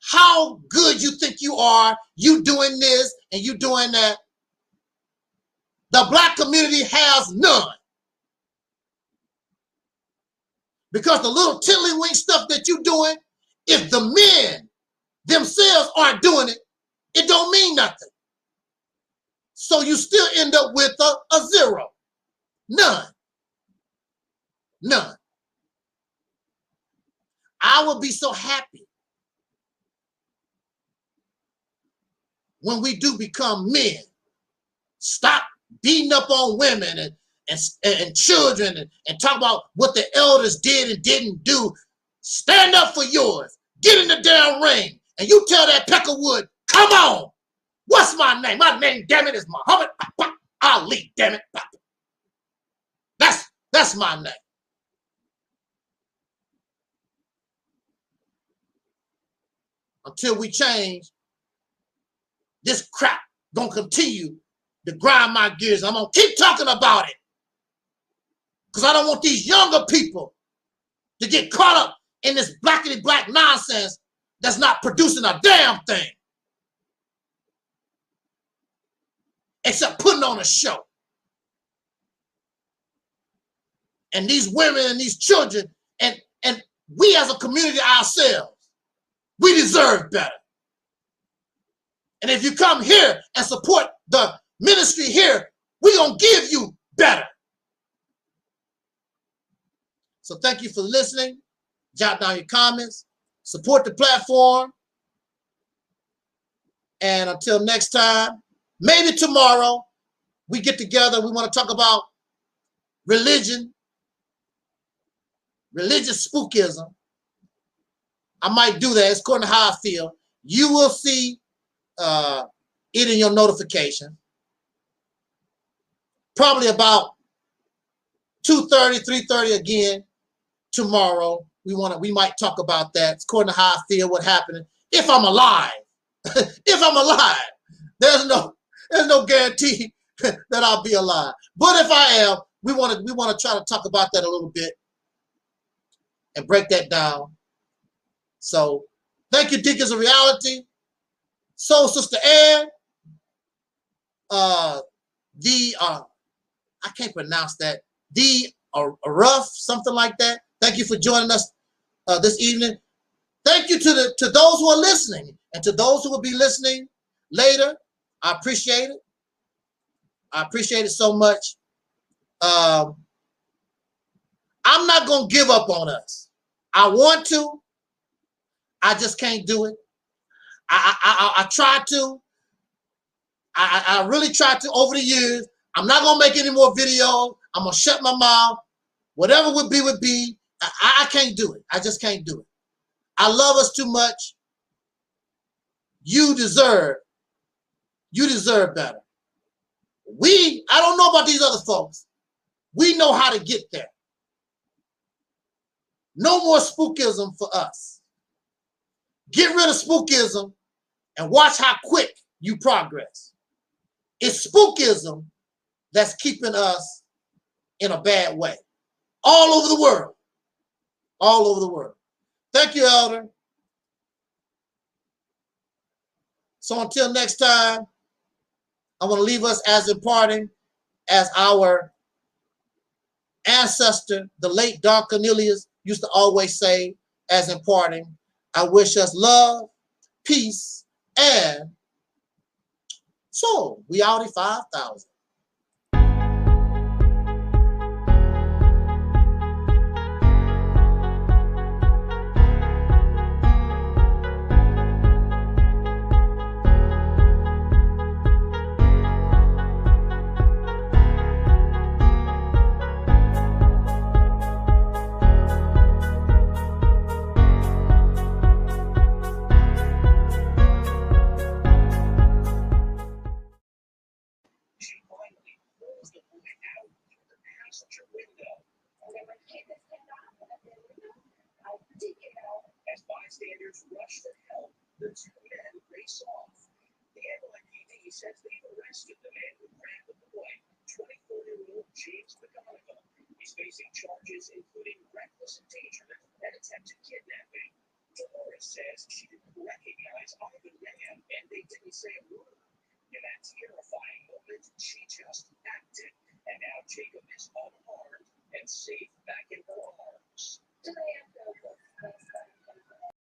how good you think you are, you doing this and you doing that. The black community has none. Because the little tiddlywink stuff that you doing, if the men themselves aren't doing it, it don't mean nothing. So you still end up with a zero. None. None. I would be so happy when we do become men. Stop beating up on women and children and talk about what the elders did and didn't do. Stand up for yours. Get in the damn ring. And you tell that Peckerwood, come on. What's my name? My name, damn it, is Muhammad Ali, damn it. That's my name. Until we change, this crap gonna continue to grind my gears. I'm gonna keep talking about it. Because I don't want these younger people to get caught up in this blackity black nonsense that's not producing a damn thing except putting on a show. And these women and these children and we as a community ourselves, we deserve better. And if you come here and support the ministry here, we're going to give you better. So thank you for listening. Jot down your comments. Support the platform. And until next time, maybe tomorrow, we get together. We want to talk about religion, religious spookism. I might do that. It's according to how I feel. You will see it in your notification. Probably about 2:30, 3:30 again tomorrow. We might talk about that. It's according to how I feel, what happened. If I'm alive. If I'm alive. There's no guarantee that I'll be alive. But if I am, we want to try to talk about that a little bit and break that down. So thank you, Deacons of Reality. So Sister Ann, I can't pronounce that. Rough, something like that. Thank you for joining us this evening. Thank you to those who are listening and to those who will be listening later. I appreciate it. I appreciate it so much. I'm not going to give up on us. I want to. I just can't do it. I tried to. I really tried to over the years. I'm not going to make any more videos. I'm going to shut my mouth. Whatever would be, would be. I can't do it. I just can't do it. I love us too much. You deserve better. I don't know about these other folks. We know how to get there. No more spookism for us. Get rid of spookism and watch how quick you progress. It's spookism that's keeping us in a bad way. All over the world. All over the world. Thank you, Elder. So until next time, I want to leave us as imparting as our ancestor, the late Don Cornelius, used to always say, as imparting, I wish us love, peace, and so we out at 5,000. As bystanders rush for help, the two men race off. The NYPD says they've arrested the man who grabbed the boy, 24-year-old James Micah. He's facing charges including reckless endangerment and attempted kidnapping. Dolores says she didn't recognize either man, and they didn't say a word. In that terrifying moment, she just acted. And now Jacob is unharmed and safe back in her arms.